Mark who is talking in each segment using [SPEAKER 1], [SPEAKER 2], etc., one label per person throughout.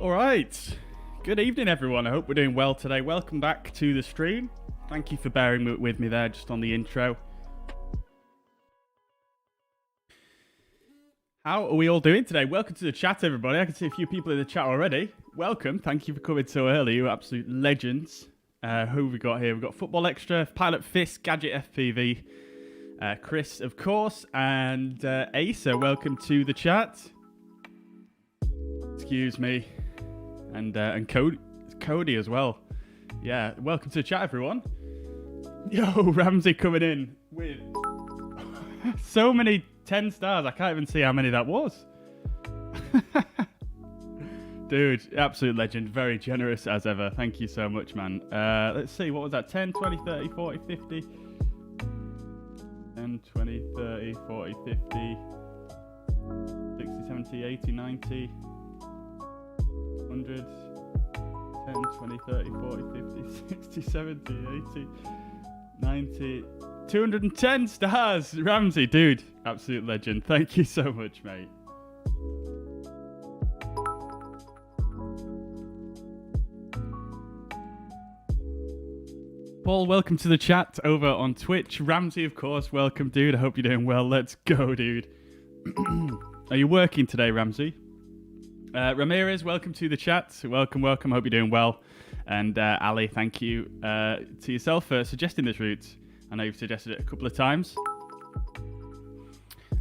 [SPEAKER 1] All right. Good evening, everyone. I hope we're doing well today. Welcome back to the stream. Thank you for bearing with me there just on the intro. How are we all doing today? Welcome to the chat, everybody. I can see a few people in the chat already. Welcome. Thank you for coming so early. You're absolute legends. Who have we got here? We've got Football Extra, Pilot Fist, Gadget FPV, Chris, of course, and Asa. Welcome to the chat. Excuse me. And Cody as well. Yeah, welcome to the chat, everyone. Yo, Ramsey coming in with so many 10 stars. I can't even see how many that was. Dude, absolute legend. Very generous as ever. Thank you so much, man. Let's see, what was that? 10, 20, 30, 40, 50. 10, 20, 30, 40, 50. 60, 70, 80, 90. 100, 10, 20, 30, 40, 50, 60, 70, 80, 90, 210 stars. Ramsey, dude, absolute legend. Thank you so much, mate. Paul, welcome to the chat over on Twitch. Ramsey, of course, welcome, dude. I hope you're doing well. Let's go, dude. Are you working today, Ramsey? Ramirez, welcome to the chat. Welcome. Hope you're doing well. And Ali, thank you to yourself for suggesting this route. I know you've suggested it a couple of times.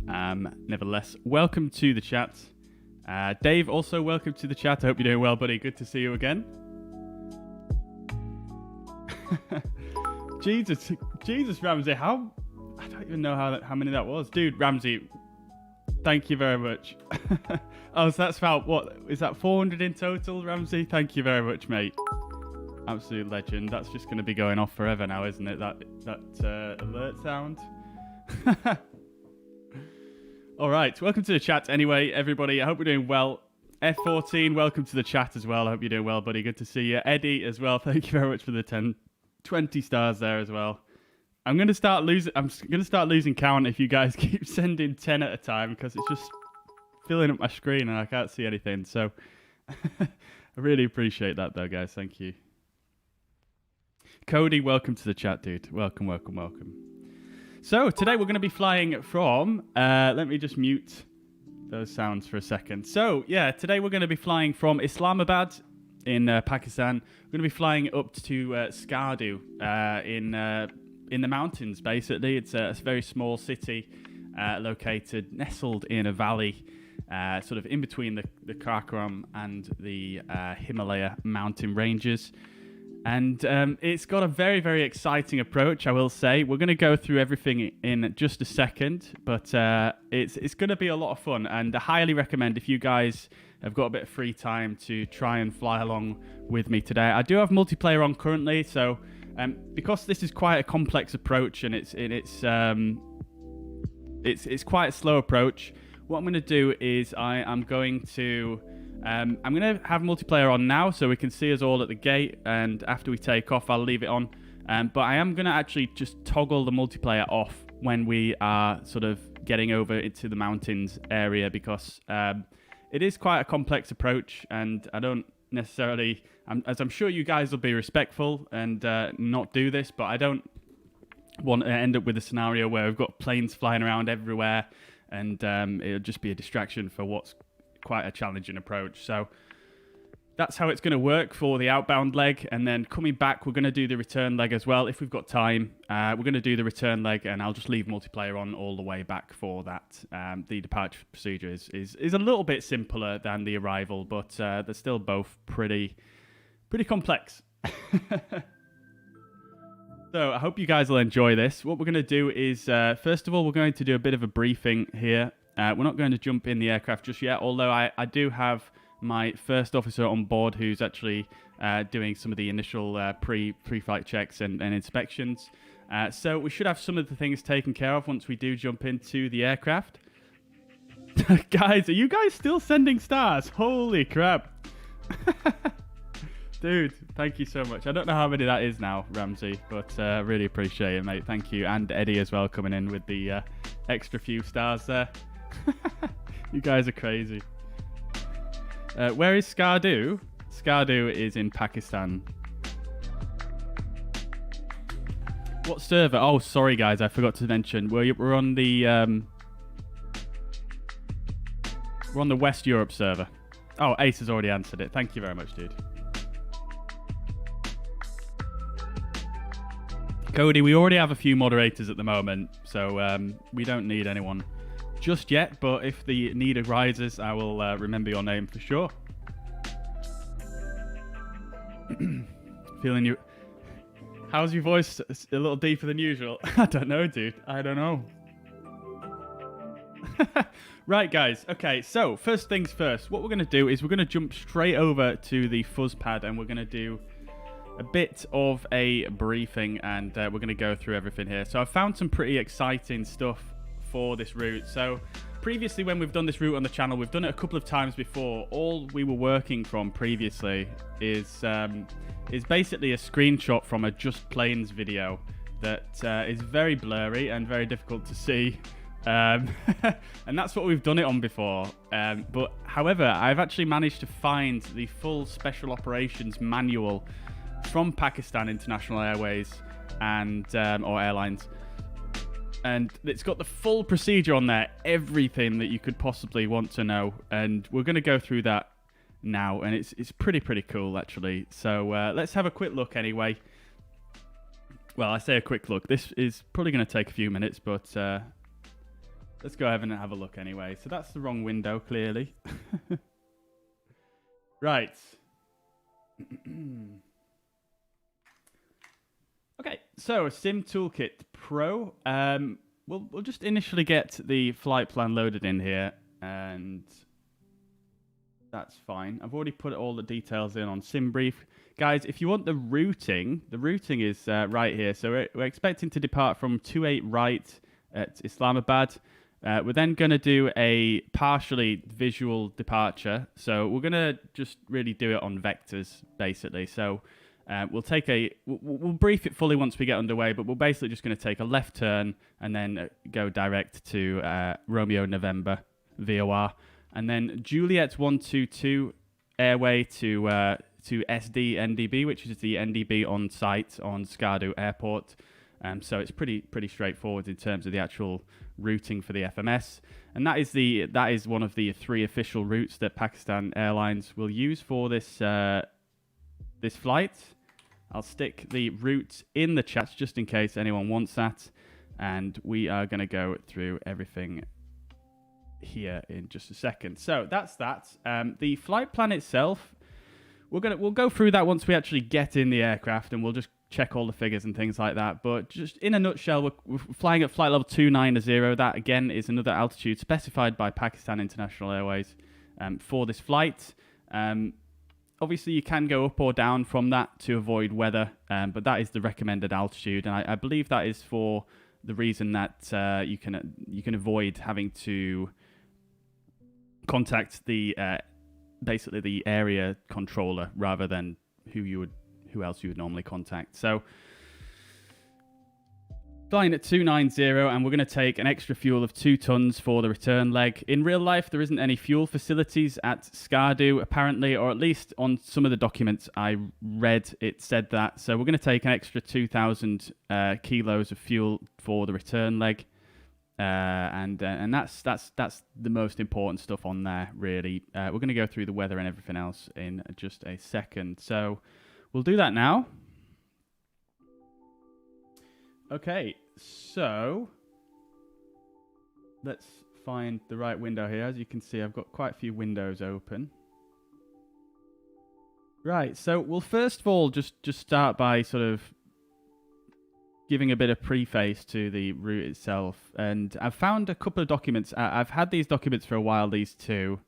[SPEAKER 1] Nevertheless, welcome to the chat. Dave, also welcome to the chat. I hope you're doing well, buddy. Good to see you again. Jesus, Ramsey, I don't even know how many that was. Dude, Ramsey, thank you very much. Oh, so that's about, what, is that 400 in total, Ramsey? Thank you very much, mate. Absolute legend. That's just going to be going off forever now, isn't it? That alert sound. All right, welcome to the chat anyway, everybody. I hope we're doing well. F14, welcome to the chat as well. I hope you're doing well, buddy. Good to see you. Eddie as well. Thank you very much for the 20 stars there as well. I'm going to start losing count if you guys keep sending 10 at a time, because it's just filling up my screen and I can't see anything. So I really appreciate that though, guys. Thank you. Cody, welcome to the chat, dude. Welcome. So today we're going to be flying from, let me just mute those sounds for a second. So yeah, today we're going to be flying from Islamabad in Pakistan. We're going to be flying up to Skardu in the mountains, basically. It's a very small city located, nestled in a valley, sort of in between the Karakoram and the Himalaya mountain ranges. And it's got a very, very exciting approach, I will say. We're going to go through everything in just a second, but it's going to be a lot of fun. And I highly recommend, if you guys have got a bit of free time, to try and fly along with me today. I do have multiplayer on currently, so because this is quite a complex approach and it's quite a slow approach, what I'm going to do is I'm going to have multiplayer on now so we can see us all at the gate, and after we take off I'll leave it on, but I am going to actually just toggle the multiplayer off when we are sort of getting over into the mountains area, because it is quite a complex approach, and I don't necessarily, as I'm sure you guys will be respectful and not do this, but I don't want to end up with a scenario where we've got planes flying around everywhere, and it'll just be a distraction for what's quite a challenging approach. So that's how it's going to work for the outbound leg, and then coming back we're going to do the return leg as well if we've got time. We're going to do the return leg, and I'll just leave multiplayer on all the way back for that. The departure procedure is a little bit simpler than the arrival, but they're still both pretty complex. So I hope you guys will enjoy this. What we're going to do is, first of all, we're going to do a bit of a briefing here. We're not going to jump in the aircraft just yet, although I do have my first officer on board who's actually doing some of the initial pre-flight checks and inspections. So we should have some of the things taken care of once we do jump into the aircraft. Guys, are you guys still sending stars? Holy crap. Dude, thank you so much. I don't know how many that is now, Ramsey, but really appreciate it, mate. Thank you. And Eddie as well, coming in with the extra few stars there. You guys are crazy. Where is Skardu? Skardu is in Pakistan. What server? Oh, sorry guys, I forgot to mention. We're on the West Europe server. Oh, Ace has already answered it. Thank you very much, dude. Cody, we already have a few moderators at the moment, so we don't need anyone just yet, but if the need arises, I will remember your name for sure. Feeling you... How's your voice a little deeper than usual? I don't know, dude. I don't know. Right, guys. Okay, so first things first. What we're going to do is we're going to jump straight over to the fuzz pad and we're going to do a bit of a briefing and we're going to go through everything here. So I found some pretty exciting stuff for this route. So previously when we've done this route on the channel, we've done it a couple of times before. All we were working from previously is basically a screenshot from a Just Planes video that is very blurry and very difficult to see. And that's what we've done it on before. But however, I've actually managed to find the full special operations manual from Pakistan International Airways and or Airlines. And it's got the full procedure on there, everything that you could possibly want to know. And we're going to go through that now. And it's pretty cool, actually. So let's have a quick look anyway. Well, I say a quick look. This is probably going to take a few minutes, but let's go ahead and have a look anyway. So that's the wrong window, clearly. Right. Okay, so Sim Toolkit Pro. We'll just initially get the flight plan loaded in here, and that's fine. I've already put all the details in on SimBrief. Guys, if you want the routing is right here. So we're expecting to depart from 28 right at Islamabad. We're then going to do a partially visual departure. So we're going to just really do it on vectors, basically. So we'll brief it fully once we get underway, but we're basically just going to take a left turn and then go direct to Romeo November VOR, and then Juliet 122 airway to SD NDB, which is the NDB on site on Skardu Airport. So it's pretty straightforward in terms of the actual routing for the FMS, and that is one of the 3 official routes that Pakistan Airlines will use for this this flight. I'll stick the route in the chat just in case anyone wants that, and we are going to go through everything here in just a second. So that's that. The flight plan itself, we'll go through that once we actually get in the aircraft, and we'll just check all the figures and things like that. But just in a nutshell, we're flying at flight level 290. That again is another altitude specified by Pakistan International Airways for this flight. Obviously, you can go up or down from that to avoid weather, but that is the recommended altitude, and I believe that is for the reason that you can avoid having to contact the basically the area controller rather than who else you would normally contact. So flying at 290, and we're going to take an extra fuel of 2 tons for the return leg. In real life, there isn't any fuel facilities at Skardu, apparently, or at least on some of the documents I read, it said that. So we're going to take an extra 2,000 kilos of fuel for the return leg, and that's the most important stuff on there, really. We're going to go through the weather and everything else in just a second. So we'll do that now. Okay, so let's find the right window here. As you can see, I've got quite a few windows open. Right, so we'll first of all just start by sort of giving a bit of preface to the route itself. And I've found a couple of documents. I've had these documents for a while, these two.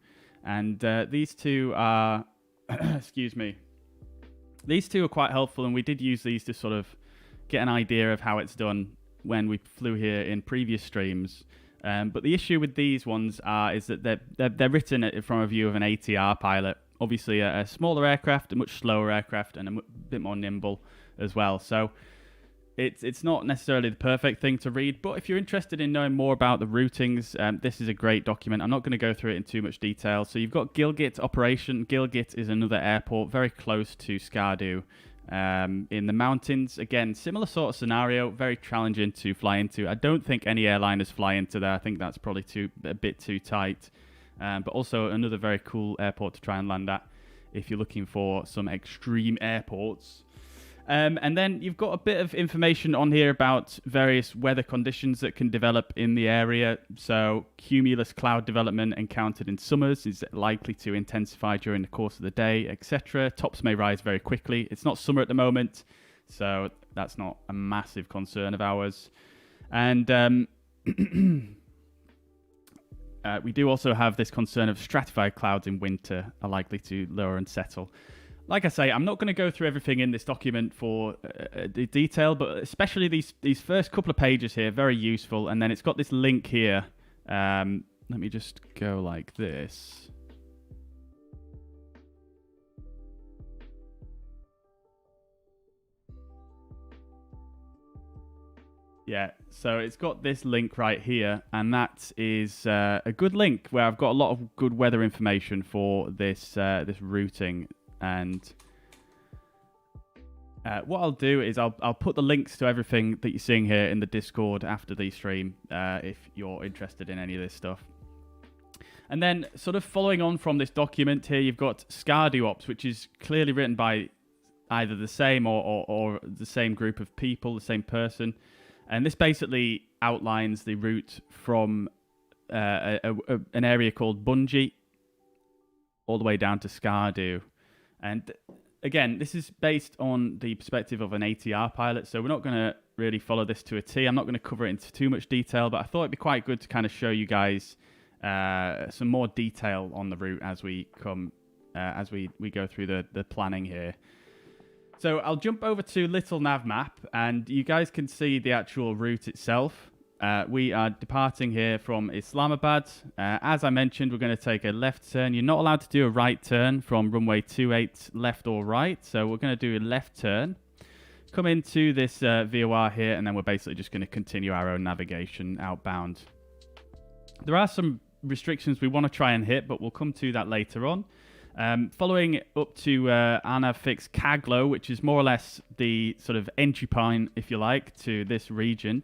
[SPEAKER 1] And these two are, excuse me, these two are quite helpful, and we did use these to sort of get an idea of how it's done when we flew here in previous streams. But the issue with these ones is that they're written from a view of an ATR pilot. Obviously, a smaller aircraft, a much slower aircraft, and a bit more nimble as well. So it's not necessarily the perfect thing to read, but if you're interested in knowing more about the routings, this is a great document. I'm not going to go through it in too much detail. So you've got Gilgit operation. Gilgit is another airport very close to Skardu, in the mountains. Again, similar sort of scenario, very challenging to fly into. I don't think any airliners fly into there. I think that's probably a bit too tight. But also another very cool airport to try and land at if you're looking for some extreme airports. And then you've got a bit of information on here about various weather conditions that can develop in the area. So cumulus cloud development encountered in summers is likely to intensify during the course of the day, etc. Tops may rise very quickly. It's not summer at the moment, so that's not a massive concern of ours. And we do also have this concern of stratified clouds in winter are likely to lower and settle. Like I say, I'm not going to go through everything in this document for the detail, but especially these first couple of pages here, very useful. And then it's got this link here. Let me just go like this. Yeah, so it's got this link right here, and that is a good link where I've got a lot of good weather information for this this routing. And what I'll do is I'll put the links to everything that you're seeing here in the Discord after the stream, if you're interested in any of this stuff. And then sort of following on from this document here, you've got Skardu Ops, which is clearly written by either the same or the same group of people, the same person. And this basically outlines the route from an area called Bunji all the way down to Skardu. And again, this is based on the perspective of an ATR pilot, so we're not going to really follow this to a T. I'm not going to cover it into too much detail, but I thought it'd be quite good to kind of show you guys some more detail on the route as we go through the planning here. So I'll jump over to Little Nav Map, and you guys can see the actual route itself. We are departing here from Islamabad. As I mentioned, we're going to take a left turn. You're not allowed to do a right turn from runway 28 left or right. So we're going to do a left turn, come into this VOR here, and then we're basically just going to continue our own navigation outbound. There are some restrictions we want to try and hit, but we'll come to that later on. Following up to Anafix Kaglo, which is more or less the sort of entry point, if you like, to this region.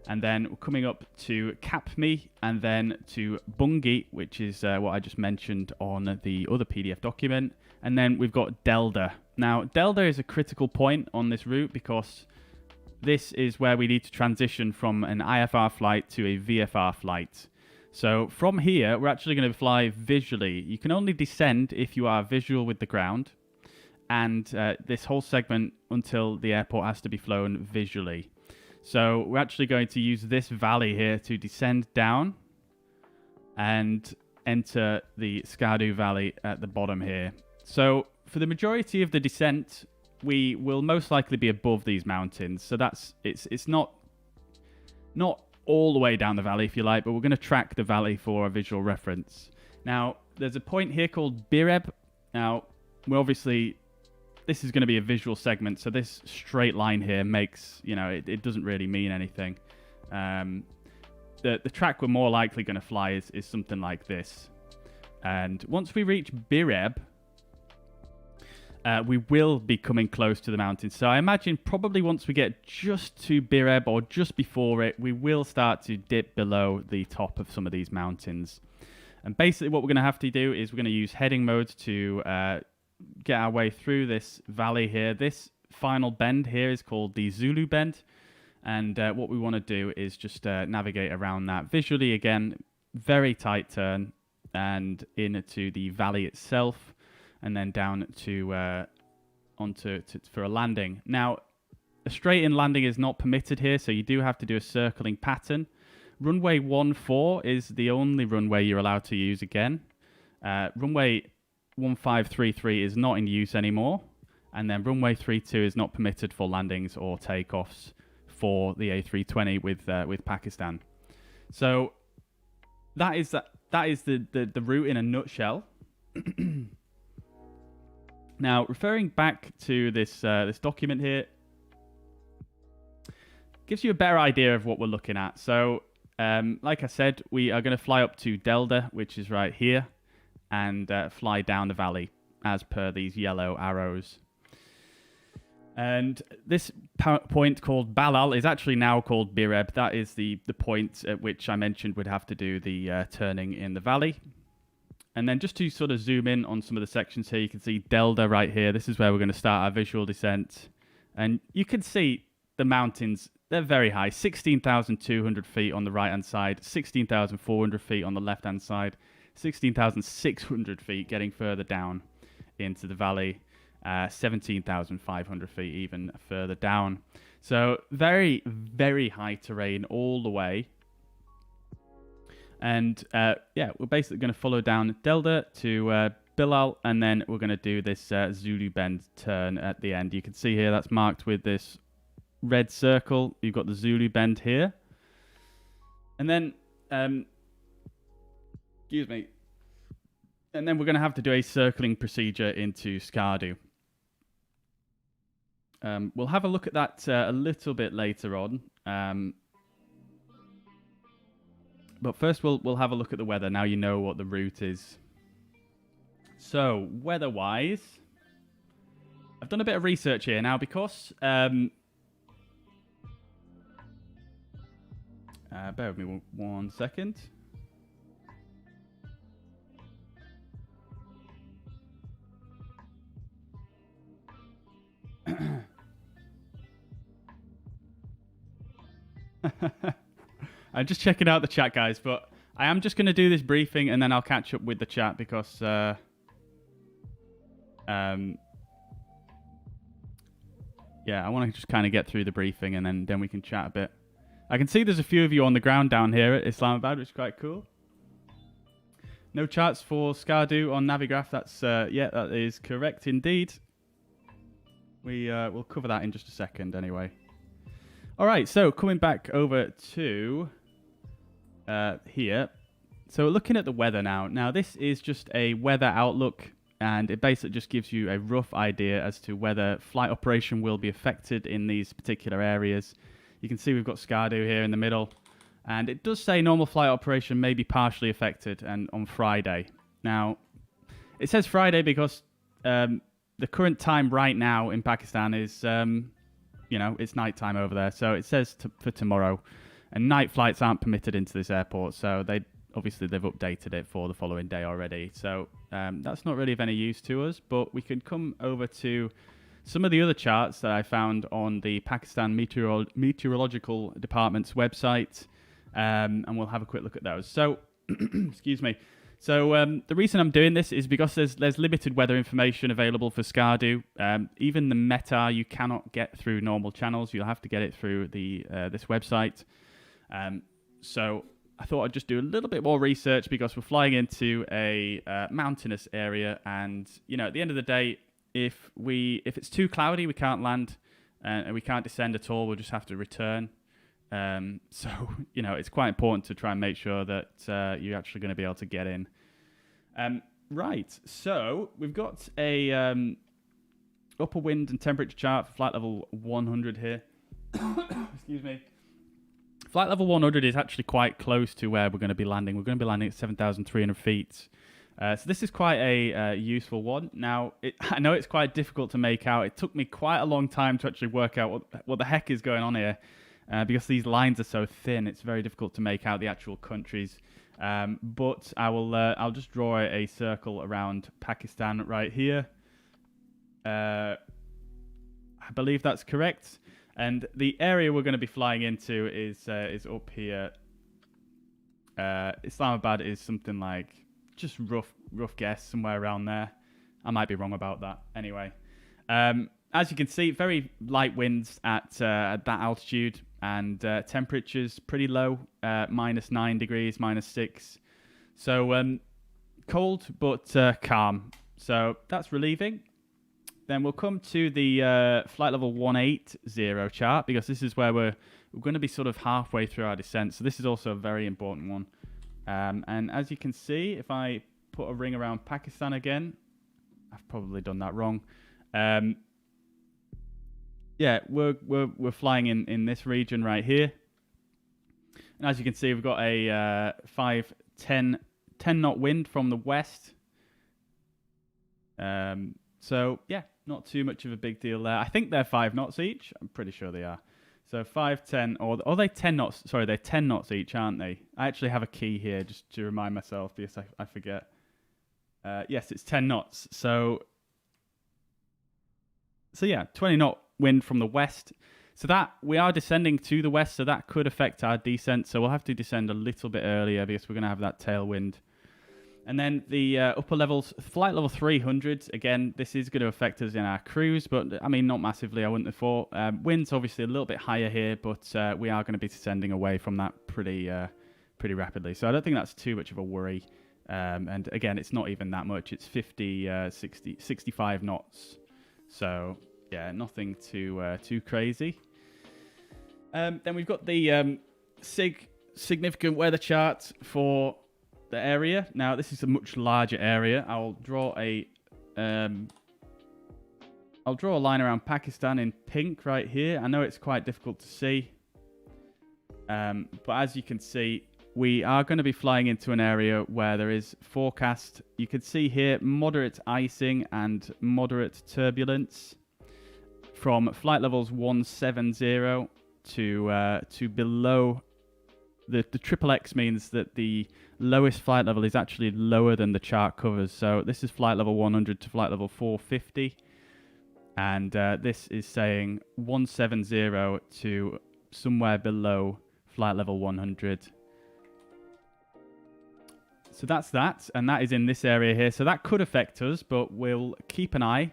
[SPEAKER 1] And then we're coming up to Kapmi, and then to Bungi, which is what I just mentioned on the other PDF document. And then we've got Delda. Now, Delda is a critical point on this route because this is where we need to transition from an IFR flight to a VFR flight. So from here, we're actually going to fly visually. You can only descend if you are visual with the ground. And this whole segment until the airport has to be flown visually. So we're actually going to use this valley here to descend down and enter the Skardu Valley at the bottom here. So for the majority of the descent, we will most likely be above these mountains. So it's not all the way down the valley, if you like, but we're going to track the valley for a visual reference. Now, there's a point here called Bireb. Now, we're obviously... This is going to be a visual segment, so this straight line here makes, it doesn't really mean anything. The track we're more likely going to fly is something like this. And once we reach Bireb, we will be coming close to the mountains. So I imagine probably once we get just to Bireb or just before it, we will start to dip below the top of some of these mountains. And basically what we're going to have to do is we're going to use heading mode to... get our way through this valley here. This final bend here is called the Zulu Bend, and what we want to do is just navigate around that visually. Again, very tight turn and into the valley itself, and then down to for a landing. Now, a straight in landing is not permitted here, so you do have to do a circling pattern. Runway 14 is the only runway you're allowed to use again. Runway 1533 is not in use anymore, and then runway 32 is not permitted for landings or takeoffs for the A320 with Pakistan. So that is the route in a nutshell. Now, referring back to this document here, gives you a better idea of what we're looking at. So, like I said, we are going to fly up to Delta, which is right here, and fly down the valley as per these yellow arrows. And this point called Balal is actually now called Bireb. That is the point at which I mentioned would have to do the turning in the valley. And then just to sort of zoom in on some of the sections here, you can see Delta right here. This is where we're going to start our visual descent. And you can see the mountains, they're very high. 16,200 feet on the right-hand side, 16,400 feet on the left-hand side, 16,600 feet getting further down into the valley, 17,500 feet even further down. So very, very high terrain all the way. And yeah, we're basically going to follow down Delta to Bilal, and then we're going to do this Zulu Bend turn at the end. You can see here that's marked with this red circle. You've got the Zulu Bend here. And then, excuse me, and then we're going to have to do a circling procedure into Skardu. We'll have a look at that a little bit later on. But first we'll have a look at the weather. Now you know what the route is. So, weather-wise, I've done a bit of research here. Now, because... bear with me one second. I'm just checking out the chat, guys, but I am just going to do this briefing and then I'll catch up with the chat because yeah, I want to just kind of get through the briefing and then we can chat a bit. I can see there's a few of you on the ground down here at Islamabad, which is quite cool. No charts for Skardu on Navigraph. That's yeah, that is correct indeed. We'll cover that in just a second anyway. All right, so coming back over to here. So looking at the weather now. Now this is just a weather outlook, and it basically just gives you a rough idea as to whether flight operation will be affected in these particular areas. You can see we've got Skardu here in the middle, and it does say normal flight operation may be partially affected and on Friday. Now, it says Friday because the current time right now in Pakistan is, you know, it's night time over there. So it says for tomorrow. And night flights aren't permitted into this airport. So they've updated it for the following day already. So that's not really of any use to us. But we can come over to some of the other charts that I found on the Pakistan Meteorological Department's website. And we'll have a quick look at those. So, excuse me. So the reason I'm doing this is because there's limited weather information available for Skardu. Even the METAR you cannot get through normal channels. You'll have to get it through the this website. So I thought I'd just do a little bit more research because we're flying into a mountainous area, and you know, at the end of the day, if it's too cloudy, we can't land and we can't descend at all. We'll just have to return. So, you know, it's quite important to try and make sure that you're actually going to be able to get in. Right, so we've got a upper wind and temperature chart for flight level 100 here. Excuse me. Flight level 100 is actually quite close to where we're going to be landing. We're going to be landing at 7,300 feet. So this is quite a useful one. Now, I know it's quite difficult to make out. It took me quite a long time to actually work out what the heck is going on here. Because these lines are so thin, it's very difficult to make out the actual countries. But I'll just draw a circle around Pakistan right here. I believe that's correct. And the area we're going to be flying into is up here. Islamabad is something like, just rough guess, somewhere around there. I might be wrong about that. Anyway, as you can see, very light winds at that altitude. And temperatures pretty low, -9 degrees, -6. So cold, but calm. So that's relieving. Then we'll come to the flight level 180 chart, because this is where we're going to be sort of halfway through our descent. So this is also a very important one. And as you can see, if I put a ring around Pakistan again, I've probably done that wrong. yeah, we're flying in this region right here. And as you can see, we've got a 10 knot wind from the west. So yeah, not too much of a big deal there. I think they're 5 knots each. I'm pretty sure they are. So 5, 10, or are they 10 knots? Sorry, they're 10 knots each, aren't they? I actually have a key here just to remind myself because I forget. Yes, it's 10 knots. So yeah, 20 knot wind from the west. So that we are descending to the west, so that could affect our descent. So we'll have to descend a little bit earlier because we're going to have that tailwind. And then the upper levels, flight level 300, again, this is going to affect us in our cruise, but I mean, not massively, I wouldn't have thought. Wind's obviously a little bit higher here, but we are going to be descending away from that pretty rapidly. So I don't think that's too much of a worry. And again, it's not even that much. It's 50, 60, 65 knots. So yeah, nothing too crazy. Then we've got the significant weather chart for the area. Now this is a much larger area. I'll draw a line around Pakistan in pink right here. I know it's quite difficult to see, but as you can see, we are going to be flying into an area where there is forecast. You can see here moderate icing and moderate turbulence from flight levels 170 to below. The triple X means that the lowest flight level is actually lower than the chart covers. So this is flight level 100 to flight level 450. And this is saying 170 to somewhere below flight level 100. So that's that. And that is in this area here. So that could affect us, but we'll keep an eye.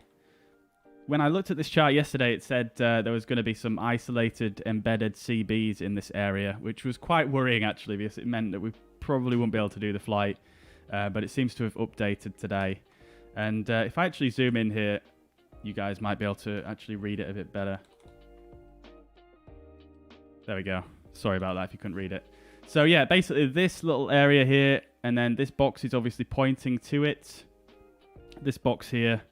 [SPEAKER 1] When I looked at this chart yesterday, it said there was going to be some isolated embedded CBs in this area, which was quite worrying actually, because it meant that we probably wouldn't be able to do the flight. But it seems to have updated today. And if I actually zoom in here, you guys might be able to actually read it a bit better. There we go. Sorry about that if you couldn't read it. So yeah, basically this little area here, and then this box is obviously pointing to it. This box here.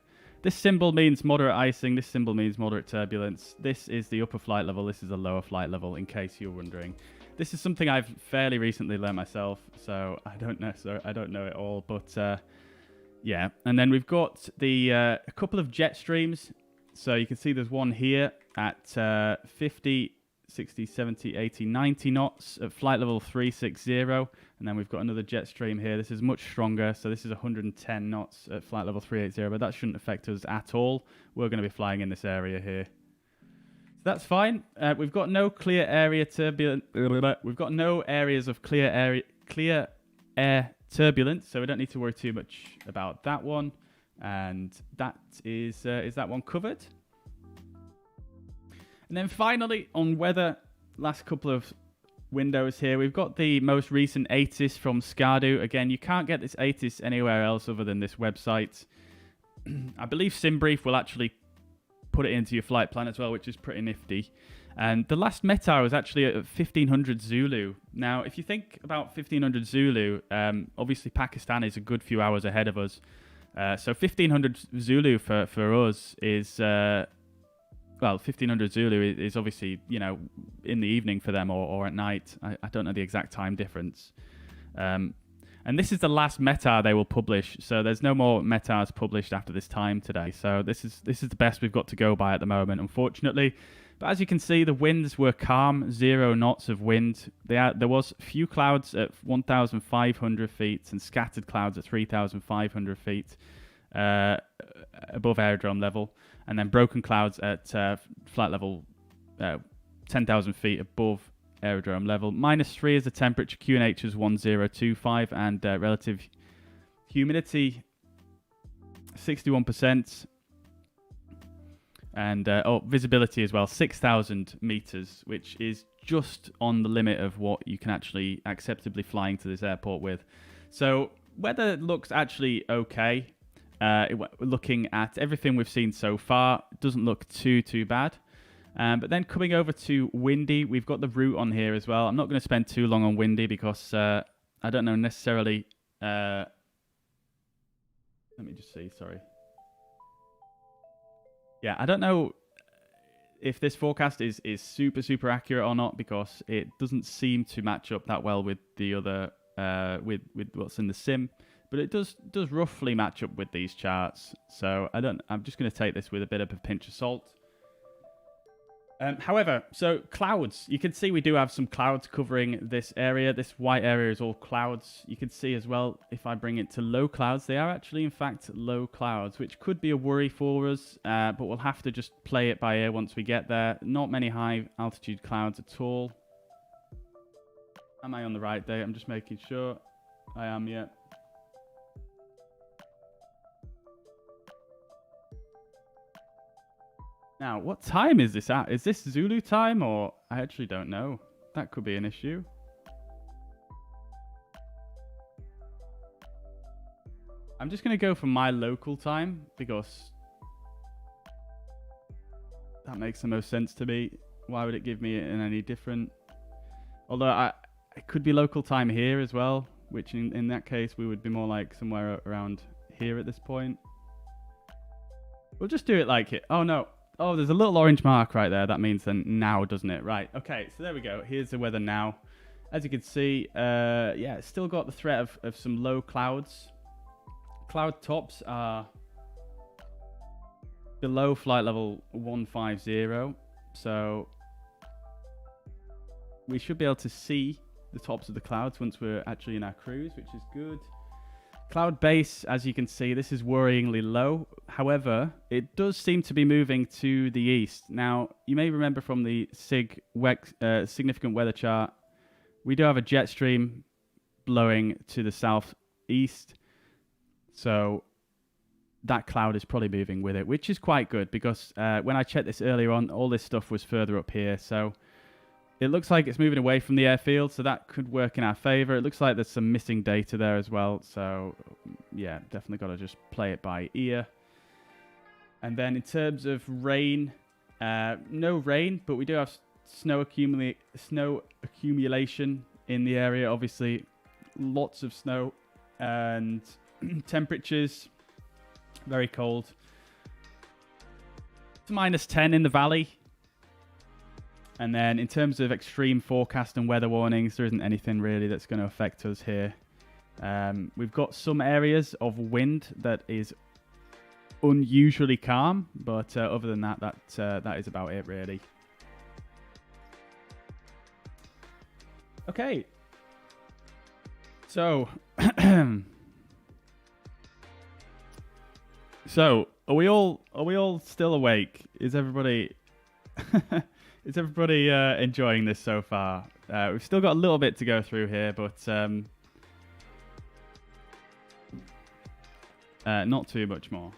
[SPEAKER 1] This symbol means moderate icing. This symbol means moderate turbulence. This is the upper flight level. This is the lower flight level, in case you're wondering. This is something I've fairly recently learned myself, so I don't know it all. But yeah, and then we've got the a couple of jet streams. So you can see there's one here at 50, 60, 70, 80, 90 knots at flight level 360. And then we've got another jet stream here. This is much stronger. So this is 110 knots at flight level 380, but that shouldn't affect us at all. We're going to be flying in this area here. So that's fine. We've got no clear area turbulence. We've got no areas of clear air turbulence, so we don't need to worry too much about that one. And that is that one covered. And then finally, on weather, last couple of windows here, we've got the most recent ATIS from Skardu. Again, you can't get this ATIS anywhere else other than this website. I believe SimBrief will actually put it into your flight plan as well, which is pretty nifty. And the last METAR was actually at 1500 Zulu. Now, if you think about 1500 Zulu, obviously Pakistan is a good few hours ahead of us. So 1500 Zulu for us is... well, 1500 Zulu is obviously, you know, in the evening for them or at night. I don't know the exact time difference. And this is the last METAR they will publish. So there's no more METARs published after this time today. So this is the best we've got to go by at the moment, unfortunately. But as you can see, the winds were calm, 0 knots of wind. There was few clouds at 1,500 feet and scattered clouds at 3,500 feet above aerodrome level. And then broken clouds at flight level 10,000 feet above aerodrome level. -3 is the temperature, QNH is 1025, and relative humidity 61%. And visibility as well, 6,000 meters, which is just on the limit of what you can actually acceptably fly into this airport with. So weather looks actually okay. Looking at everything we've seen so far, it doesn't look too bad. But then coming over to windy, we've got the route on here as well. I'm not going to spend too long on windy because I don't know necessarily... let me just see, sorry. Yeah, I don't know if this forecast is super accurate or not, because it doesn't seem to match up that well with the other with what's in the sim, but it does roughly match up with these charts. So I'm just going to take this with a bit of a pinch of salt. However, so clouds, you can see we do have some clouds covering this area. This white area is all clouds. You can see as well, if I bring it to low clouds, they are actually in fact low clouds, which could be a worry for us, but we'll have to just play it by ear once we get there. Not many high altitude clouds at all. Am I on the right day? I'm just making sure I am, yeah. Now, what time is this at? Is this Zulu time, or I actually don't know. That could be an issue. I'm just going to go for my local time because that makes the most sense to me. Why would it give me an any different? Although it could be local time here as well, which in that case we would be more like somewhere around here at this point. We'll just do it like it. Oh no. Oh, there's a little orange mark right there. That means then now, doesn't it? Right. Okay, so there we go. Here's the weather now. As you can see, yeah, it's still got the threat of some low clouds. Cloud tops are below flight level 150. So we should be able to see the tops of the clouds once we're actually in our cruise, which is good. Cloud base, as you can see, this is worryingly low. However, it does seem to be moving to the east. Now, you may remember from the significant weather chart, we do have a jet stream blowing to the southeast. So that cloud is probably moving with it, which is quite good because when I checked this earlier on, all this stuff was further up here. So it looks like it's moving away from the airfield, so that could work in our favor. It looks like there's some missing data there as well. So, yeah, definitely got to just play it by ear. And then in terms of rain, no rain, but we do have snow accumulation in the area. Obviously, lots of snow and temperatures, very cold. It's -10 in the valley. And then in terms of extreme forecast and weather warnings, there isn't anything really that's going to affect us here. We've got some areas of wind that is unusually calm, but other than that, that is about it really. Okay. So, are we all still awake? Is everybody? Is everybody enjoying this so far? We've still got a little bit to go through here, but not too much more.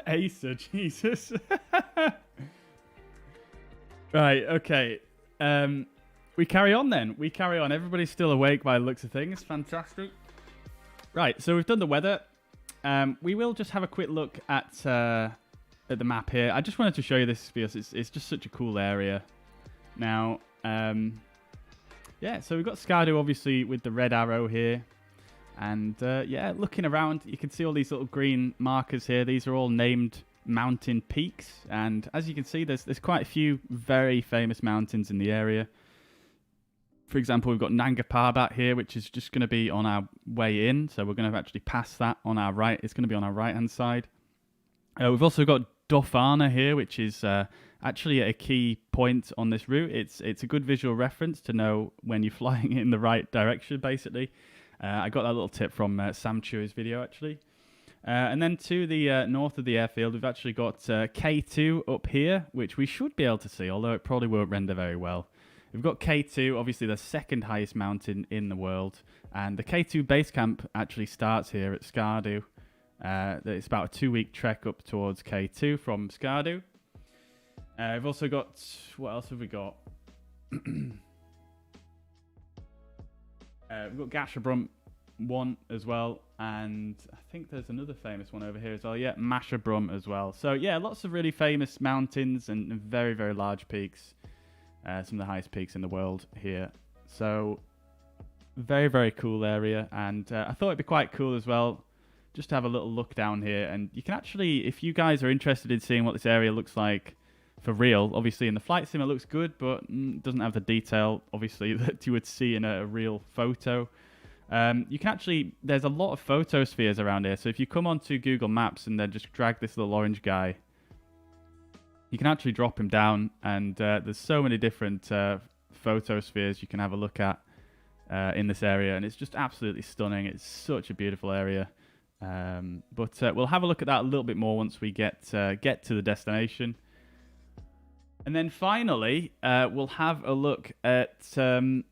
[SPEAKER 1] Asa, Jesus. Right, okay. We carry on then. We carry on. Everybody's still awake by the looks of things. Fantastic. Right, so we've done the weather. We will just have a quick look at the map here. I just wanted to show you this because it's just such a cool area. Now, yeah, so we've got Skardu obviously with the red arrow here. And yeah, looking around, you can see all these little green markers here. These are all named mountain peaks, and as you can see, there's quite a few very famous mountains in the area. For example, we've got Nanga Parbat here, which is just going to be on our way in, so we're going to actually pass that on our right. It's going to be on our right hand side. We've also got Dofana here, which is actually a key point on this route. It's a good visual reference to know when you're flying in the right direction, basically. I got that little tip from Sam Chua's video, actually. And then to the north of the airfield, we've actually got K2 up here, which we should be able to see, although it probably won't render very well. We've got K2, obviously the second highest mountain in the world, and the K2 base camp actually starts here at Skardu. It's about a 2-week trek up towards K2 from Skardu. We've also got, what else have we got? We've got Gasherbrum one as well, and I think there's another famous one over here as well. Yeah, Masherbrum as well. So yeah, lots of really famous mountains and very, very large peaks. Some of the highest peaks in the world here. So very, very cool area, and I thought it'd be quite cool as well just to have a little look down here. And you can actually, if you guys are interested in seeing what this area looks like for real, obviously in the flight sim it looks good, but doesn't have the detail obviously that you would see in a real photo. You can actually, there's a lot of photospheres around here, so if you come onto Google Maps and then just drag this little orange guy, you can actually drop him down, and there's so many different photospheres you can have a look at in this area, and it's just absolutely stunning. It's such a beautiful area. But we'll have a look at that a little bit more once we get to the destination. And then finally, we'll have a look at some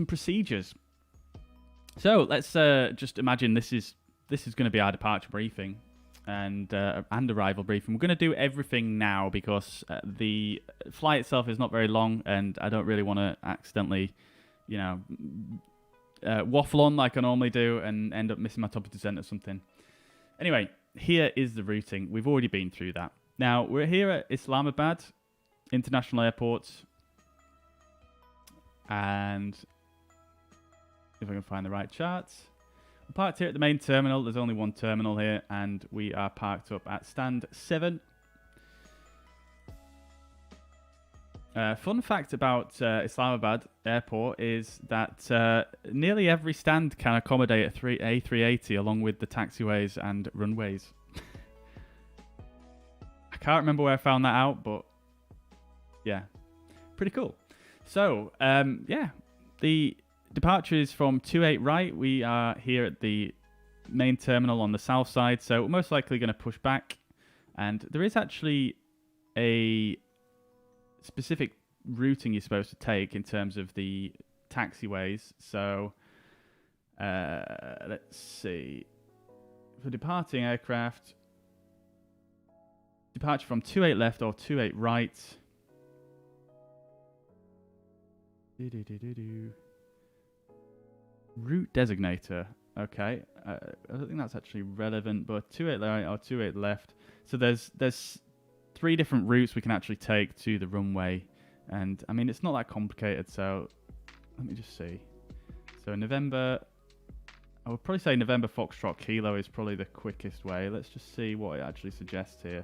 [SPEAKER 1] procedures. So let's just imagine this is going to be our departure briefing and arrival briefing. We're going to do everything now because the flight itself is not very long, and I don't really want to accidentally, waffle on like I normally do and end up missing my topic descent or something. Anyway, here is the routing. We've already been through that. Now, we're here at Islamabad International Airport, and if I can find the right charts, we're parked here at the main terminal. There's only one terminal here, and we are parked up at stand 7. Fun fact about Islamabad Airport is that nearly every stand can accommodate a A380 along with the taxiways and runways. I can't remember where I found that out, but yeah, pretty cool. So, yeah, the departure is from 28 right. We are here at the main terminal on the south side, so we're most likely going to push back. And there is actually a specific routing you're supposed to take in terms of the taxiways. So let's see, for departing aircraft, departure from 28 left or 28 right. Route designator. Okay, I don't think that's actually relevant, but 28 right or 28 left. So there's 3 different routes we can actually take to the runway, and I mean it's not that complicated. So let me just see. So November, I would probably say November Foxtrot Kilo is probably the quickest way. Let's just see what it actually suggests here.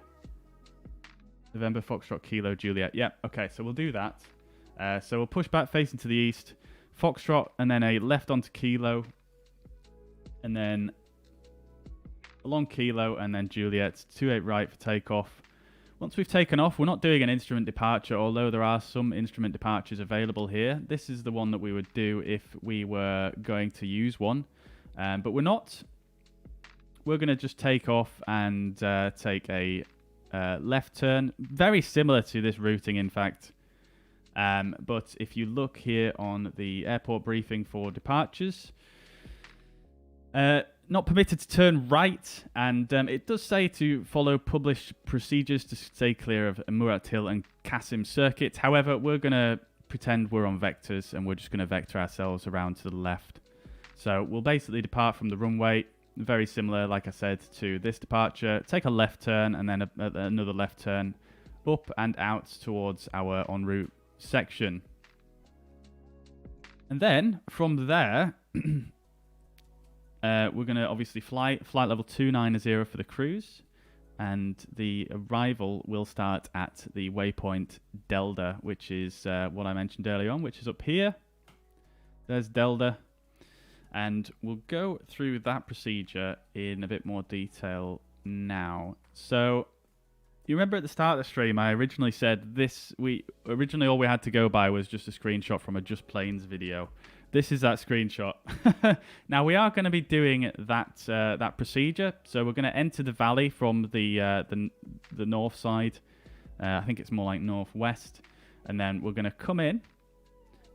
[SPEAKER 1] November Foxtrot Kilo Juliet. Yep. Okay, so we'll do that. So we'll push back facing to the east, Foxtrot, and then a left onto Kilo, and then along Kilo, and then Juliet, 28 right for takeoff. Once we've taken off, we're not doing an instrument departure, although there are some instrument departures available here. This is the one that we would do if we were going to use one, but we're not. We're going to just take off and take a left turn, very similar to this routing, in fact. But if you look here on the airport briefing for departures, not permitted to turn right, and it does say to follow published procedures to stay clear of Murat Hill and Qasim circuits. However, we're going to pretend we're on vectors, and we're just going to vector ourselves around to the left. So we'll basically depart from the runway, very similar, like I said, to this departure. Take a left turn, and then another left turn up and out towards our en route section. And then from there, we're going to obviously flight level 290 for the cruise, and the arrival will start at the waypoint Delta, which is what I mentioned earlier on, which is up here. There's Delta, and we'll go through that procedure in a bit more detail now. So you remember at the start of the stream, I originally said originally all we had to go by was just a screenshot from a Just Planes video. This is that screenshot. Now we are going to be doing that procedure. So we're going to enter the valley from the north side. I think it's more like northwest, and then we're going to come in,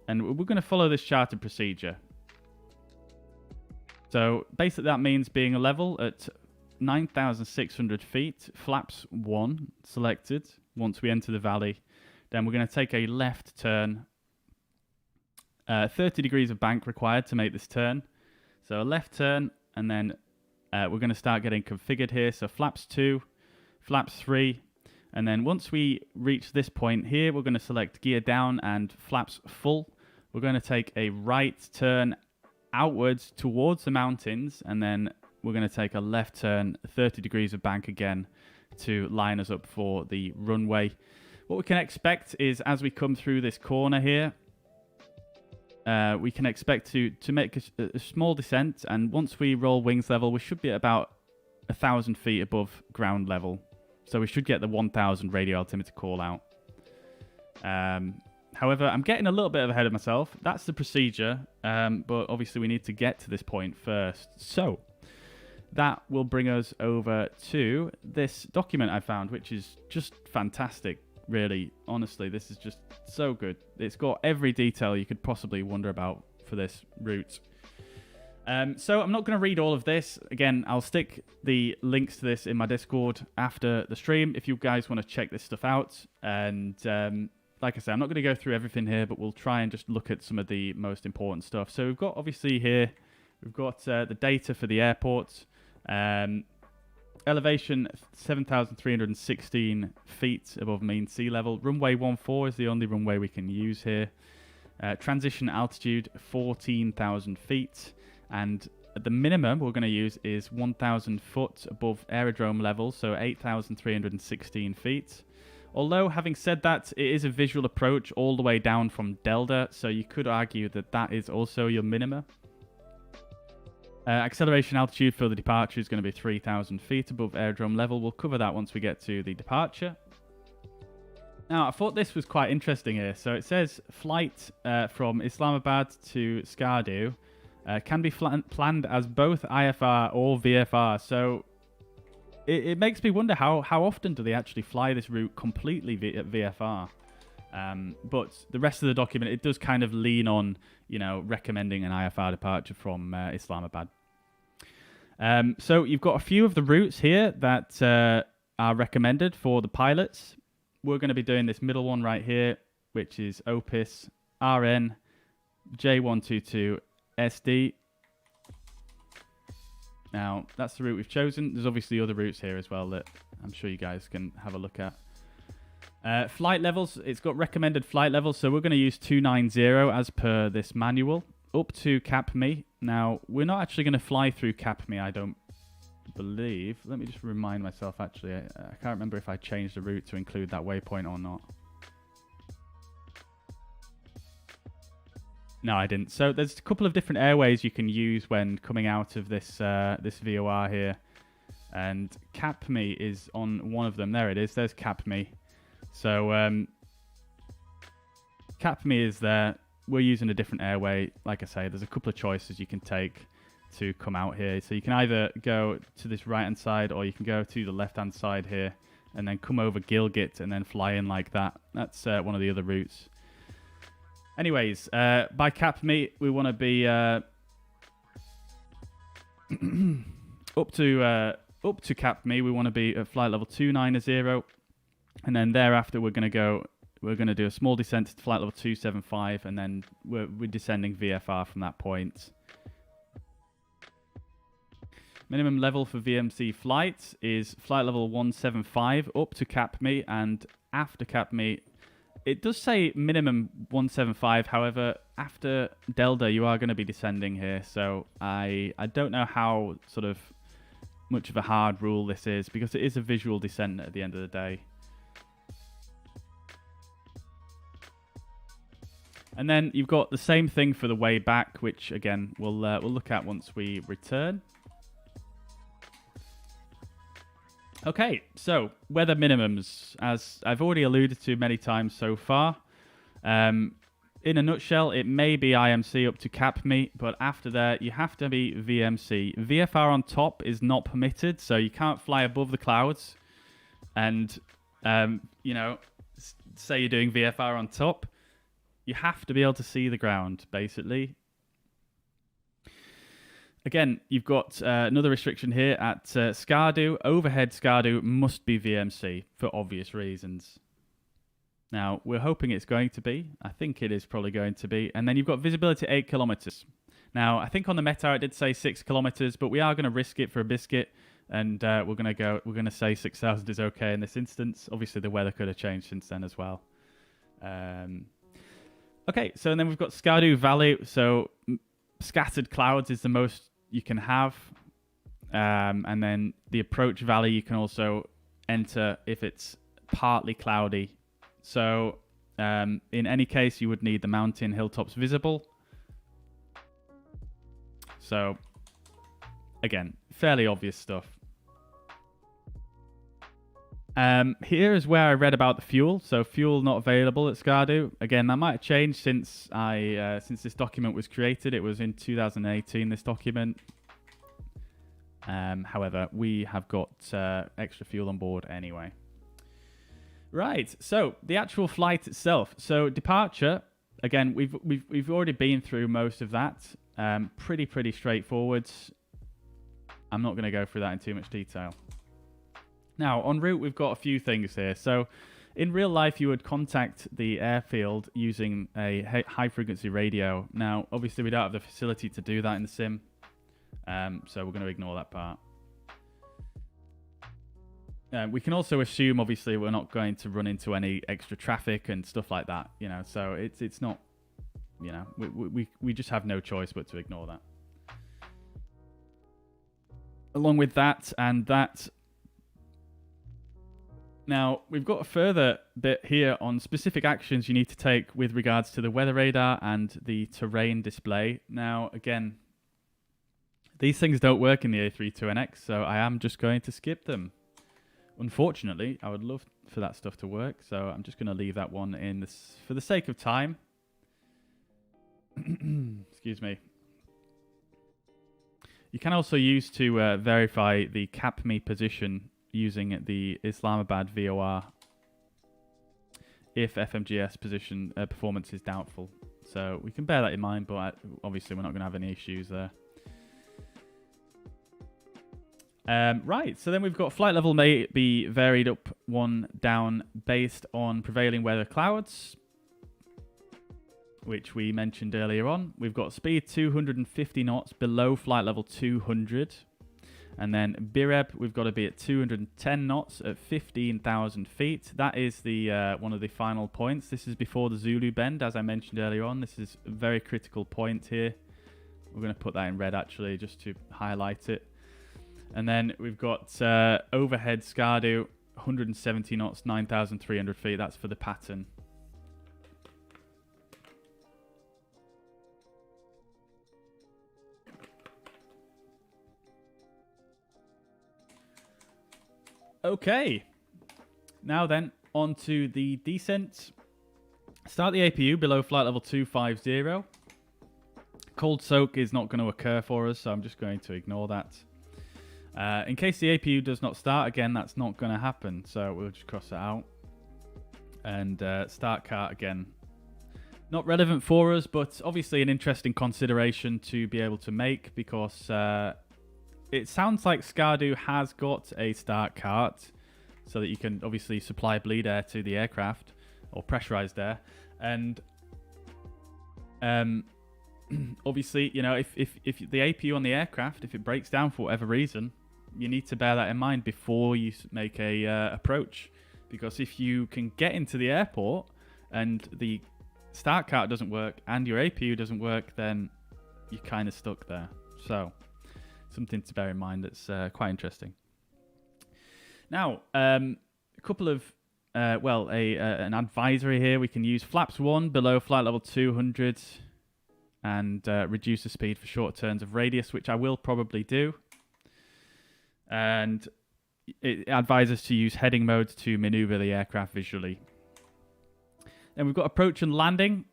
[SPEAKER 1] and we're going to follow this charted procedure. So basically that means being a level at 9,600 feet, flaps 1 selected once we enter the valley. Then we're going to take a left turn 30 degrees of bank required to make this turn. So a left turn, and then we're going to start getting configured here. So flaps 2, flaps 3, and then once we reach this point here, we're going to select gear down and flaps full. We're going to take a right turn outwards towards the mountains, and then we're going to take a left turn 30 degrees of bank again to line us up for the runway. What we can expect is as we come through this corner here, we can expect to make a small descent, and once we roll wings level, we should be at about 1,000 feet above ground level. So we should get the 1,000 radio altimeter call out. However, I'm getting a little bit ahead of myself. That's the procedure, but obviously we need to get to this point first. So that will bring us over to this document I found, which is just fantastic, really. Honestly, this is just so good. It's got every detail you could possibly wonder about for this route. So I'm not going to read all of this. Again, I'll stick the links to this in my Discord after the stream if you guys want to check this stuff out. And like I said, I'm not going to go through everything here, but we'll try and just look at some of the most important stuff. So we've got, obviously here, we've got the data for the airport. Elevation 7,316 feet above mean sea level. Runway 14 is the only runway we can use here. Transition altitude 14,000 feet. And the minimum we're going to use is 1,000 foot above aerodrome level, so 8,316 feet. Although, having said that, it is a visual approach all the way down from Delta, so you could argue that that is also your minima. Acceleration altitude for the departure is going to be 3,000 feet above aerodrome level. We'll cover that once we get to the departure. Now, I thought this was quite interesting here. So it says flight from Islamabad to Skardu can be planned as both IFR or VFR. So it makes me wonder how often do they actually fly this route completely at VFR? But the rest of the document, it does kind of lean on, recommending an IFR departure from Islamabad. So you've got a few of the routes here that are recommended for the pilots. We're going to be doing this middle one right here, which is OPIS RN J122 SD. Now, that's the route we've chosen. There's obviously other routes here as well that I'm sure you guys can have a look at. Flight levels, it's got recommended flight levels, so we're going to use 290 as per this manual, up to CAPME. Now, we're not actually going to fly through CAPME, I don't believe. Let me just remind myself, actually. I can't remember if I changed the route to include that waypoint or not. No, I didn't. So there's a couple of different airways you can use when coming out of this this VOR here. And CAPME is on one of them. There it is. There's CAPME. So CAPME is there. We're using a different airway. Like I say, there's a couple of choices you can take to come out here. So you can either go to this right-hand side or you can go to the left-hand side here and then come over Gilgit and then fly in like that. That's one of the other routes. Anyways, by CAPME, we want to be up to CAPME. We want to be at flight level 290, and then thereafter we're going to do a small descent to flight level 275, and then we're descending VFR from that point. Minimum level for VMC flights is flight level 175 up to CAPME, and after CAPME, it does say minimum 175. However, after Delta, you are going to be descending here. So I don't know how sort of much of a hard rule this is, because it is a visual descent at the end of the day. And then you've got the same thing for the way back, which again we'll look at once we return. Okay, so weather minimums, as I've already alluded to many times so far. In a nutshell, it may be IMC up to CAPME, but after that, you have to be VMC. VFR on top is not permitted, so you can't fly above the clouds. And, say you're doing VFR on top, you have to be able to see the ground, basically. Again, you've got another restriction here at Skardu. Overhead Skardu must be VMC for obvious reasons. Now, we're hoping it's going to be. I think it is probably going to be. And then you've got visibility 8 kilometers. Now, I think on the Meta it did say 6 kilometers, but we are going to risk it for a biscuit. And we're going to say 6,000 is okay in this instance. Obviously, the weather could have changed since then as well. Okay, so then we've got Skardu Valley. So scattered clouds is the most you can have. And then the approach valley you can also enter if it's partly cloudy. So in any case, you would need the mountain hilltops visible. So again, fairly obvious stuff. Here is where I read about the fuel. So fuel not available at Skardu. Again, that might have changed since since this document was created. It was in 2018, this document. However, we have got extra fuel on board anyway. Right, so the actual flight itself. So departure, again, we've already been through most of that. Pretty straightforward. I'm not going to go through that in too much detail. Now, en route, we've got a few things here. So in real life, you would contact the airfield using a high-frequency radio. Now, obviously, we don't have the facility to do that in the sim. So we're going to ignore that part. We can also assume, obviously, we're not going to run into any extra traffic and stuff like that, you know. So it's not, you know, we just have no choice but to ignore that. Along with that and that. Now, we've got a further bit here on specific actions you need to take with regards to the weather radar and the terrain display. Now, again, these things don't work in the A32NX, so I am just going to skip them. Unfortunately, I would love for that stuff to work, so I'm just going to leave that one in this for the sake of time. Excuse me. You can also use to verify the CAPME position using the Islamabad VOR if FMGS position performance is doubtful. So we can bear that in mind, but obviously we're not going to have any issues there. Right, so then we've got flight level may be varied up, 1 down based on prevailing weather clouds, which we mentioned earlier on. We've got speed 250 knots below flight level 200. And then Bireb, we've got to be at 210 knots at 15,000 feet. That is the one of the final points. This is before the Zulu bend, as I mentioned earlier on. This is a very critical point here. We're going to put that in red, actually, just to highlight it. And then we've got overhead Skardu, 170 knots, 9,300 feet. That's for the pattern. Okay, now then, on to the descent. Start the APU below flight level 250. Cold soak is not going to occur for us, so I'm just going to ignore that. In case the APU does not start, again, that's not going to happen, so we'll just cross it out. And start cart again. Not relevant for us, but obviously an interesting consideration to be able to make, because it sounds like Skardu has got a start cart so that you can obviously supply bleed air to the aircraft, or pressurized air. And obviously, you know, if the APU on the aircraft, if it breaks down for whatever reason, you need to bear that in mind before you make a approach. Because if you can get into the airport and the start cart doesn't work and your APU doesn't work, then you're kind of stuck there. So something to bear in mind that's quite interesting. Now, a couple of, an advisory here. We can use flaps 1 below flight level 200 and reduce the speed for short turns of radius, which I will probably do. And it advises to use heading mode to maneuver the aircraft visually. Then we've got approach and landing.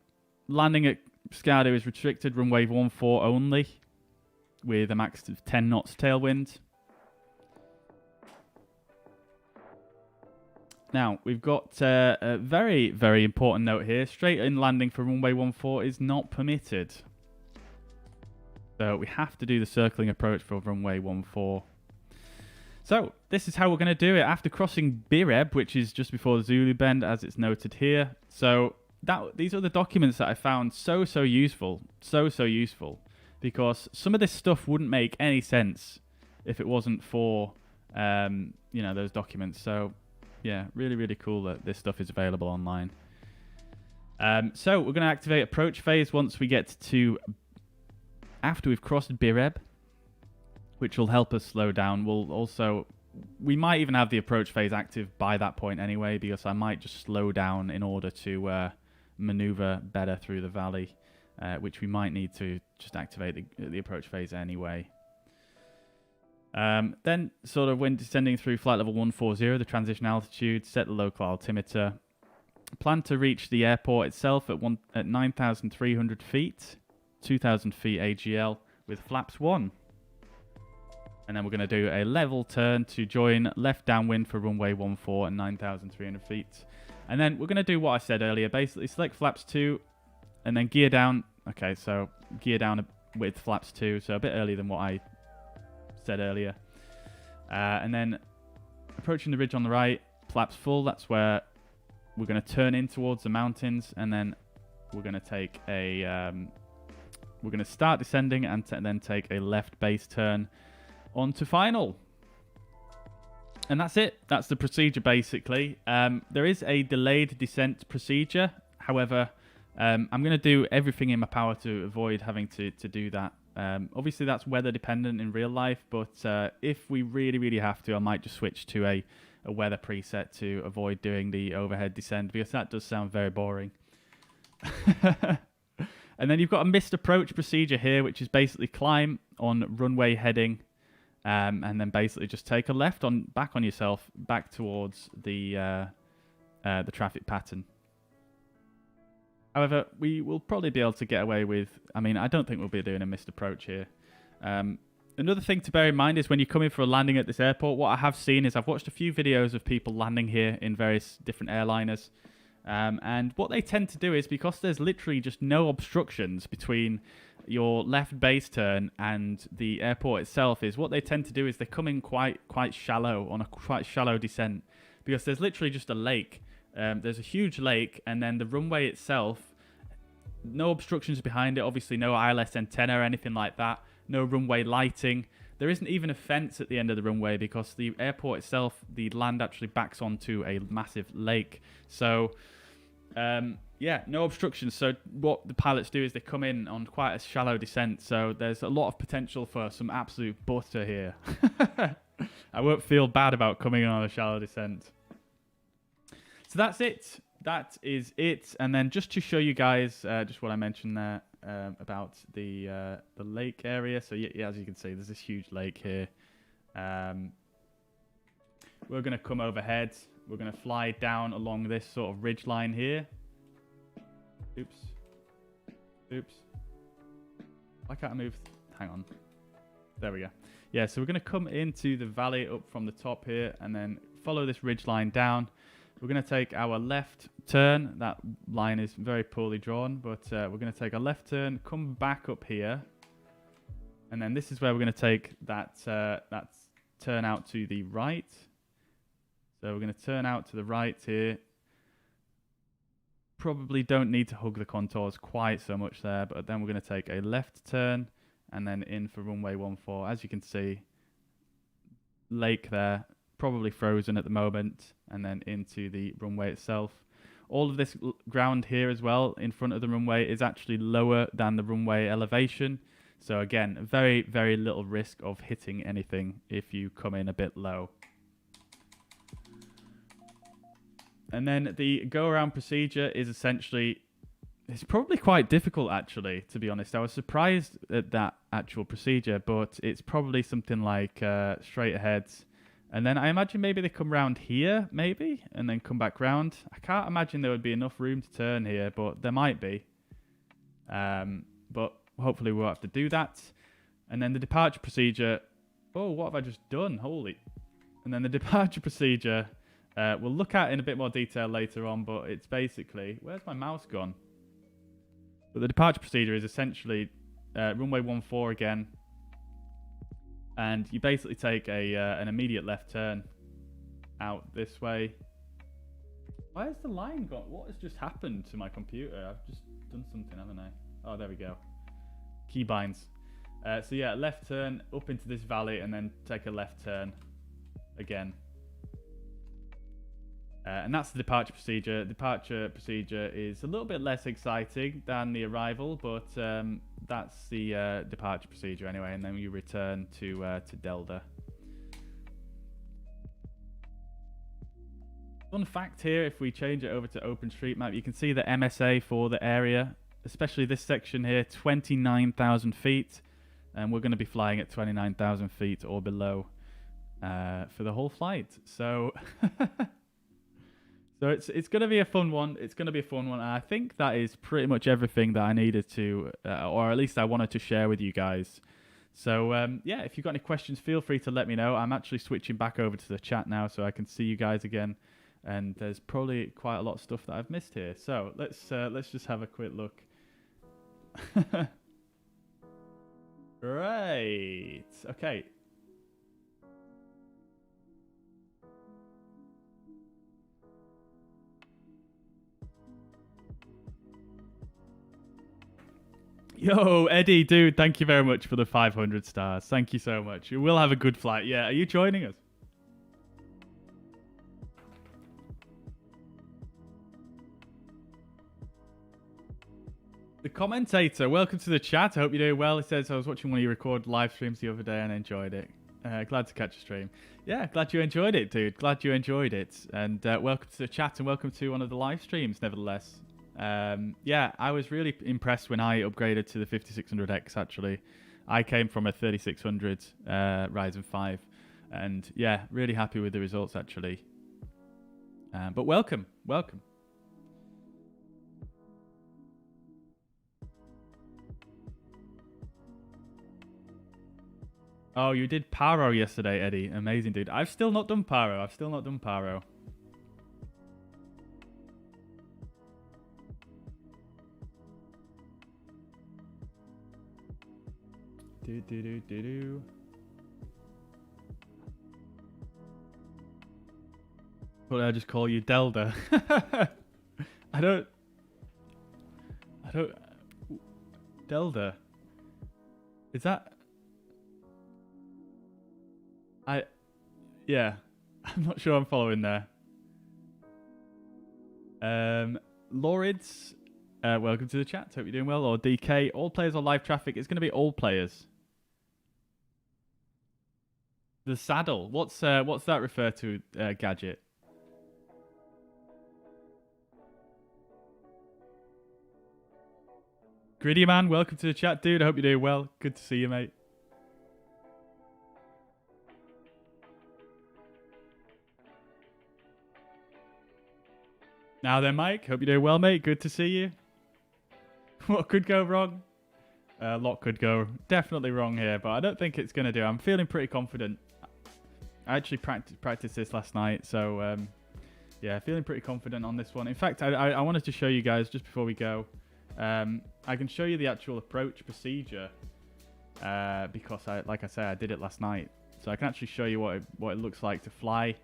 [SPEAKER 1] Landing at Skardu is restricted, runway 14 only, with a max of 10 knots tailwind. Now, we've got a very, very important note here. Straight in landing for runway 14 is not permitted. So we have to do the circling approach for runway 14. So this is how we're going to do it after crossing Bireb, which is just before the Zulu Bend, as it's noted here. So these are the documents that I found so useful, so useful, because some of this stuff wouldn't make any sense if it wasn't for you know, those documents. So yeah, really cool that this stuff is available online. So we're going to activate approach phase once we get to after we've crossed Bireb, which will help us slow down. We might even have the approach phase active by that point anyway, because I might just slow down in order to maneuver better through the valley, which we might need to just activate the approach phase anyway. Then sort of when descending through flight level 140, the transition altitude, set the local altimeter. Plan to reach the airport itself at 9,300 feet, 2,000 feet AGL with flaps 1. And then we're going to do a level turn to join left downwind for runway 14 and 9,300 feet. And then we're going to do what I said earlier. Basically, select flaps 2 and then gear down. Okay, so gear down with flaps 2. So a bit earlier than what I said earlier. And then approaching the ridge on the right, flaps full. That's where we're going to turn in towards the mountains. And then we're going to take a... we're going to start descending and then take a left base turn on to final. And that's it. That's the procedure, basically. There is a delayed descent procedure. However, I'm going to do everything in my power to avoid having to do that. Obviously, that's weather dependent in real life, but if we really have to, I might just switch to a weather preset to avoid doing the overhead descent, because that does sound very boring. And then you've got a missed approach procedure here, which is basically climb on runway heading, and then basically just take a left back on yourself, back towards the traffic pattern. However, we will probably be able to get away with... I mean, I don't think we'll be doing a missed approach here. Another thing to bear in mind is when you come in for a landing at this airport, what I have seen is I've watched a few videos of people landing here in various different airliners. And what they tend to do is, because there's literally just no obstructions between your left base turn and the airport itself, is what they tend to do is they come in quite shallow, on a quite shallow descent, because there's literally just a lake. There's a huge lake, and then the runway itself, no obstructions behind it, obviously no ILS antenna or anything like that, no runway lighting. There isn't even a fence at the end of the runway, because the airport itself, the land actually backs onto a massive lake. So, yeah, no obstructions. So what the pilots do is they come in on quite a shallow descent. So there's a lot of potential for some absolute butter here. I won't feel bad about coming in on a shallow descent. So that's it. That is it. And then just to show you guys just what I mentioned there about the lake area. So yeah, as you can see, there's this huge lake here. We're going to come overhead. We're going to fly down along this sort of ridge line here. Oops. Why can't I move? Hang on. There we go. Yeah, so we're going to come into the valley up from the top here and then follow this ridge line down. We're going to take our left turn. That line is very poorly drawn, but we're going to take a left turn, come back up here, and then this is where we're going to take that turn out to the right. So we're going to turn out to the right here. Probably don't need to hug the contours quite so much there, but then we're going to take a left turn and then in for runway 14. As you can see, lake there, probably frozen at the moment, and then into the runway itself. All of this ground here as well in front of the runway is actually lower than the runway elevation. So again, very little risk of hitting anything if you come in a bit low. And then the go-around procedure is essentially... It's probably quite difficult, actually, to be honest. I was surprised at that actual procedure, but it's probably something like straight ahead. And then I imagine maybe they come round here, maybe, and then come back round. I can't imagine there would be enough room to turn here, but there might be. But hopefully we'll have to do that. And then the departure procedure... Oh, what have I just done? Holy... And then the departure procedure... we'll look at in a bit more detail later on, but it's basically... Where's my mouse gone? But the departure procedure is essentially runway 14 again. and you basically take an immediate left turn out this way. Why has the line gone? What has just happened to my computer? I've just done something, haven't I? Oh, there we go. Keybinds. So yeah, left turn up into this valley and then take a left turn again. And that's the departure procedure. Departure procedure is a little bit less exciting than the arrival, but that's the departure procedure anyway. And then you return to Delta. Fun fact here: if we change it over to OpenStreetMap, you can see the MSA for the area, especially this section here, 29,000 feet, and we're going to be flying at 29,000 feet or below for the whole flight. So. So it's going to be a fun one. It's going to be a fun one. And I think that is pretty much everything that I needed to, or at least I wanted to share with you guys. So yeah, if you've got any questions, feel free to let me know. I'm actually switching back over to the chat now so I can see you guys again. And there's probably quite a lot of stuff that I've missed here. So let's just have a quick look. Right. Okay. Yo, Eddie, dude, thank you very much for the 500 stars. Thank you so much. We'll have a good flight. Yeah, are you joining us? The commentator, welcome to the chat. I hope you're doing well. He says, I was watching one of your record live streams the other day and enjoyed it. Glad to catch a stream. Yeah, glad you enjoyed it, dude. Glad you enjoyed it. And welcome to the chat and welcome to one of the live streams, nevertheless. Yeah, I was really impressed when I upgraded to the 5600X, actually. I came from a 3600 Ryzen 5. And yeah, really happy with the results, actually. But welcome. Oh, you did Paro yesterday, Eddie. Amazing, dude. I've still not done Paro. Do. What did I just call you, Delta? I don't. Delta. Is that? Yeah. I'm not sure I'm following there. Lawrence, welcome to the chat. Hope you're doing well. Or DK, all players on live traffic. It's going to be all players. The saddle. What's that refer to, Gadget? Gritty Man, welcome to the chat, dude. I hope you're doing well. Good to see you, mate. Now then, Mike. Hope you're doing well, mate. Good to see you. What could go wrong? A lot could go definitely wrong here, but I don't think it's going to do. I'm feeling pretty confident. I actually practiced this last night, so yeah, feeling pretty confident on this one. In fact, I wanted to show you guys just before we go. I can show you the actual approach procedure because, like I said, I did it last night. So I can actually show you what it looks like to fly.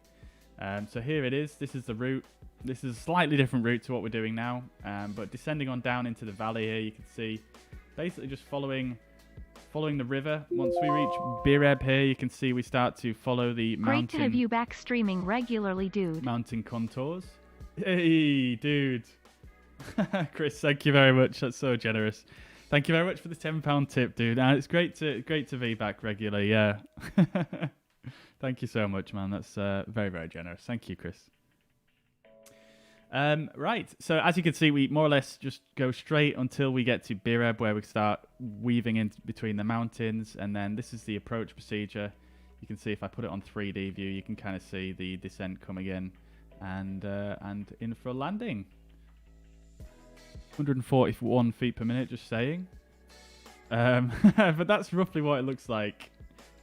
[SPEAKER 1] So here it is. This is the route. This is a slightly different route to what we're doing now, but descending on down into the valley here, you can see basically just following the river. Once we reach Bireb here, you can see we start to follow the mountain.
[SPEAKER 2] Great to have you back streaming regularly, dude.
[SPEAKER 1] Mountain contours. Hey, dude. Chris, thank you very much. That's so generous. Thank you very much for the £10 tip, dude. And it's great to be back regularly. Yeah. Thank you so much, man. That's very, very generous. Thank you, Chris. Right, so as you can see, we more or less just go straight until we get to Bireb, where we start weaving in between the mountains, and then this is the approach procedure. You can see if I put it on 3D view, you can kind of see the descent coming in, and in for a landing. 141 feet per minute, just saying. But that's roughly what it looks like.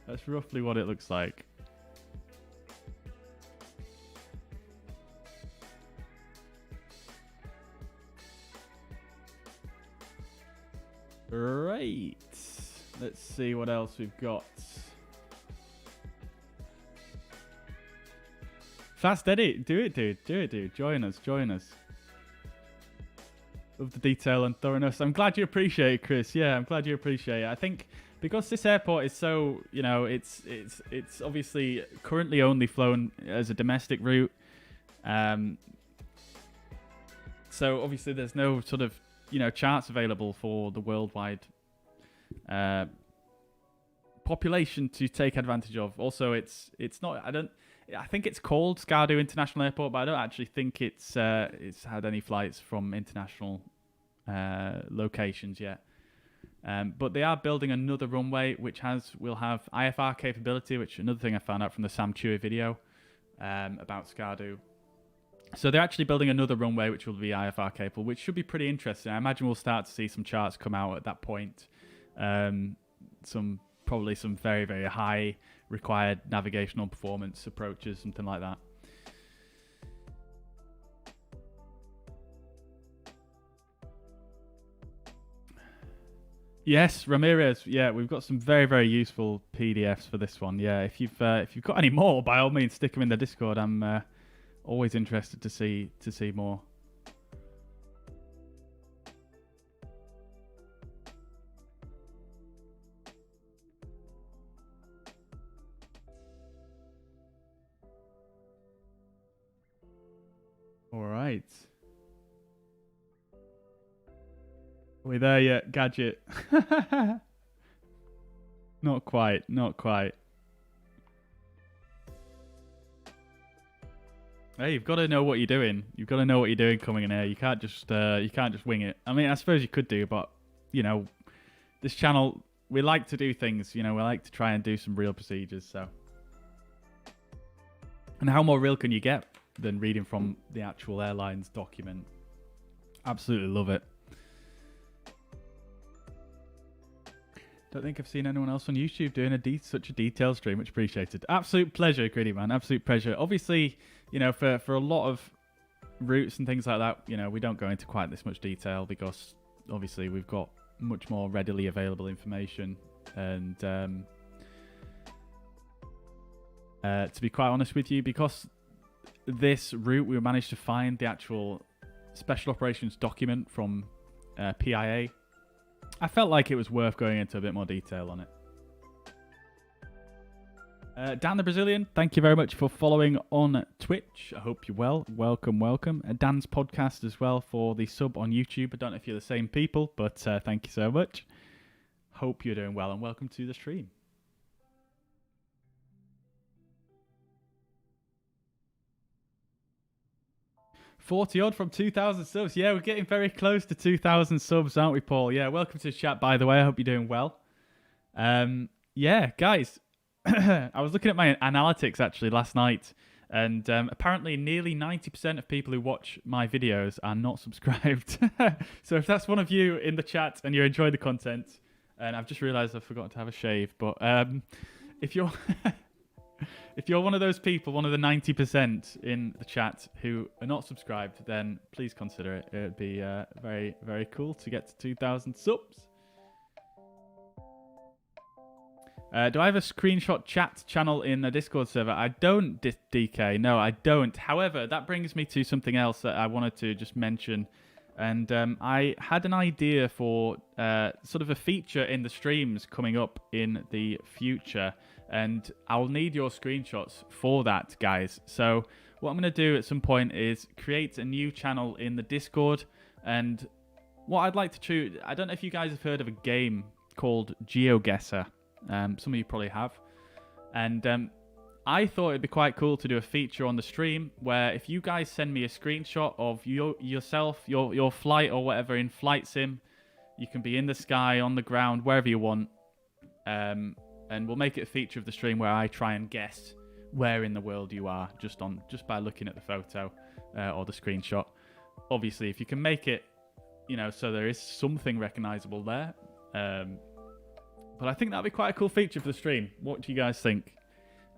[SPEAKER 1] That's roughly what it looks like. Right, let's see what else we've got. Fast edit. Do it, dude. Do it, dude. Join us. Join us. Love the detail and thoroughness. I'm glad you appreciate it, Chris. Yeah, I'm glad you appreciate it. I think because this airport is so, you know, it's obviously currently only flown as a domestic route. So obviously there's no sort of, you know, charts available for the worldwide population to take advantage of. Also, it's not. I think it's called Skardu International Airport, but I don't actually think it's had any flights from international locations yet. But they are building another runway which will have IFR capability, which another thing I found out from the Sam Chewy video about Skardu. So they're actually building another runway which will be IFR capable, which should be pretty interesting. I imagine we'll start to see some charts come out at that point. Probably some very, very high required navigational performance approaches, something like that. Yes, Ramirez. Yeah, we've got some very, very useful PDFs for this one. Yeah, if you've got any more, by all means, stick them in the Discord. I'm always interested to see more. All right. Are we there yet, Gadget? Not quite, not quite. Hey, you've got to know what you're doing. You've got to know what you're doing coming in here. You can't just wing it. I mean, I suppose you could do, but you know, this channel, we like to do things. You know, we like to try and do some real procedures. So, and how more real can you get than reading from the actual airline's document? Absolutely love it. Don't think I've seen anyone else on YouTube doing such a detailed stream. Much appreciated. Absolute pleasure, Gritty Man. Absolute pleasure. Obviously, you know, for a lot of routes and things like that, you know, we don't go into quite this much detail because obviously we've got much more readily available information. And to be quite honest with you, because this route, we managed to find the actual special operations document from PIA. I felt like it was worth going into a bit more detail on it. Dan the Brazilian, thank you very much for following on Twitch. I hope you're well. Welcome, welcome. Dan's podcast as well for the sub on YouTube. I don't know if you're the same people, but thank you so much. Hope you're doing well and welcome to the stream. 40 odd from 2,000 subs. Yeah, we're getting very close to 2,000 subs, aren't we, Paul? Yeah, welcome to the chat, by the way. I hope you're doing well. Yeah, guys, I was looking at my analytics actually last night, and apparently nearly 90% of people who watch my videos are not subscribed. So if that's one of you in the chat and you enjoy the content, and I've just realised I've forgotten to have a shave, but if you're... If you're one of those people, one of the 90% in the chat who are not subscribed, then please consider it. It would be very, very cool to get to 2,000 subs. Do I have a screenshot chat channel in the Discord server? I don't, DK. No, I don't. However, that brings me to something else that I wanted to just mention. And I had an idea for sort of a feature in the streams coming up in the future. And I'll need your screenshots for that, guys. So what I'm going to do at some point is create a new channel in the Discord. And what I'd like to choose... I don't know if you guys have heard of a game called GeoGuessr. Some of you probably have. And I thought it'd be quite cool to do a feature on the stream where if you guys send me a screenshot of yourself, your flight or whatever in Flight Sim, you can be in the sky, on the ground, wherever you want. And we'll make it a feature of the stream where I try and guess where in the world you are just by looking at the photo or the screenshot. Obviously, if you can make it, you know, so there is something recognizable there. But I think that'd be quite a cool feature for the stream. What do you guys think?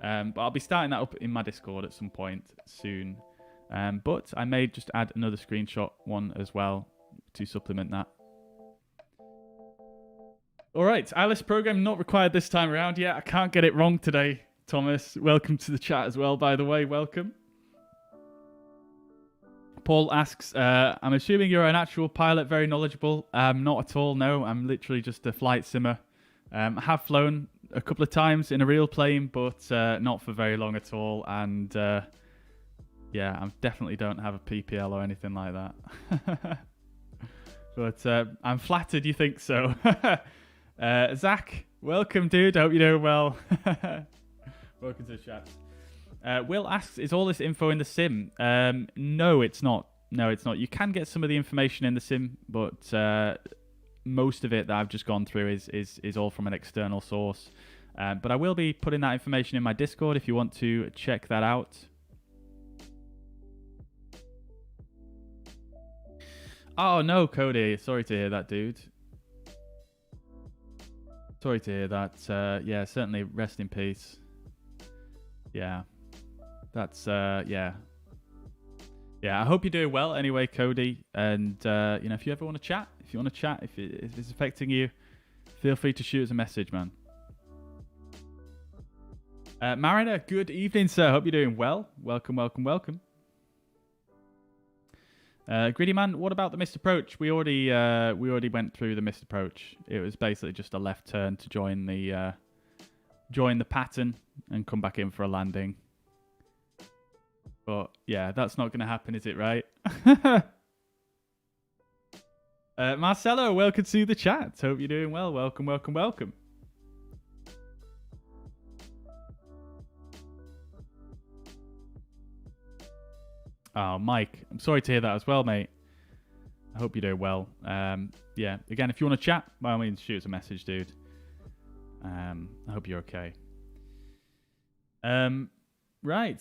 [SPEAKER 1] But I'll be starting that up in my Discord at some point soon. But I may just add another screenshot one as well to supplement that. All right, ILS program not required this time around. Yeah, I can't get it wrong today, Thomas. Welcome to the chat as well, by the way. Welcome. Paul asks, I'm assuming you're an actual pilot, very knowledgeable. Not at all, no. I'm literally just a flight simmer. I have flown a couple of times in a real plane, but not for very long at all. And yeah, I definitely don't have a PPL or anything like that. But I'm flattered you think so. Zach, welcome, dude. Hope you're doing well. Welcome to the chat. Will asks, is all this info in the sim? No, it's not. No, it's not. You can get some of the information in the sim, but most of it that I've just gone through is all from an external source. But I will be putting that information in my Discord if you want to check that out. Oh no, Cody. Sorry to hear that, dude. Sorry to hear that. Yeah, certainly rest in peace. Yeah. That's, yeah. Yeah, I hope you're doing well anyway, Cody. And, you know, if you ever want to chat, if it's affecting you, feel free to shoot us a message, man. Mariner, good evening, sir. Hope you're doing well. Welcome, welcome, welcome. Greedy Man, what about the missed approach? We already went through the missed approach. It was basically just a left turn to join the pattern and come back in for a landing. But yeah, that's not going to happen, is it, right? Marcelo, welcome to the chat. Hope you're doing well. Welcome, welcome, welcome. Oh, Mike, I'm sorry to hear that as well, mate. I hope you're doing well. Yeah, again, if you want to chat, by all means, shoot us a message, dude. I hope you're okay. Right.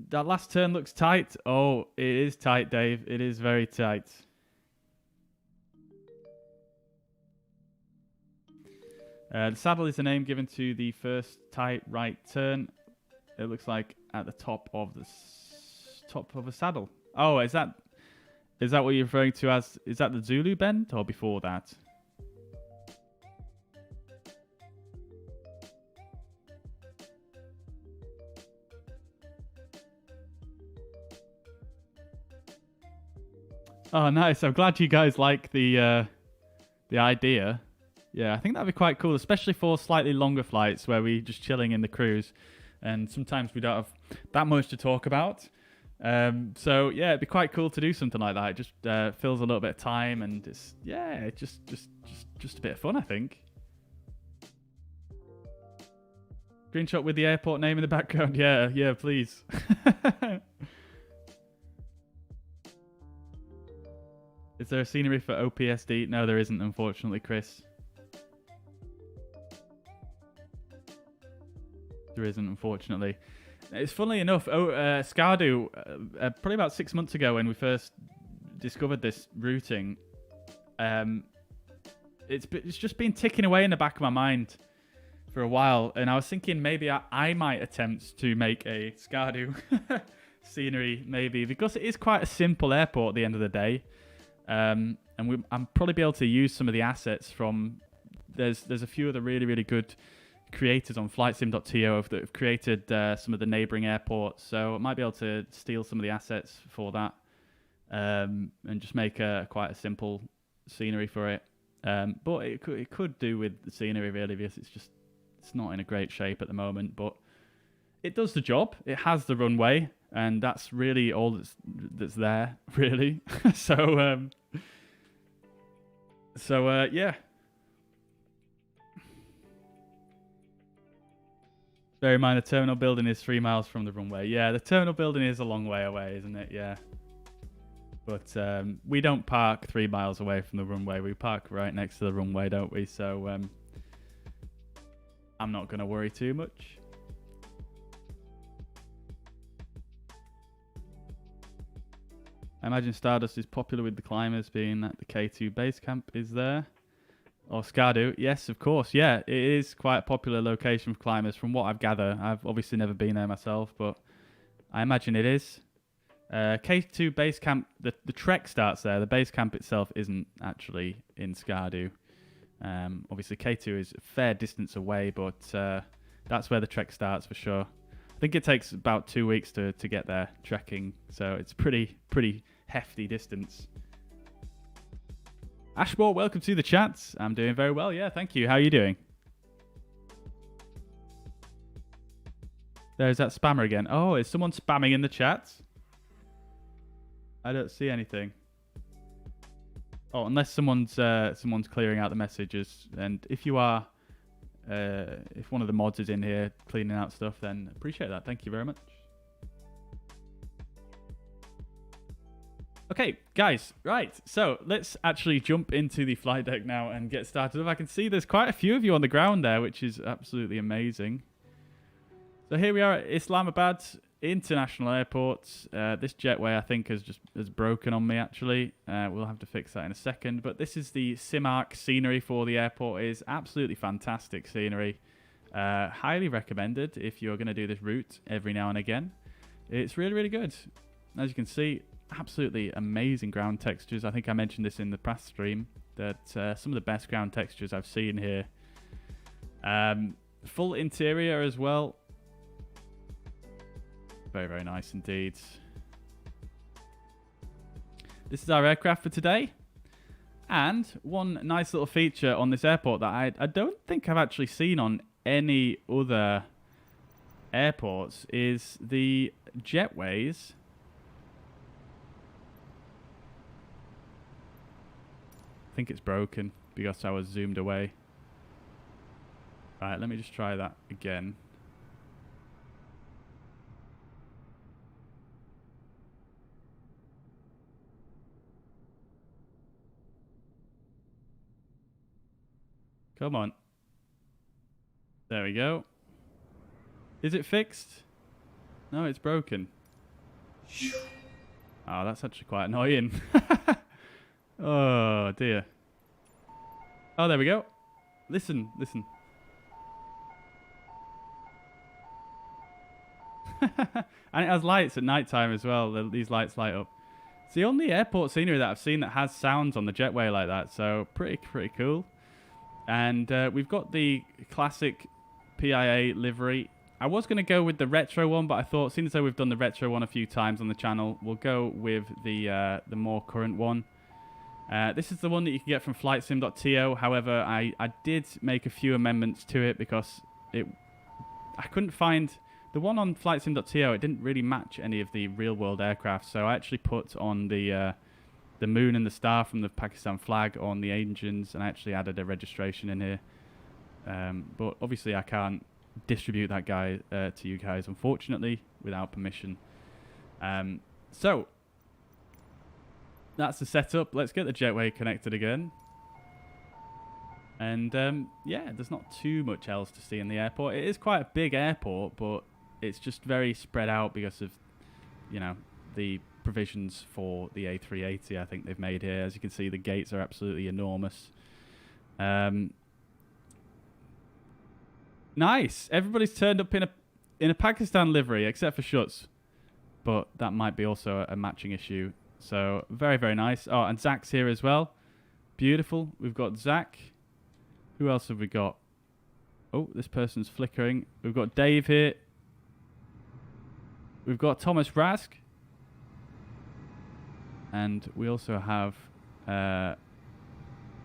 [SPEAKER 1] That last turn looks tight. Oh, it is tight, Dave. It is very tight. The saddle is the name given to the first tight right turn. It looks like at the top of the saddle. Oh, is that what you're referring to as? Is that the Zulu bend or before that? Oh, nice. I'm glad you guys like the idea. Yeah, I think that'd be quite cool, especially for slightly longer flights where we're just chilling in the cruise, and sometimes we don't have that much to talk about. So yeah, it'd be quite cool to do something like that. It just fills a little bit of time, and it's just a bit of fun, I think. Screenshot with the airport name in the background. Yeah, please. Is there a scenery for OPSD? No, there isn't, unfortunately, Chris. There isn't, unfortunately. It's funnily enough, Skardu, probably about 6 months ago when we first discovered this routing, it's just been ticking away in the back of my mind for a while, and I was thinking maybe I might attempt to make a Skardu scenery, maybe, because it is quite a simple airport at the end of the day. And I'm probably be able to use some of the assets from. There's a few of the really, really good creators on flightsim.to that have created some of the neighboring airports, so I might be able to steal some of the assets for that, and just make quite a simple scenery for it. But it could do with the scenery really, because it's not in a great shape at the moment, but it does the job. It has the runway, and that's really all that's there, really. So yeah. Bear in mind, the terminal building is 3 miles from the runway. Yeah, the terminal building is a long way away, isn't it? Yeah. But we don't park 3 miles away from the runway. We park right next to the runway, don't we? So I'm not going to worry too much. I imagine Stardust is popular with the climbers, being that the K2 base camp is there. Or Skardu, yes, of course. Yeah, it is quite a popular location for climbers from what I've gathered. I've obviously never been there myself, but I imagine it is. K2 base camp, the trek starts there. The base camp itself isn't actually in Skardu. Obviously, K2 is a fair distance away, but that's where the trek starts for sure. I think it takes about 2 weeks to get there trekking, so it's pretty hefty distance. Ashmore, welcome to the chat. I'm doing very well. Yeah, thank you. How are you doing? There's that spammer again. Oh, is someone spamming in the chat? I don't see anything. Oh, unless someone's clearing out the messages. And if you are, if one of the mods is in here cleaning out stuff, then appreciate that. Thank you very much. Okay, guys, right. So let's actually jump into the flight deck now and get started. I can see there's quite a few of you on the ground there, which is absolutely amazing. So here we are at Islamabad International Airport. This jetway, I think, has broken on me, actually. We'll have to fix that in a second. But this is the Simarc scenery for the airport. It is absolutely fantastic scenery. Highly recommended if you're going to do this route every now and again. It's really, really good. As you can see, absolutely amazing ground textures. I think I mentioned this in the past stream, that some of the best ground textures I've seen here. Full interior as well. Very, very nice indeed. This is our aircraft for today. And one nice little feature on this airport that I don't think I've actually seen on any other airports is the jetways. I think it's broken because I was zoomed away. Right, let me just try that again. Come on. There we go. Is it fixed? No, it's broken. Oh, that's actually quite annoying. Oh, dear. Oh, there we go. Listen, listen. And it has lights at night time as well. These lights light up. It's the only airport scenery that I've seen that has sounds on the jetway like that. So pretty cool. And we've got the classic PIA livery. I was going to go with the retro one, but I thought, seeing as though we've done the retro one a few times on the channel, we'll go with the more current one. This is the one that you can get from flightsim.to. However, I did make a few amendments to it because I couldn't find the one on flightsim.to. It didn't really match any of the real-world aircraft, so I actually put on the moon and the star from the Pakistan flag on the engines, and I actually added a registration in here. But obviously I can't distribute that guy to you guys, unfortunately, without permission. So that's the setup. Let's get the jetway connected again. And yeah, there's not too much else to see in the airport. It is quite a big airport, but it's just very spread out because of, you know, the provisions for the A380 I think they've made here. As you can see, the gates are absolutely enormous. Nice. Everybody's turned up in a Pakistan livery except for Schutz, but that might be also a matching issue. So very, very nice. Oh, and Zach's here as well. Beautiful. We've got Zach. Who else have we got? Oh, this person's flickering. We've got Dave here. We've got Thomas Rask. And we also have...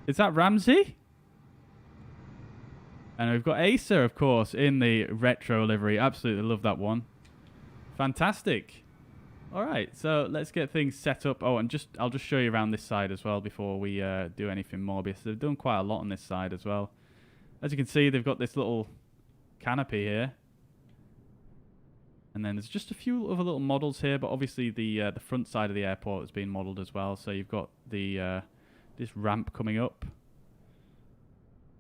[SPEAKER 1] is that Ramsey? And we've got Asa, of course, in the retro livery. Absolutely love that one. Fantastic. All right, so let's get things set up. Oh, and I'll just show you around this side as well before we do anything more, because they've done quite a lot on this side as well. As you can see, they've got this little canopy here. And then there's just a few other little models here, but obviously the front side of the airport has been modelled as well. So you've got the this ramp coming up,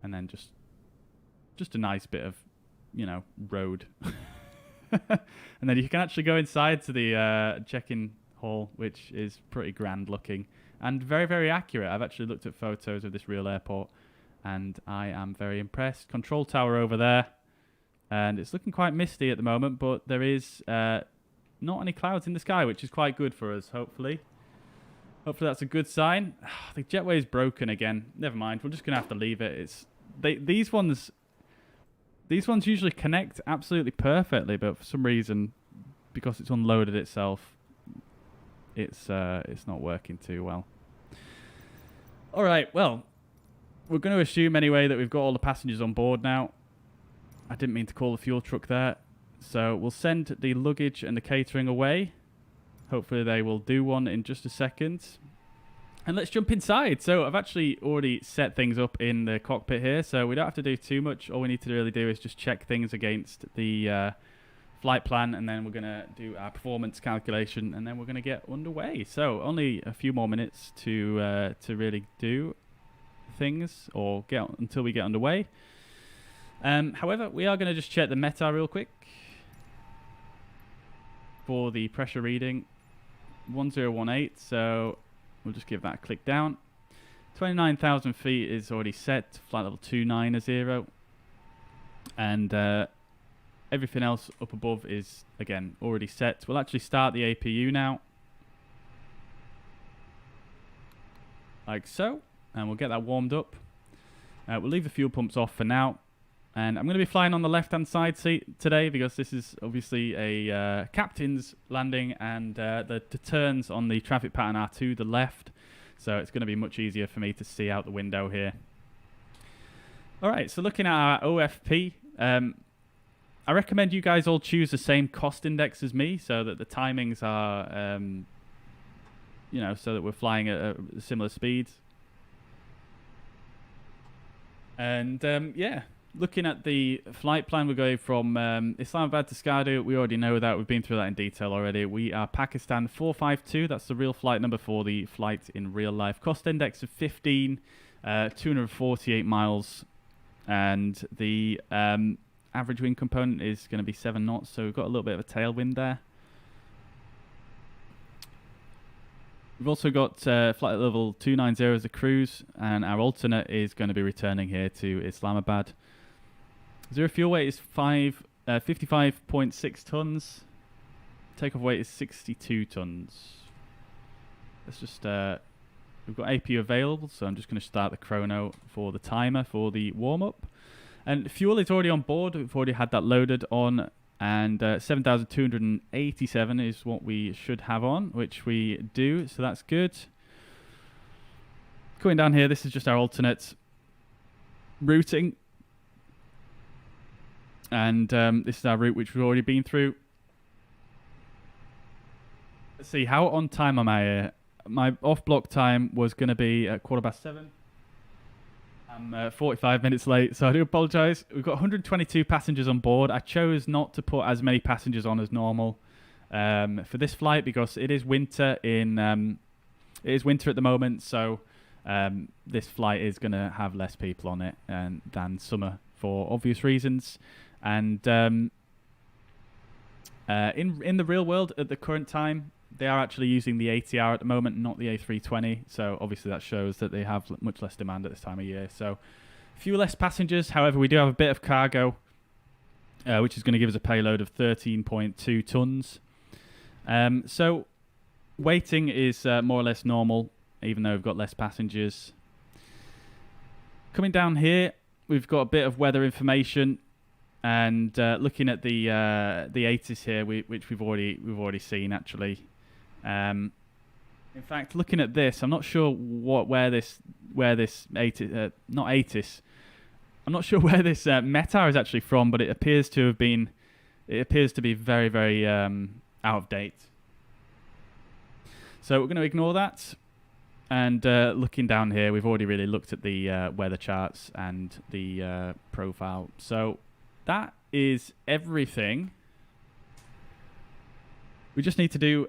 [SPEAKER 1] and then just a nice bit of, you know, road. And then you can actually go inside to the check-in hall, which is pretty grand looking and very, very accurate. I've actually looked at photos of this real airport, and I am very impressed. Control tower over there. And it's looking quite misty at the moment, but there is not any clouds in the sky, which is quite good for us, hopefully. Hopefully that's a good sign. The jetway is broken again. Never mind. We're just going to have to leave it. These ones usually connect absolutely perfectly, but for some reason, because it's unloaded itself, it's not working too well. All right, well, we're going to assume anyway that we've got all the passengers on board now. I didn't mean to call the fuel truck there. So we'll send the luggage and the catering away. Hopefully they will do one in just a second. And let's jump inside. So I've actually already set things up in the cockpit here, so we don't have to do too much. All we need to really do is just check things against the flight plan, and then we're going to do our performance calculation, and then we're going to get underway. So only a few more minutes to really do things or get until we get underway. However, we are going to just check the METAR real quick for the pressure reading. 1018, so we'll just give that a click down. 29,000 feet is already set, flight level 290, and everything else up above is again already set. We'll actually start the APU now, like so, and we'll get that warmed up. We'll leave the fuel pumps off for now. And I'm going to be flying on the left-hand side seat today because this is obviously a captain's landing, and the turns on the traffic pattern are to the left. So it's going to be much easier for me to see out the window here. All right, so looking at our OFP, I recommend you guys all choose the same cost index as me so that the timings are, so that we're flying at similar speeds. And, yeah. Looking at the flight plan, we're going from Islamabad to Skardu. We already know that. We've been through that in detail already. We are Pakistan 452. That's the real flight number for the flight in real life. Cost index of 15, 248 miles. And the average wind component is going to be 7 knots. So we've got a little bit of a tailwind there. We've also got flight level 290 as a cruise. And our alternate is going to be returning here to Islamabad. Zero fuel weight is 55.6 tons. Takeoff weight is 62 tons. Let's just, we've got APU available, so I'm just going to start the chrono for the timer for the warm-up. And fuel is already on board. We've already had that loaded on, and 7,287 is what we should have on, which we do, so that's good. Going down here, this is just our alternate routing. And this is our route which we've already been through. Let's see, how on time am I here? My off-block time was going to be at 7:15. I'm 45 minutes late, so I do apologise. We've got 122 passengers on board. I chose not to put as many passengers on as normal for this flight because it is winter at the moment, so this flight is going to have less people on it than summer for obvious reasons. And in the real world at the current time, they are actually using the ATR at the moment, not the A320. So obviously that shows that they have much less demand at this time of year. So a few less passengers. However, we do have a bit of cargo, which is going to give us a payload of 13.2 tons. So weighting is more or less normal, even though we've got less passengers. Coming down here, we've got a bit of weather information. And looking at the ATIS here, which we've already seen actually. In fact, looking at this, I'm not sure where this ATIS, not ATIS. I'm not sure where this METAR is actually from, but it appears to be very, very out of date. So we're going to ignore that. And looking down here, we've already really looked at the weather charts and the profile. So that is everything. We just need to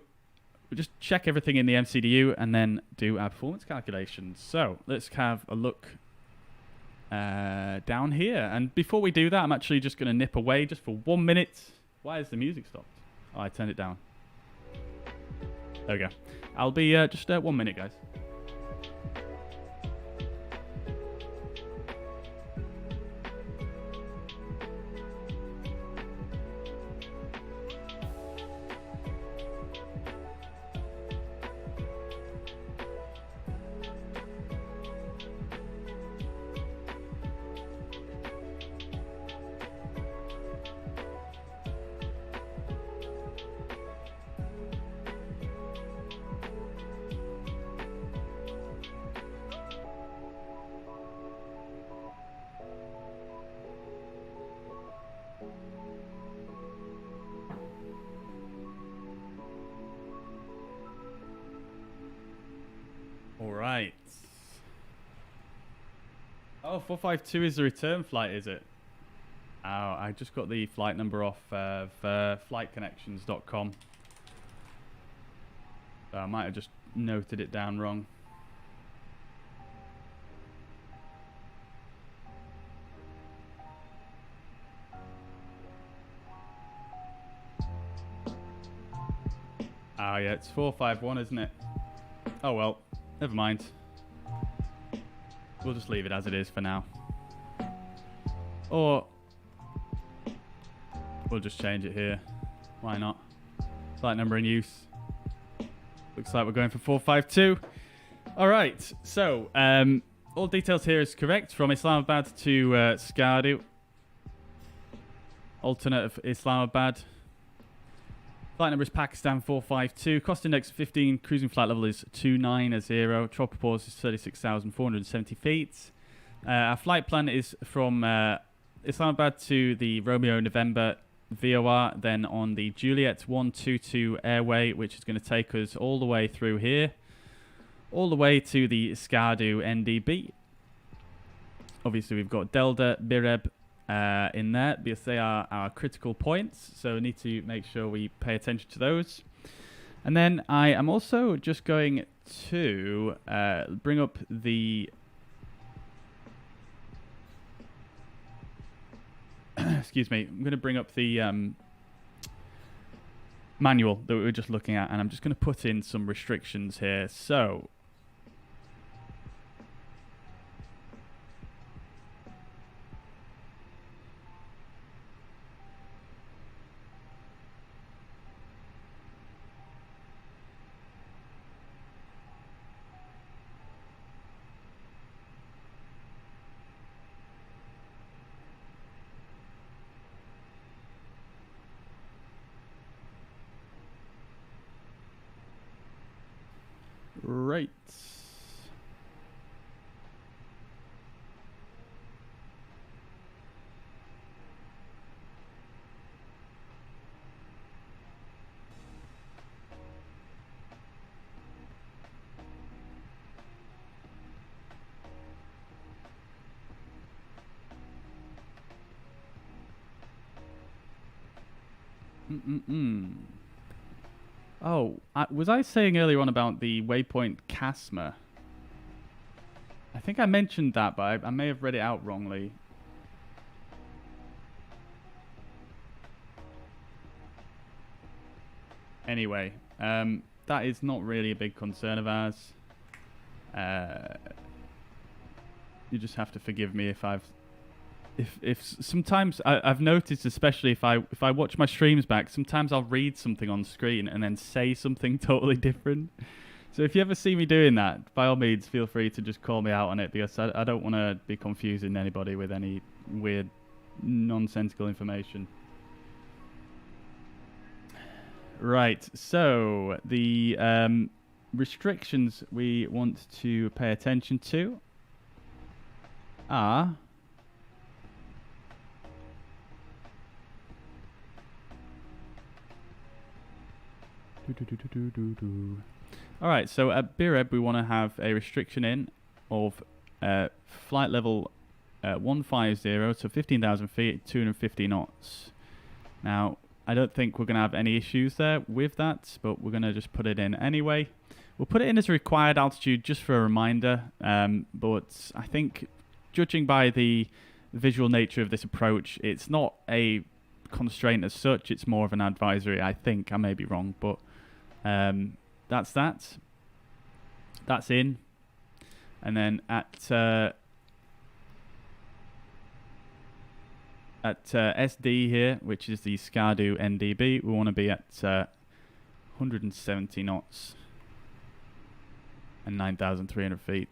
[SPEAKER 1] just check everything in the MCDU and then do our performance calculations. So let's have a look down here. And before we do that, I'm actually just going to nip away just for 1 minute. Why has the music stopped? Oh, I turned it down. There we go. I'll be just 1 minute, guys. All right. Oh, 452 is the return flight, is it? Oh, I just got the flight number off of flightconnections.com. So I might have just noted it down wrong. Oh yeah, it's 451, isn't it? Oh well, never mind. We'll just leave it as it is for now. Or we'll just change it here. Why not? Flight number in use. Looks like we're going for 452. All right, so all details here is correct from Islamabad to Skardu. Alternate of Islamabad. Flight number is Pakistan 452. Cost index 15. Cruising flight level is 290. Tropical propose is 36,470 feet. Our flight plan is from Islamabad to the Romeo November VOR, then on the Juliet 122 airway, which is going to take us all the way through here, all the way to the Skardu NDB. Obviously, we've got Delta, Bireb, in there because they are our critical points, so we need to make sure we pay attention to those. And then I am also just going to bring up the excuse me, I'm going to bring up the manual that we were just looking at, and I'm just going to put in some restrictions here. So right. Oh, was I saying earlier on about the waypoint Casma? I think I mentioned that, but I may have read it out wrongly. Anyway, that is not really a big concern of ours. You just have to forgive me if sometimes I've noticed, especially if I watch my streams back, sometimes I'll read something on screen and then say something totally different. So if you ever see me doing that, by all means, feel free to just call me out on it, because I don't want to be confusing anybody with any weird, nonsensical information. Right, so the restrictions we want to pay attention to are Alright, so at Bireb we want to have a restriction in of flight level 150, so 15,000 feet, 250 knots. Now, I don't think we're going to have any issues there with that, but we're going to just put it in anyway. We'll put it in as a required altitude just for a reminder, but I think, judging by the visual nature of this approach, it's not a constraint as such, it's more of an advisory, I think. I may be wrong, but that's that. That's in. And then at SD here, which is the Skardu NDB, we want to be at 170 knots and 9,300 feet.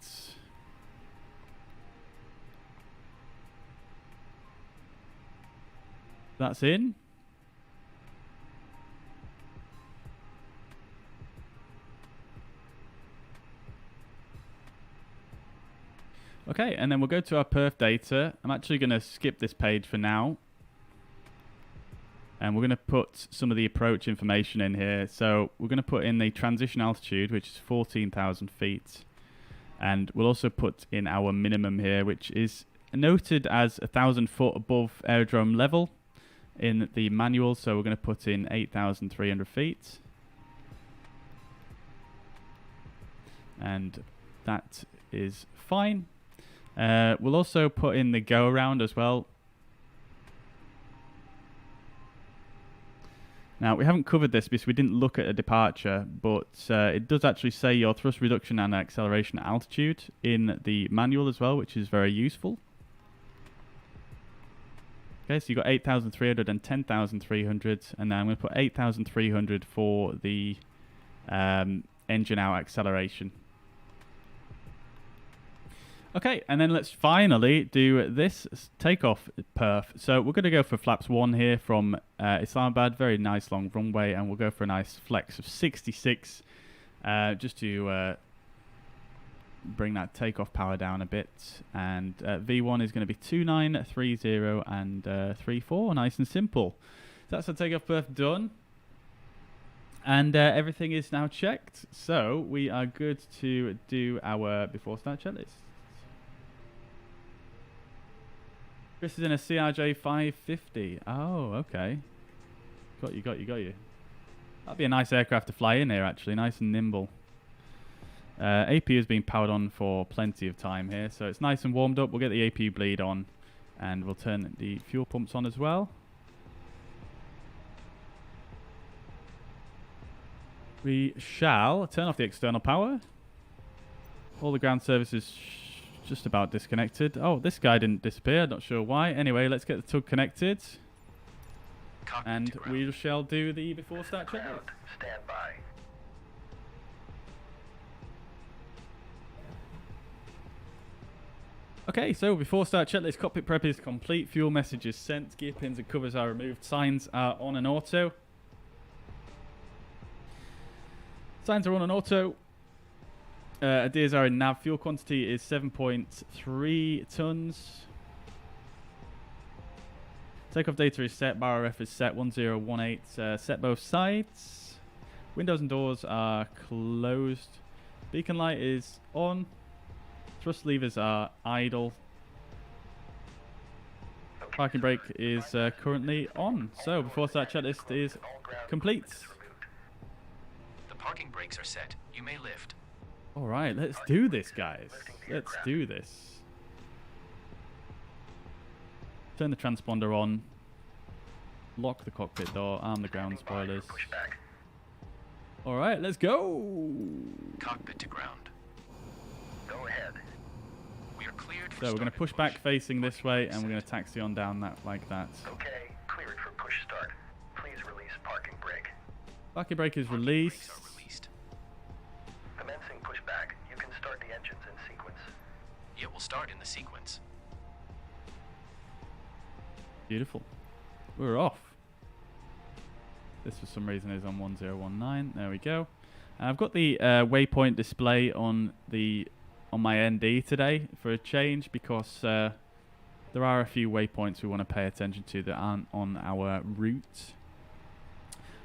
[SPEAKER 1] That's in. Okay, and then we'll go to our perf data. I'm actually going to skip this page for now. And we're going to put some of the approach information in here. So we're going to put in the transition altitude, which is 14,000 feet. And we'll also put in our minimum here, which is noted as 1,000 foot above aerodrome level in the manual. So we're going to put in 8,300 feet. And that is fine. We'll also put in the go around as well. Now, we haven't covered this because we didn't look at a departure, but it does actually say your thrust reduction and acceleration altitude in the manual as well, which is very useful. Okay, so you've got 8,300 and 10,300, and now I'm going to put 8,300 for the engine out acceleration. Okay, and then let's finally do this takeoff perf. So we're going to go for flaps 1 here from Islamabad. Very nice long runway, and we'll go for a nice flex of 66 just to bring that takeoff power down a bit. And V1 is going to be 2930 and 34, nice and simple. So that's the takeoff perf done. And everything is now checked. So we are good to do our before start checklist. Chris is in a CRJ 550. Oh, okay. Got you. That'd be a nice aircraft to fly in here, actually. Nice and nimble. APU has been powered on for plenty of time here, so it's nice and warmed up. We'll get the APU bleed on, and we'll turn the fuel pumps on as well. We shall turn off the external power. All the ground services just about disconnected. Oh, this guy didn't disappear. Not sure why. Anyway, let's get the tug connected. And we shall do the before start checklist.
[SPEAKER 3] Stand by.
[SPEAKER 1] Okay, so before start checklist, cockpit prep is complete. Fuel messages sent. Gear pins and covers are removed. Signs are on and auto. Signs are on and auto. Ideas are in nav. Fuel quantity is 7.3 tons. Takeoff data is set. Bar RF is set. 1018. Set both sides. Windows and doors are closed. Beacon light is on. Thrust levers are idle. Parking brake is currently on. So before start checklist is complete.
[SPEAKER 3] The parking brakes are set. You may lift.
[SPEAKER 1] All right, let's do this, guys. Let's do this. Turn the transponder on. Lock the cockpit door. Arm the ground spoilers. All right, let's go.
[SPEAKER 3] Cockpit to ground. Go ahead. We are cleared for
[SPEAKER 1] So we're going to push back facing this way, and we're going to taxi on down that like that.
[SPEAKER 3] Okay, cleared for push start. Please release parking brake.
[SPEAKER 1] Parking brake is released.
[SPEAKER 3] Brakes are released. Commencing pushback. You can start the engines in sequence. It will start in the sequence.
[SPEAKER 1] Beautiful. We're off. This for some reason is on 1019. There we go. I've got the waypoint display on my ND today for a change because there are a few waypoints we want to pay attention to that aren't on our route.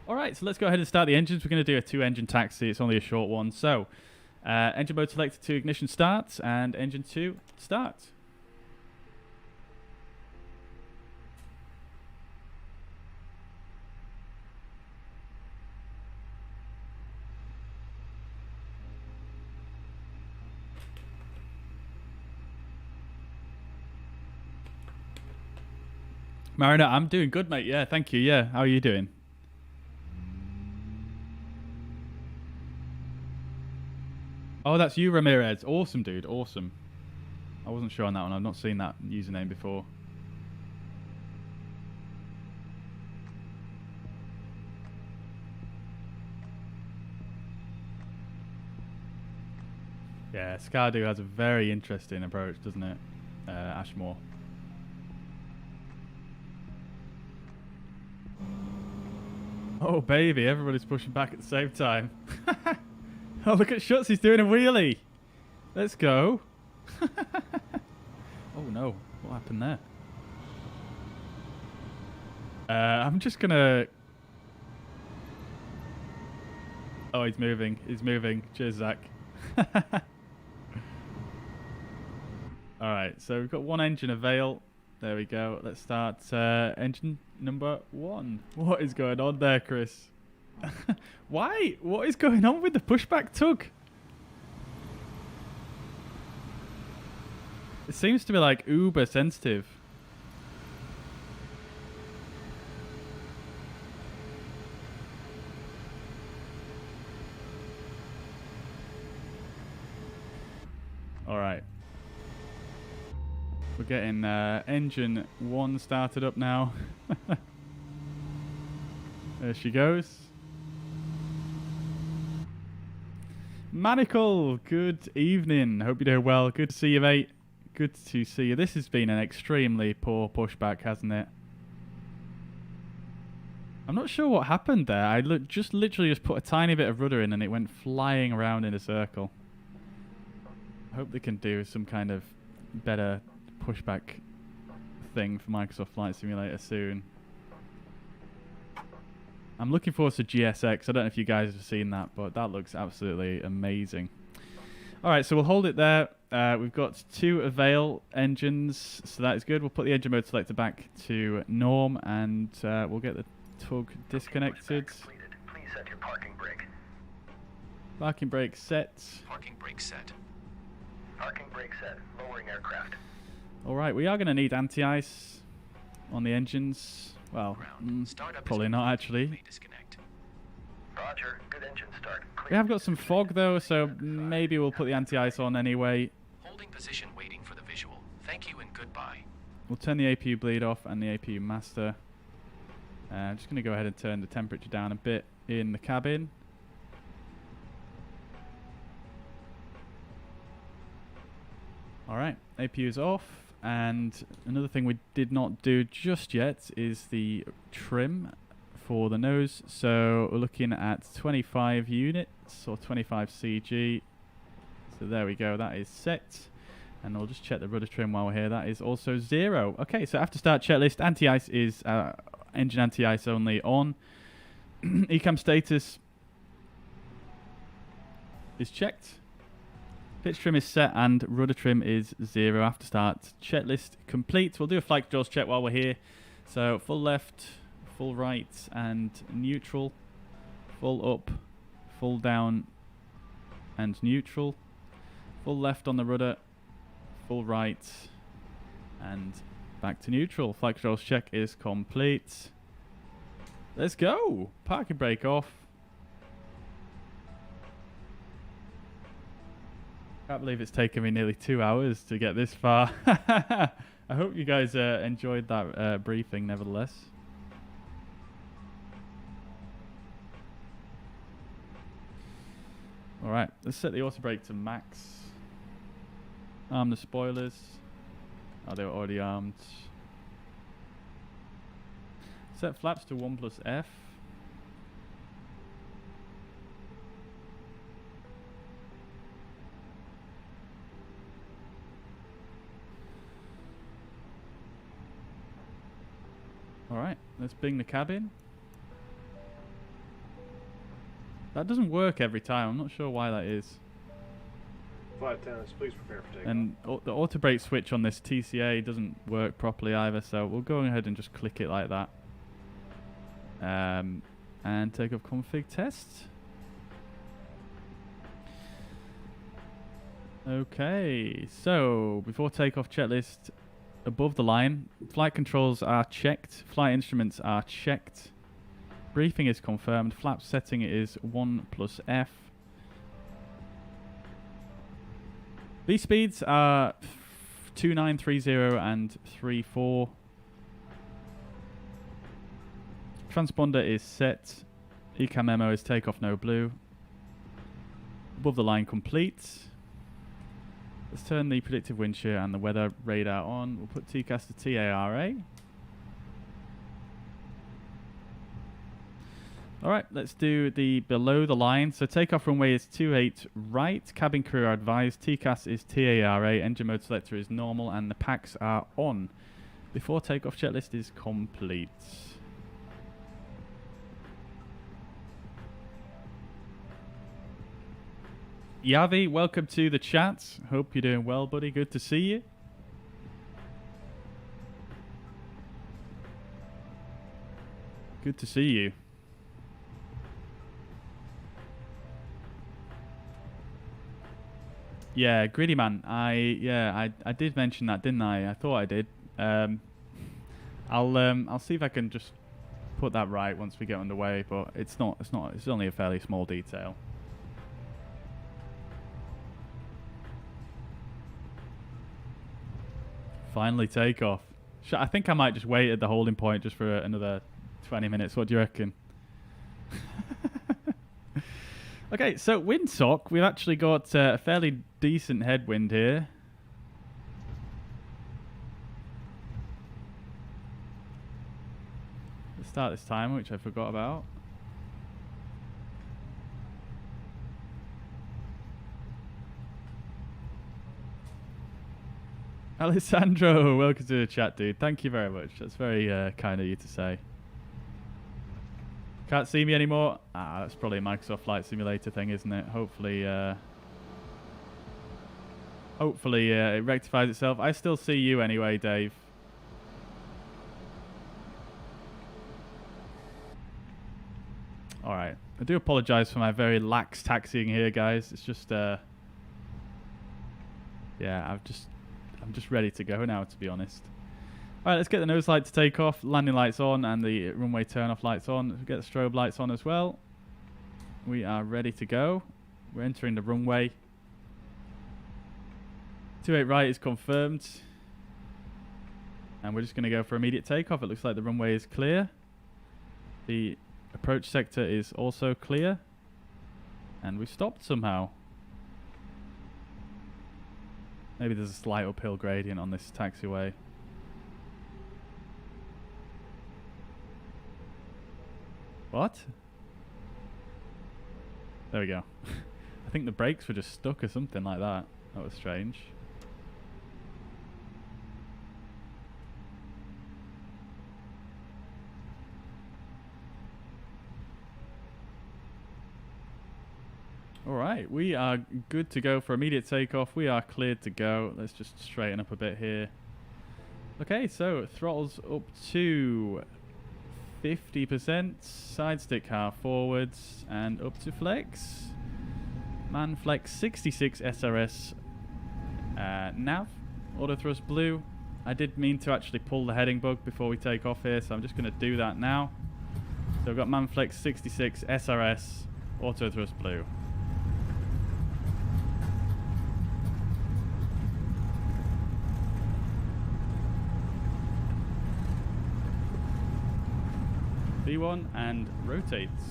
[SPEAKER 1] Alright, so let's go ahead and start the engines. We're going to do a 2-engine taxi. It's only a short one. So, engine mode selected to ignition start and engine 2 start. Mariner, I'm doing good, mate. Yeah, thank you. Yeah, how are you doing? Oh, that's you, Ramirez. Awesome, dude. Awesome. I wasn't sure on that one. I've not seen that username before. Yeah, Skardu has a very interesting approach, doesn't it? Ashmore. Oh, baby, everybody's pushing back at the same time. Oh, look at Schutz, he's doing a wheelie. Let's go. Oh, no. What happened there? I'm just going to... Oh, he's moving. He's moving. Cheers, Zach. All right, so we've got one engine avail. There we go. Let's start engine number 1. What is going on there, Chris? Why? What is going on with the pushback tug? It seems to be like uber sensitive. All right. We're getting engine 1 started up now. There she goes. Manacle, good evening. Hope you're doing well. Good to see you, mate. Good to see you. This has been an extremely poor pushback, hasn't it? I'm not sure what happened there. I literally just put a tiny bit of rudder in and it went flying around in a circle. I hope they can do some kind of better pushback thing for Microsoft Flight Simulator soon. I'm looking forward to GSX. I don't know if you guys have seen that, but that looks absolutely amazing. All right, so we'll hold it there. We've got 2 avail engines, so that is good. We'll put the engine mode selector back to norm, and we'll get the tug disconnected.
[SPEAKER 3] Please set your parking brake.
[SPEAKER 1] Parking brake set.
[SPEAKER 3] Parking brake set. Parking brake set. Lowering aircraft.
[SPEAKER 1] All right, we are going to need anti-ice on the engines. Well, probably not actually.
[SPEAKER 3] Roger. Good engine start.
[SPEAKER 1] We have got some fog though, so maybe we'll put the anti-ice on anyway.
[SPEAKER 3] Holding position, waiting for the visual. Thank you and goodbye.
[SPEAKER 1] We'll turn the APU bleed off and the APU master. I'm just going to go ahead and turn the temperature down a bit in the cabin. Alright, APU is off, and another thing we did not do just yet is the trim for the nose. So we're looking at 25 units or 25 CG. So there we go, that is set. And we'll just check the rudder trim while we're here. That is also 0. Okay, so after start checklist, anti-ice is engine anti-ice only on. Ecam status is checked. Pitch trim is set and rudder trim is 0 after start. Checklist complete. We'll do a flight controls check while we're here. So full left, full right and neutral. Full up, full down and neutral. Full left on the rudder, full right and back to neutral. Flight controls check is complete. Let's go. Parking brake off. Can't believe it's taken me nearly 2 hours to get this far. I hope you guys enjoyed that briefing nevertheless. Alright, let's set the auto brake to max. Arm the spoilers. Oh, they were already armed. Set flaps to 1+F. Alright, let's bing the cabin. That doesn't work every time. I'm not sure why that is.
[SPEAKER 4] Flight attendants, please prepare for takeoff.
[SPEAKER 1] And the auto brake switch on this TCA doesn't work properly either, so we'll go ahead and just click it like that. And takeoff config test. Okay, so before takeoff checklist, above the line, flight controls are checked, flight instruments are checked, briefing is confirmed, flap setting is 1+F. V speeds are 2930 and 34. Transponder is set. Ecam memo is takeoff no blue. Above the line complete. Let's turn the predictive wind shear and the weather radar on. We'll put TCAS to TARA. Alright, let's do the below the line. So takeoff runway is 28 right. Cabin crew are advised. TCAS is TARA. Engine mode selector is normal and the packs are on. Before takeoff checklist is complete. Yavi, welcome to the chat. Hope you're doing well, buddy. Good to see you. Good to see you. Yeah, Greedy Man. I did mention that, didn't I? I thought I did. I'll see if I can just put that right once we get underway, but it's not. It's only a fairly small detail. Finally, takeoff. I think I might just wait at the holding point just for another 20 minutes. What do you reckon? Okay, so windsock. We've actually got a fairly decent headwind here. Let's start this timer, which I forgot about. Alessandro, welcome to the chat, dude. Thank you very much. That's very kind of you to say. Can't see me anymore? Ah, that's probably a Microsoft Flight Simulator thing, isn't it? Hopefully, it rectifies itself. I still see you anyway, Dave. Alright. I do apologise for my very lax taxiing here, guys. It's just, yeah, I'm just ready to go now, to be honest. Alright, let's get the nose light to take off, landing lights on, and the runway turn-off lights on. Let's get the strobe lights on as well. We are ready to go. We're entering the runway. 28 right is confirmed. And we're just going to go for immediate takeoff. It looks like the runway is clear. The approach sector is also clear. And we stopped somehow. Maybe there's a slight uphill gradient on this taxiway. What? There we go. I think the brakes were just stuck or something like that. That was strange. Alright, we are good to go for immediate takeoff. We are cleared to go. Let's just straighten up a bit here. Okay, so throttles up to 50%, side stick half forwards, and up to flex. Man flex 66 SRS nav, auto thrust blue. I did mean to actually pull the heading bug before we take off here, so I'm just going to do that now. So I've got man flex 66 SRS, auto thrust blue. V1 and rotates.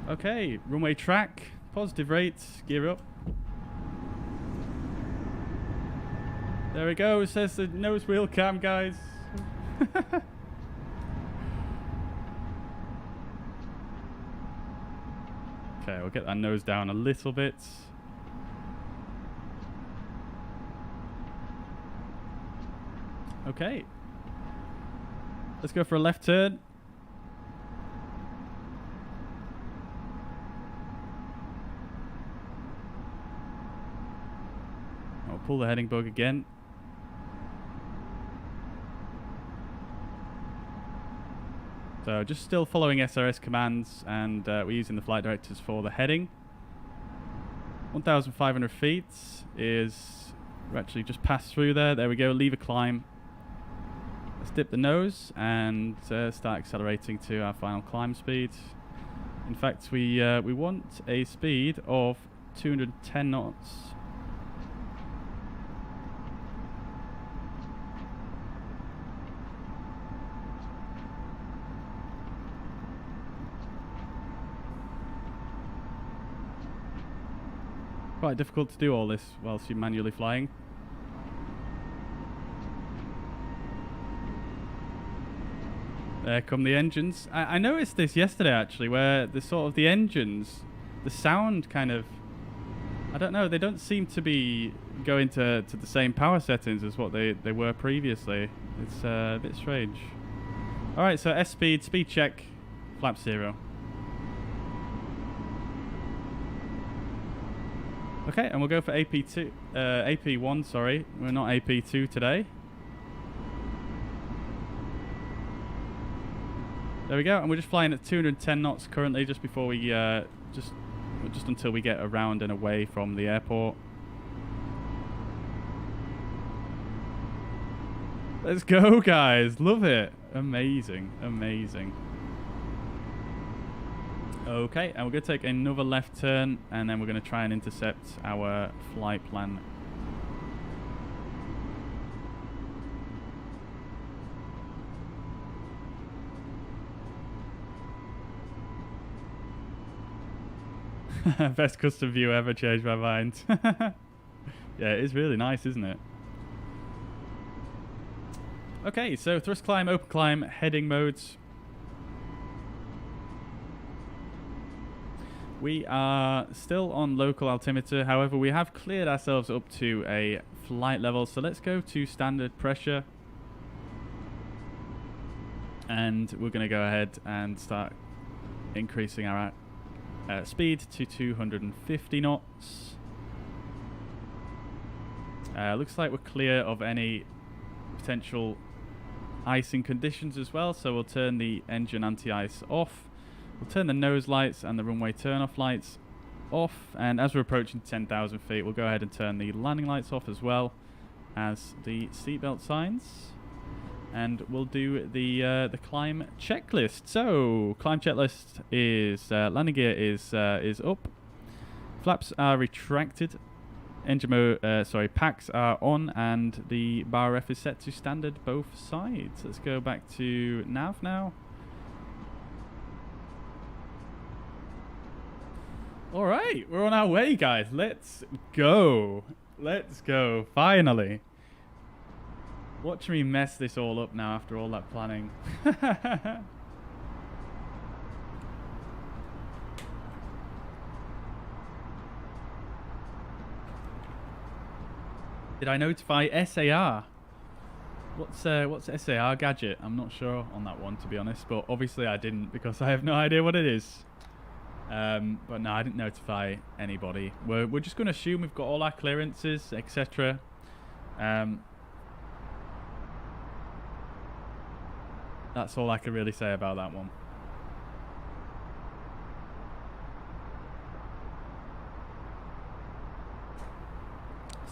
[SPEAKER 1] Okay, runway track, positive rates, gear up. There we go, it says the nose wheel cam, guys. Okay, we'll get that nose down a little bit. Okay. Let's go for a left turn. I'll pull the heading bug again. So just still following SRS commands, and we're using the flight directors for the heading. 1,500 feet is... We're actually just passed through there. There we go, leave a climb. Let's dip the nose and start accelerating to our final climb speed. In fact, we want a speed of 210 knots. Quite difficult to do all this whilst you're manually flying. There come the engines. I noticed this yesterday actually, where the engines, the sound kind of, I don't know, they don't seem to be going to the same power settings as what they were previously. It's a bit strange. Alright, so S-speed, speed check, flap 0. Okay, and we'll go for AP2, AP1, sorry. We're not AP2 today. There we go, and we're just flying at 210 knots currently, just before we, just until we get around and away from the airport. Let's go, guys. Love it. Amazing, amazing. Okay, and we're going to take another left turn, and then we're going to try and intercept our flight plan. Best custom view ever, changed my mind. Yeah, it is really nice, isn't it? Okay, so thrust climb, open climb, heading modes. We are still on local altimeter, however we have cleared ourselves up to a flight level, so let's go to standard pressure. And we're going to go ahead and start increasing our speed to 250 knots. Looks like we're clear of any potential icing conditions as well, so we'll turn the engine anti-ice off. We'll turn the nose lights and the runway turn-off lights off, and as we're approaching 10,000 feet, we'll go ahead and turn the landing lights off as well as the seatbelt signs. And we'll do the climb checklist. So, climb checklist is landing gear is up, flaps are retracted, engine mode, packs are on, and the bar ref is set to standard both sides. Let's go back to nav now. All right, we're on our way, guys. Let's go. Let's go. Finally. Watch me mess this all up now after all that planning. Did I notify SAR? What's SAR gadget? I'm not sure on that one, to be honest, but obviously I didn't because I have no idea what it is. But no, I didn't notify anybody. We're just going to assume we've got all our clearances, etc. That's all I can really say about that one.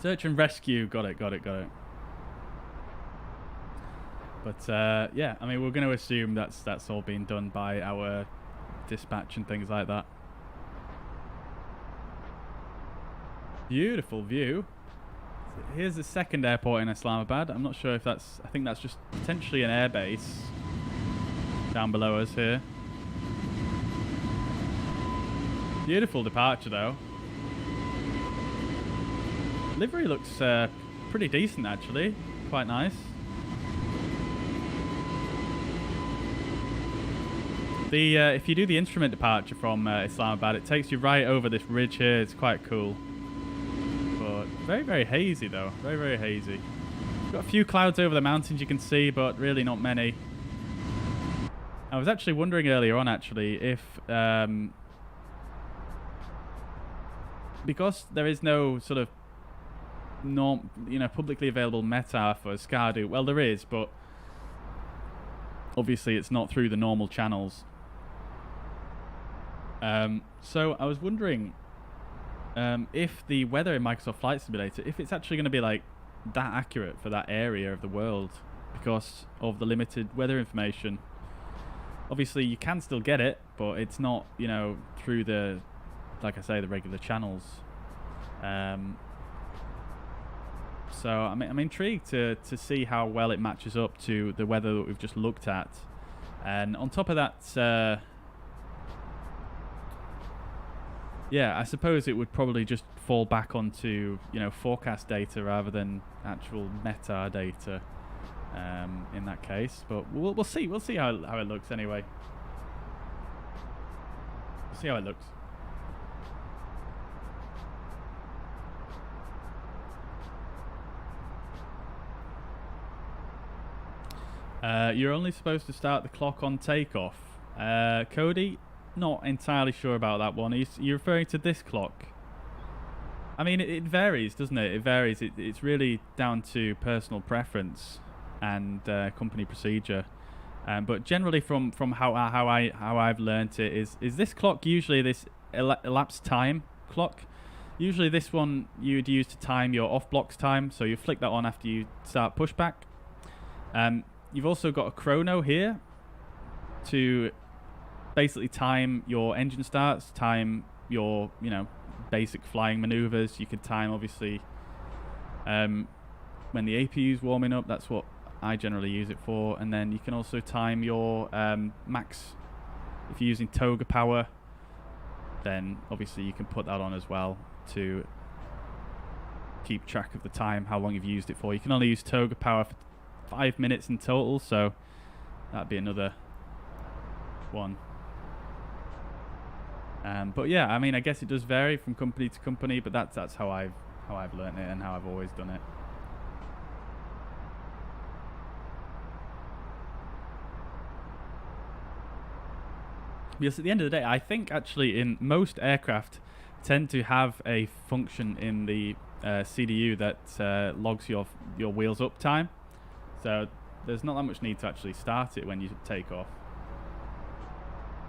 [SPEAKER 1] Search and rescue, got it. But yeah, I mean, we're going to assume that's all been done by our dispatch and things like that. Beautiful view. Here's the second airport in Islamabad. I'm not sure if that's... I think that's just potentially an airbase down below us here. Beautiful departure, though. Livery looks pretty decent, actually. Quite nice. If you do the instrument departure from Islamabad, it takes you right over this ridge here. It's quite cool. But very, very hazy, though. Very, very hazy. Got a few clouds over the mountains you can see, but really not many. I was actually wondering earlier on, actually, if... because there is no sort of publicly available METAR for Skardu. Well, there is, but obviously it's not through the normal channels. So I was wondering if the weather in Microsoft Flight Simulator, if it's actually going to be like that accurate for that area of the world because of the limited weather information. Obviously you can still get it, but it's not, through the, like I say, the regular channels. So I'm intrigued to see how well it matches up to the weather that we've just looked at. And on top of that, yeah, I suppose it would probably just fall back onto, forecast data rather than actual METAR data in that case. But we'll see. We'll see how it looks anyway. We'll see how it looks. You're only supposed to start the clock on takeoff. Cody, not entirely sure about that one. You're referring to this clock? I mean, it varies, doesn't it? It varies. It's really down to personal preference and company procedure. But generally, from how I've learnt it is this clock usually this elapsed time clock. Usually, this one you'd use to time your off blocks time. So you flick that on after you start pushback. You've also got a chrono here to basically time your engine starts, time your basic flying maneuvers. You could time obviously when the APU is warming up. That's what I generally use it for. And then you can also time your max. If you're using toga power, then obviously you can put that on as well to keep track of the time, how long you've used it for. You can only use toga power for 5 minutes in total, so that'd be another one. But yeah, I mean, I guess it does vary from company to company, but that's how I've learned it and how I've always done it. Because at the end of the day, I think actually in most aircraft tend to have a function in the CDU that logs your wheels up time. So there's not that much need to actually start it when you take off,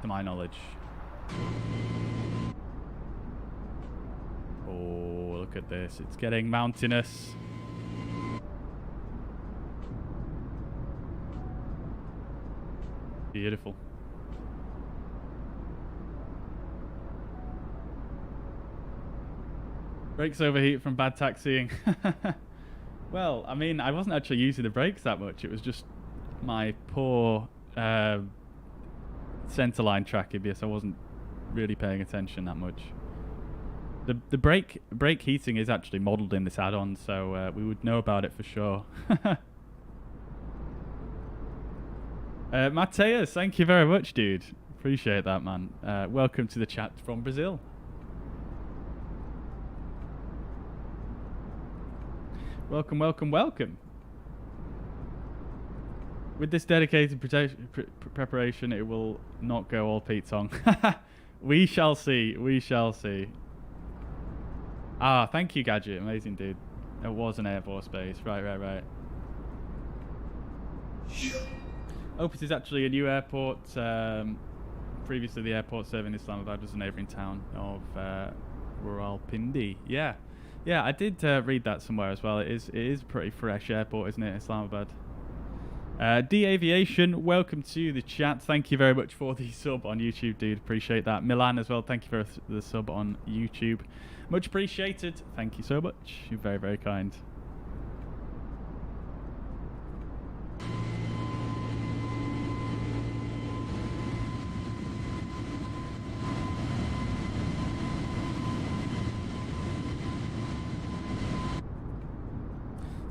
[SPEAKER 1] to my knowledge. Oh, look at this. It's getting mountainous. Beautiful. Brakes overheat from bad taxiing. Well, I mean, I wasn't actually using the brakes that much. It was just my poor centerline tracking because I wasn't really paying attention that much. The brake heating is actually modelled in this add-on, so we would know about it for sure. Mateus, thank you very much, dude. Appreciate that, man. Welcome to the chat from Brazil. Welcome, welcome, welcome. With this dedicated preparation, it will not go all Pete Tong. We shall see. We shall see. Ah, thank you, Gadget. Amazing, dude. It was an Air Force base. Right. Opus is actually a new airport. Previously, the airport serving Islamabad was a neighbouring town of Rawalpindi. Yeah, I did read that somewhere as well. It is a pretty fresh airport, isn't it, Islamabad? D Aviation, welcome to the chat. Thank you very much for the sub on YouTube, dude. Appreciate that. Milan as well, thank you for the sub on YouTube. Much appreciated. Thank you so much. You're very, very kind.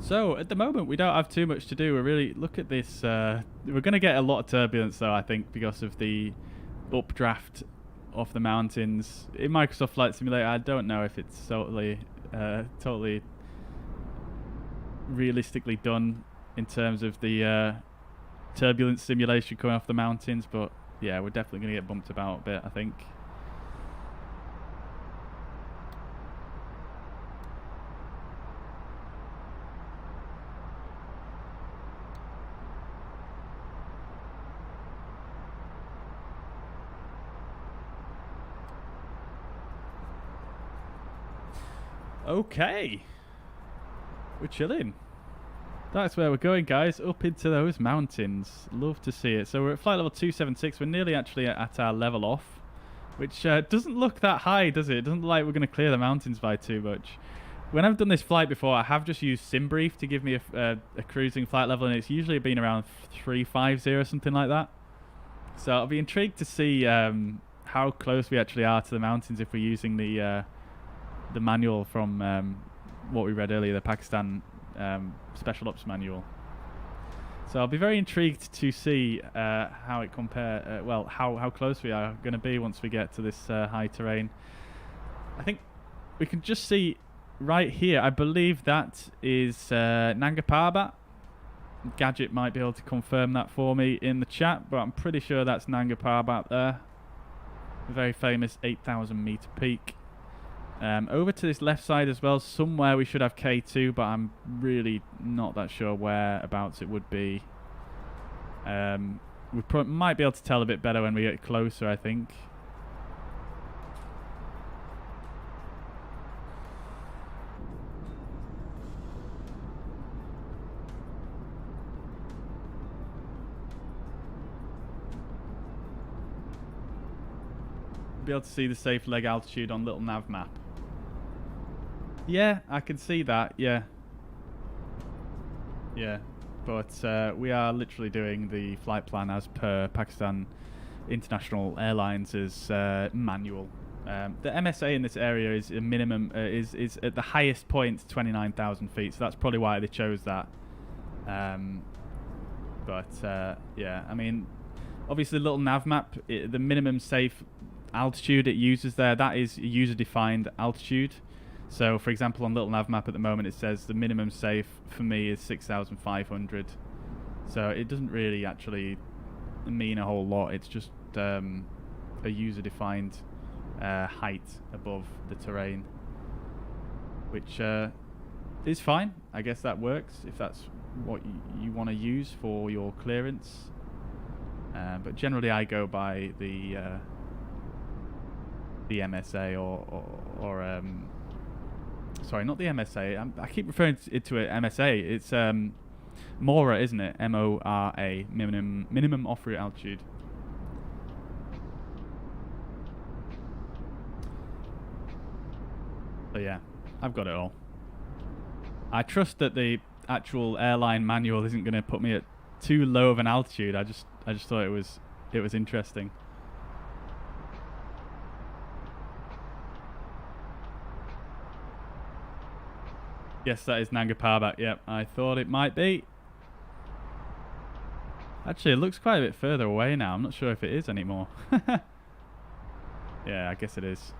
[SPEAKER 1] So at the moment we don't have too much to do. We're really look at this. We're going to get a lot of turbulence though, I think, because of the updraft off the mountains in Microsoft Flight Simulator. I don't know if it's totally realistically done in terms of the turbulence simulation coming off the mountains, but yeah, we're definitely going to get bumped about a bit, I think. Okay, we're chilling. That's where we're going, guys, up into those mountains. Love to see it. So we're at flight level 276. We're nearly actually at our level off, which doesn't look that high, does it? It doesn't look like we're going to clear the mountains by too much. When I've done this flight before, I have just used SimBrief to give me a cruising flight level, and it's usually been around 350, something like that. So I'll be intrigued to see how close we actually are to the mountains if we're using the manual from what we read earlier, the Pakistan Special Ops manual. So I'll be very intrigued to see how it compare. Well, how close we are going to be once we get to this high terrain. I think we can just see right here. I believe that is Nanga Parbat. Gadget might be able to confirm that for me in the chat, but I'm pretty sure that's Nanga Parbat there. A very famous 8,000 meter peak. Over to this left side as well, somewhere we should have K2, but I'm really not that sure whereabouts it would be. We might be able to tell a bit better when we get closer, I think. Be able to see the safe leg altitude on little nav map. Yeah, I can see that. Yeah. Yeah, but we are literally doing the flight plan as per Pakistan International Airlines' manual. The MSA in this area is a minimum is at the highest point 29,000 feet, so that's probably why they chose that. Yeah, I mean, obviously the little nav map, the minimum safe altitude it uses there, that is user-defined altitude. So, for example, on little nav map at the moment, it says the minimum safe for me is 6,500. So it doesn't really actually mean a whole lot. It's just a user-defined height above the terrain, which is fine. I guess that works if that's what you want to use for your clearance. But generally, I go by the MSA or sorry, not the MSA. I keep referring to it MSA. It's MORA, isn't it? MORA, minimum off-route altitude. So yeah, I've got it all. I trust that the actual airline manual isn't going to put me at too low of an altitude. I just thought it was interesting. Yes, that is Nanga Parbat. Yep, I thought it might be. Actually, it looks quite a bit further away now. I'm not sure if it is anymore. Yeah, I guess it is.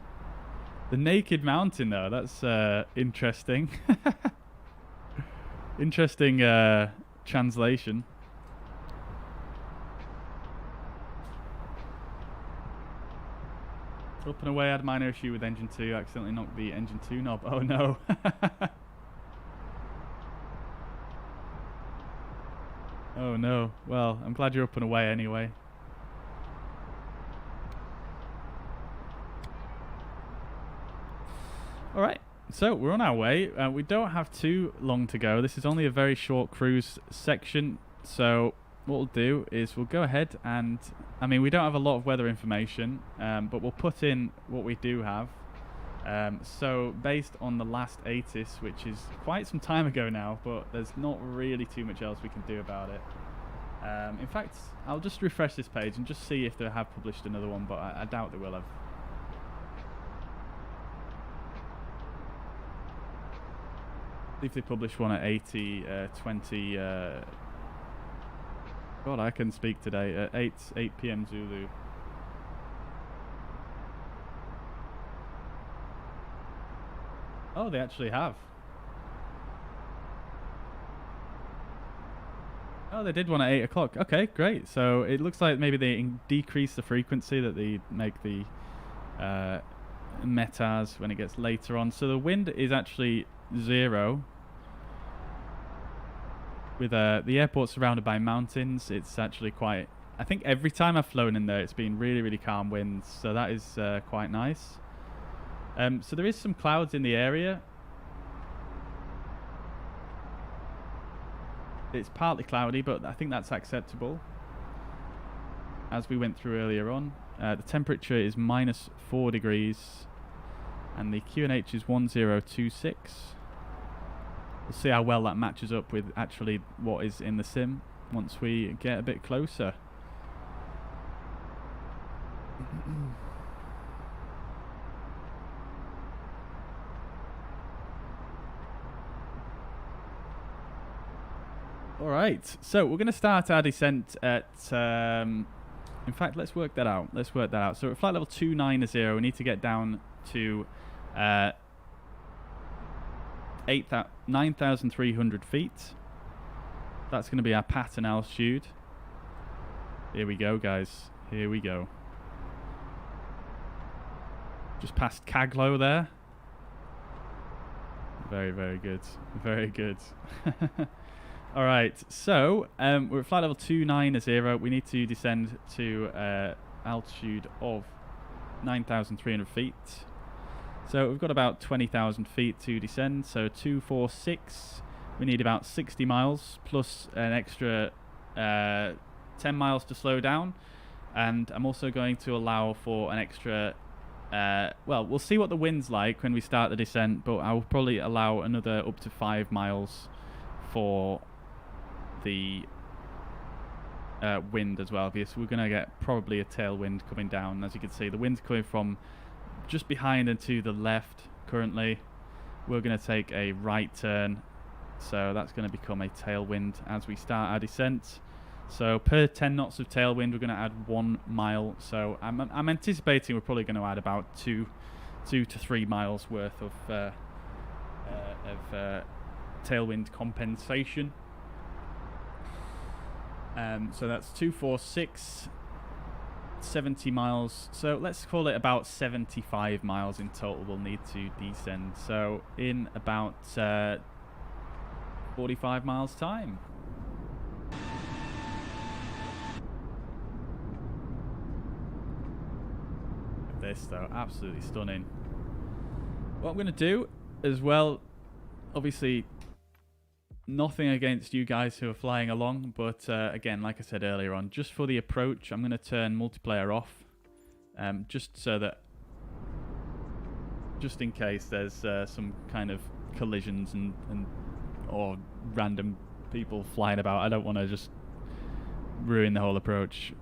[SPEAKER 1] The Naked Mountain, though, that's interesting. Interesting translation. Up and away, I had minor issue with engine 2. Accidentally knocked the engine 2 knob. Oh no. Oh no. Well, I'm glad you're up and away anyway. Alright, so we're on our way. We don't have too long to go. This is only a very short cruise section. So what we'll do is we'll go ahead and... I mean, we don't have a lot of weather information, but we'll put in what we do have. So based on the last ATIS, which is quite some time ago now, but there's not really too much else we can do about it. In fact, I'll just refresh this page and just see if they have published another one, but I doubt they will have. See if they published one at A320. God, I can speak today at 8 p.m. Zulu. Oh, they actually have. Oh, they did one at 8 o'clock. Okay, great. So it looks like maybe they decrease the frequency that they make the metas when it gets later on. So the wind is actually 0. With the airport surrounded by mountains, it's actually quite... I think every time I've flown in there, it's been really, really calm winds. So that is quite nice. So there is some clouds in the area. It's partly cloudy, but I think that's acceptable. As we went through earlier on, the temperature is -4 degrees, and the QNH is 1026. We'll see how well that matches up with actually what is in the sim once we get a bit closer. Alright, so we're going to start our descent at... in fact, let's work that out. So at flight level 290, we need to get down to 9,300 feet. That's going to be our pattern altitude. Here we go, guys. Here we go. Just past Caglo there. Very, very good. Very good. All right, so we're at flight level 290. We need to descend to altitude of 9,300 feet. So we've got about 20,000 feet to descend. So 246. We need about 60 miles plus an extra 10 miles to slow down. And I'm also going to allow for an extra... well, we'll see what the wind's like when we start the descent, but I'll probably allow another up to 5 miles for the wind as well, because we're going to get probably a tailwind coming down. As you can see, the wind's coming from just behind and to the left currently. We're going to take a right turn, so that's going to become a tailwind as we start our descent. So per 10 knots of tailwind, we're going to add 1 mile. So I'm anticipating we're probably going to add about 2 to 3 miles worth of tailwind compensation. So that's 246, 70 miles. So let's call it about 75 miles in total we'll need to descend. So in about 45 miles time. This though, absolutely stunning. What I'm going to do as well, obviously nothing against you guys who are flying along, but again, like I said earlier on, just for the approach, I'm going to turn multiplayer off, just so that, just in case there's some kind of collisions and or random people flying about. I don't want to just ruin the whole approach,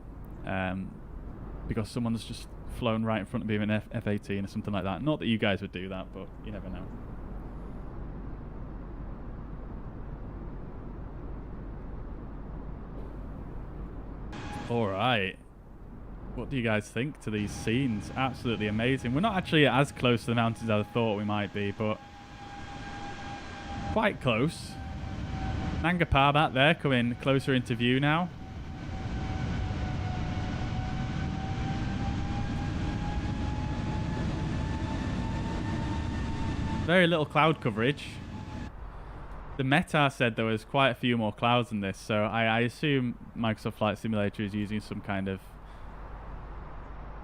[SPEAKER 1] because someone's just flown right in front of me in an F-18 or something like that. Not that you guys would do that, but you never know. Alright. What do you guys think to these scenes? Absolutely amazing. We're not actually as close to the mountains as I thought we might be, but quite close. Nanga Parbat there coming closer into view now. Very little cloud coverage. The METAR said there was quite a few more clouds in this, so I assume Microsoft Flight Simulator is using some kind of...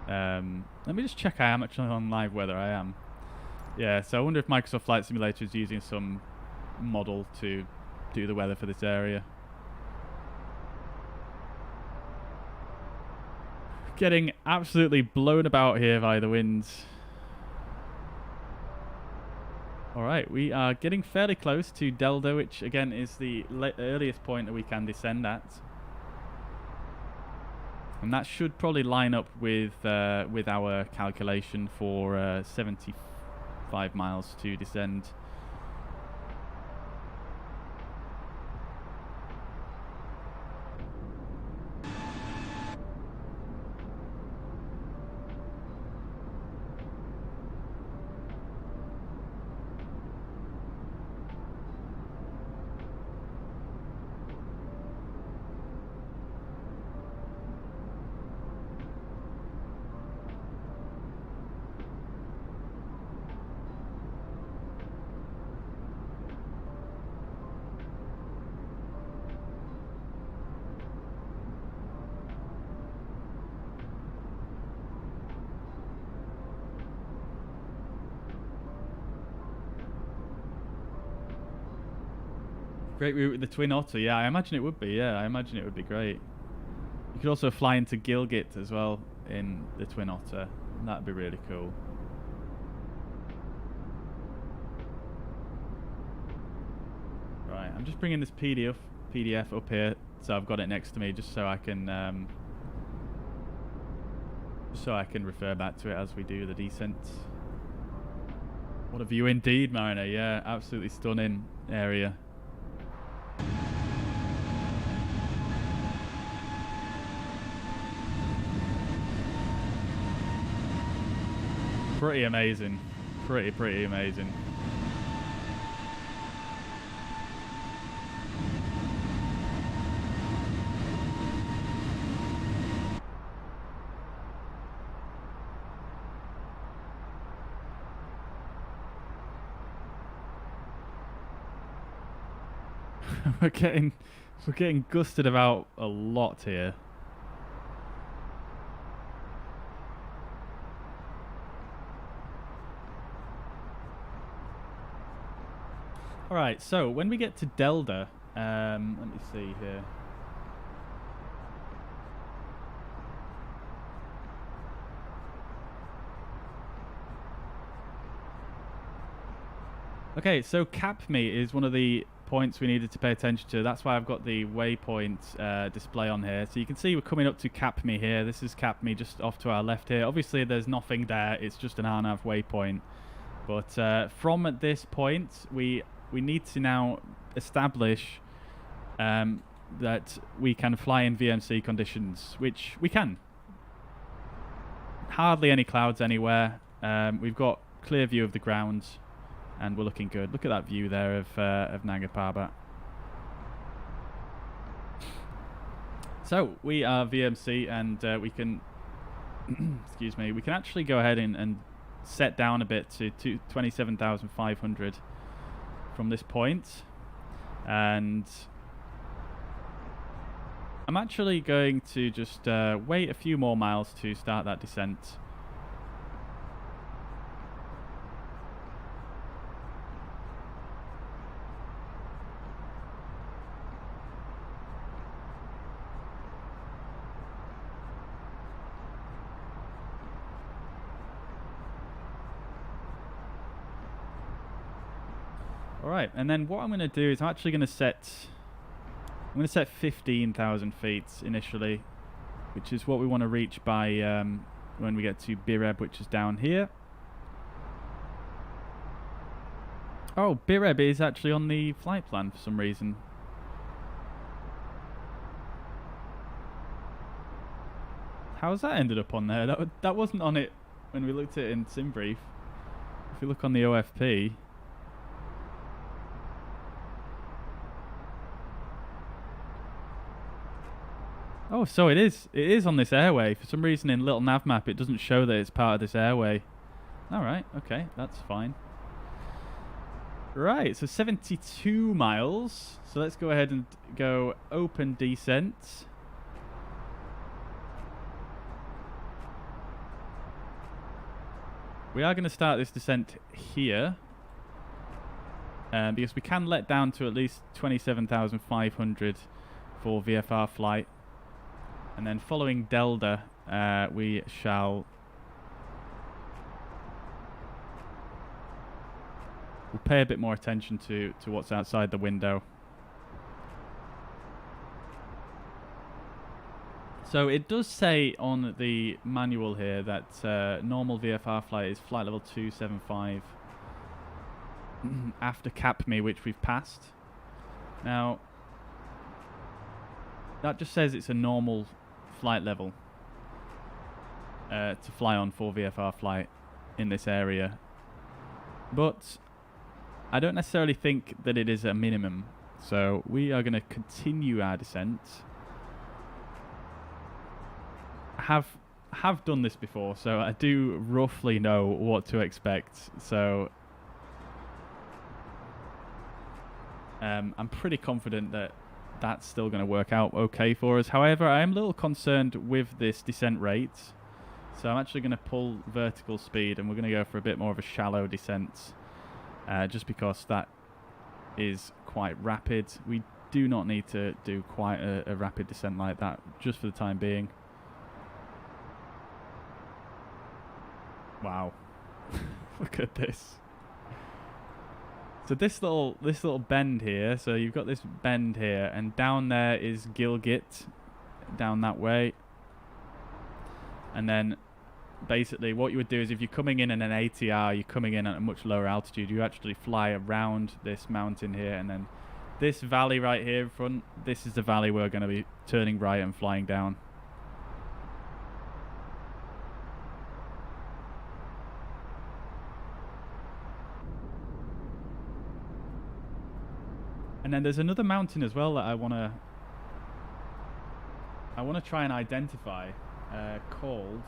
[SPEAKER 1] let me just check how much on live weather I am. Yeah, so I wonder if Microsoft Flight Simulator is using some model to do the weather for this area. Getting absolutely blown about here by the winds. Alright, we are getting fairly close to Delta, which again is the earliest point that we can descend at. And that should probably line up with our calculation for 75 miles to descend. Great route with the Twin Otter. Yeah, I imagine it would be. Yeah, I imagine it would be great. You could also fly into Gilgit as well in the Twin Otter. That'd be really cool. Right, I'm just bringing this PDF up here, so I've got it next to me, just so I can refer back to it as we do the descent. What a view indeed, Mariner. Yeah, absolutely stunning area. Pretty amazing. Pretty amazing. we're getting gusted about a lot here. All right, so when we get to Delta, let me see here. Okay, so CAPME is one of the points we needed to pay attention to. That's why I've got the waypoint display on here. So you can see we're coming up to CAPME here. This is CAPME just off to our left here. Obviously, there's nothing there. It's just an RNAV waypoint. But from this point, we need to now establish that we can fly in VMC conditions, which we can. Hardly any clouds anywhere. We've got clear view of the ground. And we're looking good. Look at that view there of Nanga Parbat. So we are VMC, and we can, excuse me, we can actually go ahead and set down a bit to 27,500 from this point. And I'm actually going to just wait a few more miles to start that descent. Alright, and then what I'm going to do is I'm actually going to set 15,000 feet initially, which is what we want to reach by when we get to Bireb, which is down here. Oh, Bireb is actually on the flight plan for some reason. How's that ended up on there? That wasn't on it when we looked at it in SimBrief. If you look on the OFP... Oh, so it is. It is on this airway. For some reason in little nav map it doesn't show that it's part of this airway. Alright, okay, that's fine. Right, so 72 miles. So let's go ahead and go open descent. We are going to start this descent here. Because we can let down to at least 27,500 for VFR flight. And then following Delta, we shall... We'll pay a bit more attention to what's outside the window. So it does say on the manual here that normal VFR flight is flight level 275 after CAPME, which we've passed. Now, that just says it's a normal flight level to fly on for VFR flight in this area, but I don't necessarily think that it is a minimum, so we are going to continue our descent. I have done this before, so I do roughly know what to expect, so I'm pretty confident that that's still going to work out okay for us. However, I am a little concerned with this descent rate. So I'm actually going to pull vertical speed and we're going to go for a bit more of a shallow descent. Just because that is quite rapid. We do not need to do quite a rapid descent like that, just for the time being. Wow. Look at this. So this little bend here, so you've got this bend here, and down there is Gilgit, down that way. And then basically what you would do is if you're coming in an ATR, you're coming in at a much lower altitude, you actually fly around this mountain here, and then this valley right here in front, this is the valley we're going to be turning right and flying down. And then there's another mountain as well that I want to try and identify, called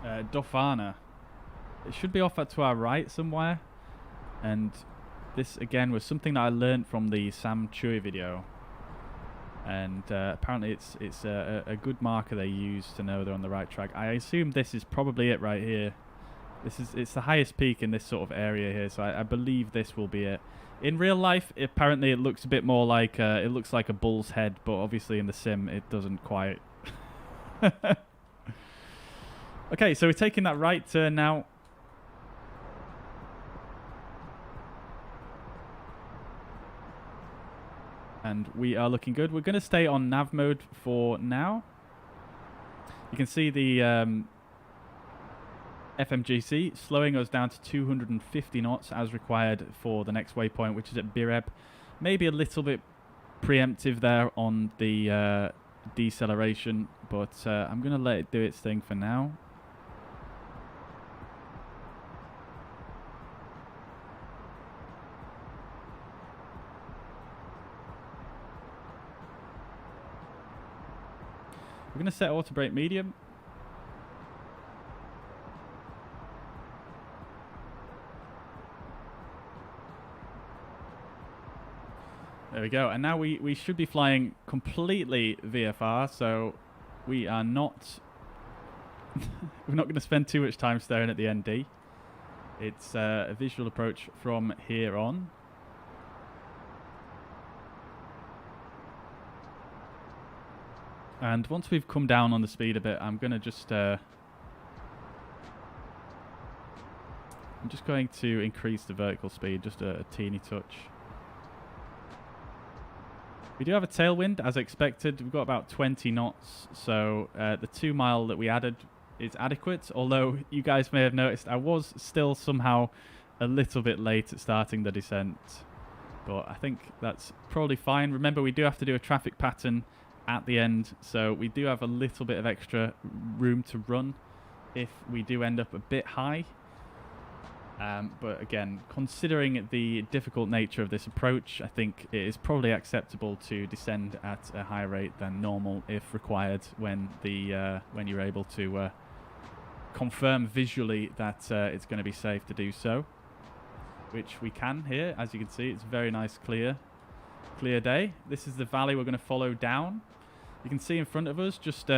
[SPEAKER 1] Dofana. It should be off to our right somewhere. And this, again, was something that I learned from the Sam Chui video. And apparently it's a good marker they use to know they're on the right track. I assume this is probably it right here. It's the highest peak in this sort of area here, so I believe this will be it. In real life, apparently it looks a bit more like it looks like a bull's head, but obviously in the sim it doesn't quite. Okay, so we're taking that right turn now. And we are looking good. We're going to stay on nav mode for now. You can see the FMGC slowing us down to 250 knots as required for the next waypoint, which is at Bireb. Maybe a little bit preemptive there on the deceleration, but I'm going to let it do its thing for now. We're going to set auto brake medium. There we go. And now we should be flying completely VFR, so we are not... we're not going to spend too much time staring at the ND. It's a visual approach from here on. And once we've come down on the speed a bit, I'm going to just... I'm just going to increase the vertical speed just a teeny touch. We do have a tailwind, as expected. We've got about 20 knots, so the 2 mile that we added is adequate. Although, you guys may have noticed, I was still somehow a little bit late at starting the descent. But I think that's probably fine. Remember, we do have to do a traffic pattern at the end, so we do have a little bit of extra room to run if we do end up a bit high. But again, considering the difficult nature of this approach, I think it is probably acceptable to descend at a higher rate than normal if required when you're able to confirm visually that it's going to be safe to do so, which we can here. As you can see, it's very nice, clear day. This is the valley we're going to follow down. You can see in front of us, just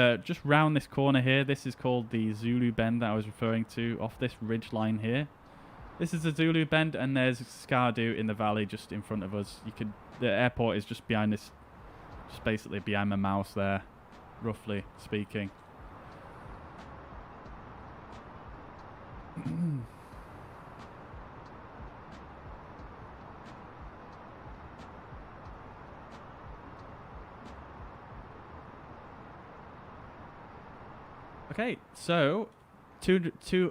[SPEAKER 1] round this corner here, this is called the Zulu Bend that I was referring to, off this ridge line here. This is the Zulu Bend, and there's Skardu in the valley just in front of us. The airport is just behind this, just basically behind my mouse there, roughly speaking. Okay, so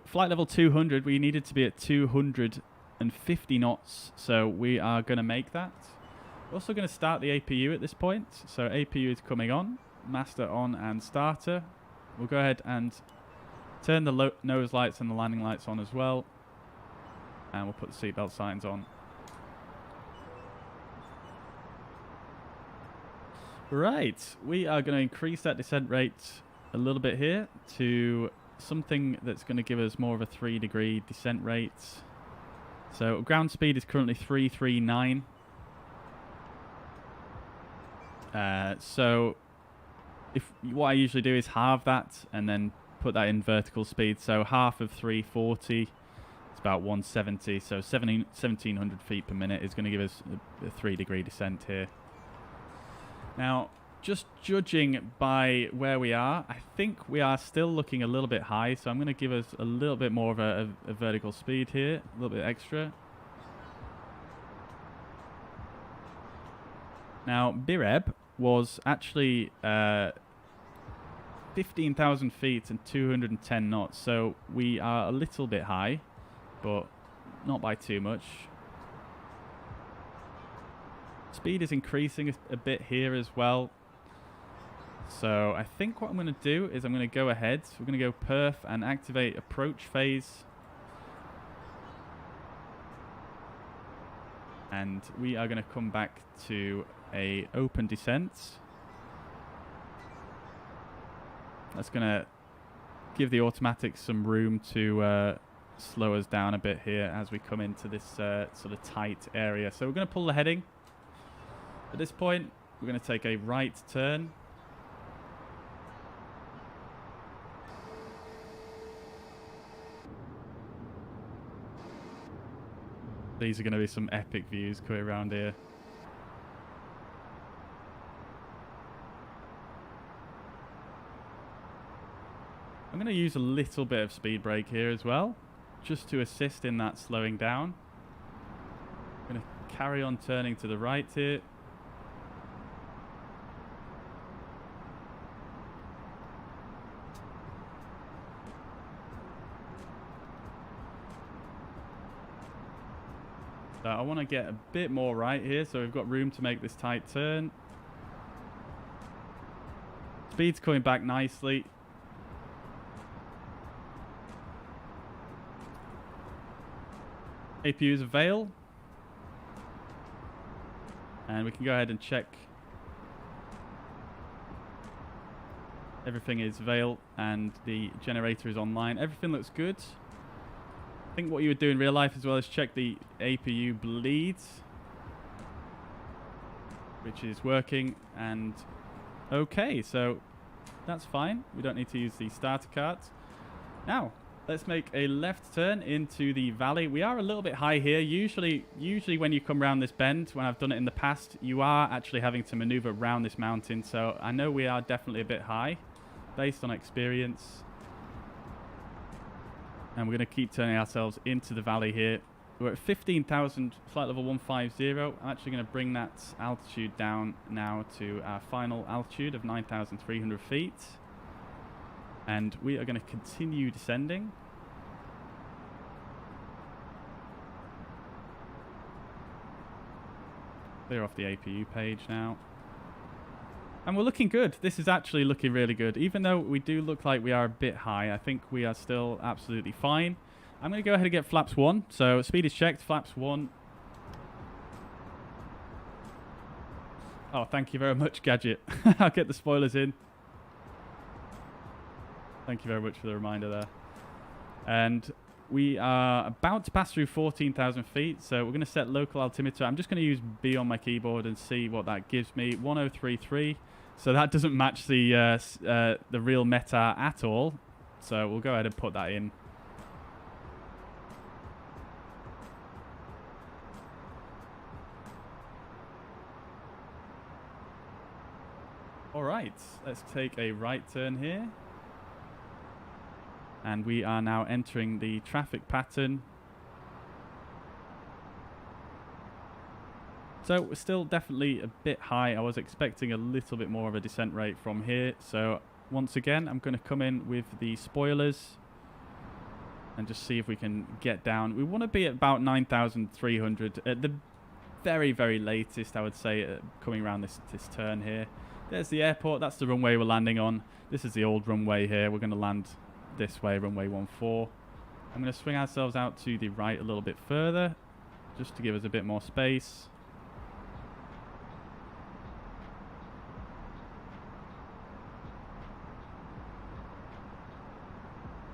[SPEAKER 1] flight level 200, we needed to be at 250 knots, so we are going to make that. We're also going to start the APU at this point, so APU is coming on, master on and starter. We'll go ahead and turn the nose lights and the landing lights on as well, and we'll put the seatbelt signs on. Right, we are going to increase that descent rate a little bit here to something that's going to give us more of a 3-degree descent rate. So ground speed is currently 339. So what I usually do is halve that and then put that in vertical speed. So half of 340 is about 170. So 1700 feet per minute is going to give us a 3-degree descent here. Now, just judging by where we are, I think we are still looking a little bit high, so I'm going to give us a little bit more of a vertical speed here, a little bit extra. Now, Bireb was actually 15,000 feet and 210 knots, so we are a little bit high, but not by too much. Speed is increasing a bit here as well. So I think what I'm going to do is I'm going to go ahead. We're going to go perf and activate approach phase. And we are going to come back to a open descent. That's going to give the automatics some room to slow us down a bit here as we come into this sort of tight area. So we're going to pull the heading. At this point, we're going to take a right turn. These are going to be some epic views coming around here. I'm going to use a little bit of speed brake here as well, just to assist in that slowing down. I'm going to carry on turning to the right here. So I want to get a bit more right here, so we've got room to make this tight turn. Speed's coming back nicely. APU's avail. And we can go ahead and check. Everything is avail and the generator is online. Everything looks good. I think what you would do in real life as well is check the APU bleeds, which is working, and okay, so that's fine. We don't need to use the starter cart. Now, let's make a left turn into the valley. We are a little bit high here. Usually when you come around this bend, when I've done it in the past, you are actually having to maneuver around this mountain. So I know we are definitely a bit high based on experience. And we're going to keep turning ourselves into the valley here. We're at 15,000, flight level 150. I'm actually going to bring that altitude down now to our final altitude of 9,300 feet. And we are going to continue descending. Clear off the APU page now. And we're looking good. This is actually looking really good. Even though we do look like we are a bit high, I think we are still absolutely fine. I'm going to go ahead and get flaps 1. So speed is checked, flaps 1. Oh, thank you very much, Gadget. I'll get the spoilers in. Thank you very much for the reminder there. And we are about to pass through 14,000 feet. So we're going to set local altimeter. I'm just going to use B on my keyboard and see what that gives me. 1033. So that doesn't match the real METAR at all. So we'll go ahead and put that in. All right, let's take a right turn here. And we are now entering the traffic pattern. So we're still definitely a bit high. I was expecting a little bit more of a descent rate from here. So once again, I'm going to come in with the spoilers and just see if we can get down. We want to be at about 9,300 at the very, very latest, I would say, coming around this turn here. There's the airport. That's the runway we're landing on. This is the old runway here. We're going to land this way, runway 14. I'm going to swing ourselves out to the right a little bit further, just to give us a bit more space.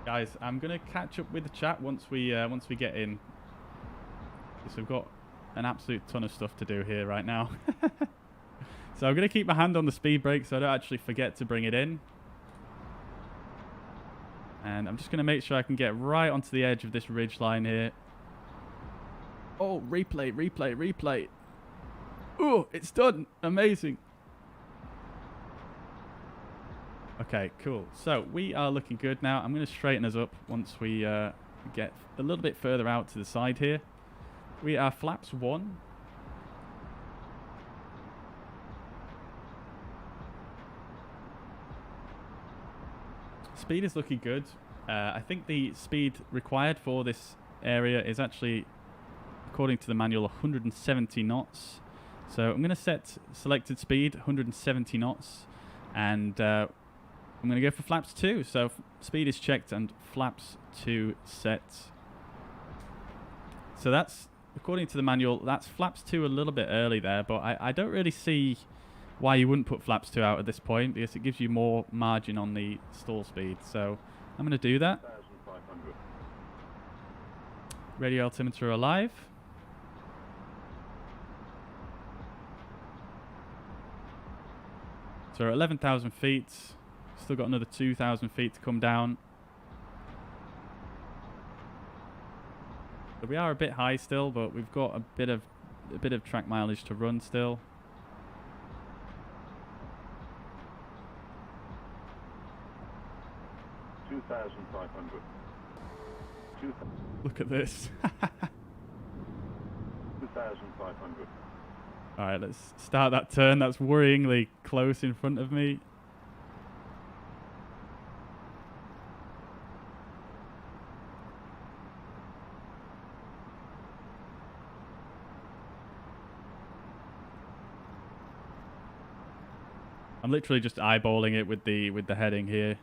[SPEAKER 1] Guys, I'm going to catch up with the chat once we get in. Because we've got an absolute ton of stuff to do here right now. So I'm going to keep my hand on the speed brake so I don't actually forget to bring it in. And I'm just going to make sure I can get right onto the edge of this ridge line here. Oh, replay, replay, replay. Oh, it's done. Amazing. Okay, cool. So we are looking good now. I'm going to straighten us up once we get a little bit further out to the side here. We are flaps 1. Speed is looking good. I think the speed required for this area is actually, according to the manual, 170 knots. So I'm going to set selected speed 170 knots, and I'm going to go for flaps 2. So speed is checked and flaps 2 set. So that's, according to the manual, that's flaps 2 a little bit early there, but I don't really see why you wouldn't put flaps 2 out at this point, because it gives you more margin on the stall speed. So I'm going to do that. Radio altimeter alive. So we're at 11,000 feet. Still got another 2,000 feet to come down. So we are a bit high still, but we've got a bit of track mileage to run still. Look at this.
[SPEAKER 5] 2,500.
[SPEAKER 1] Alright, let's start that turn. That's worryingly close in front of me. I'm literally just eyeballing it with the heading here.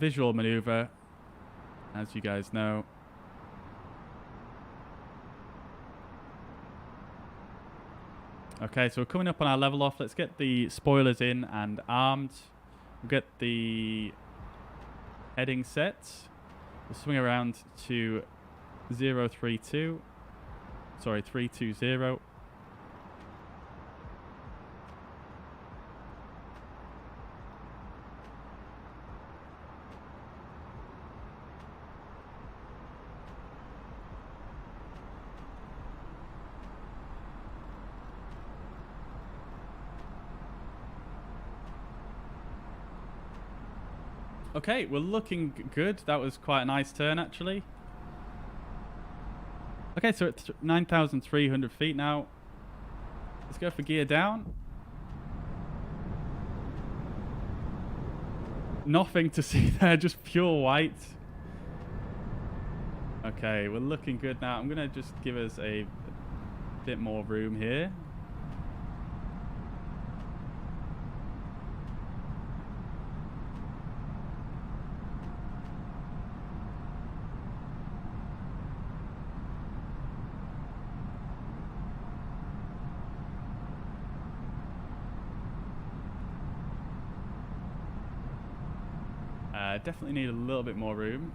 [SPEAKER 1] Visual maneuver, as you guys know. Okay, so we're coming up on our level off. Let's get the spoilers in and armed. We'll get the heading set. We'll swing around to 320. Okay, we're looking good. That was quite a nice turn, actually. Okay, so it's 9,300 feet now. Let's go for gear down. Nothing to see there, just pure white. Okay, we're looking good now. I'm going to just give us a bit more room here. Definitely need a little bit more room.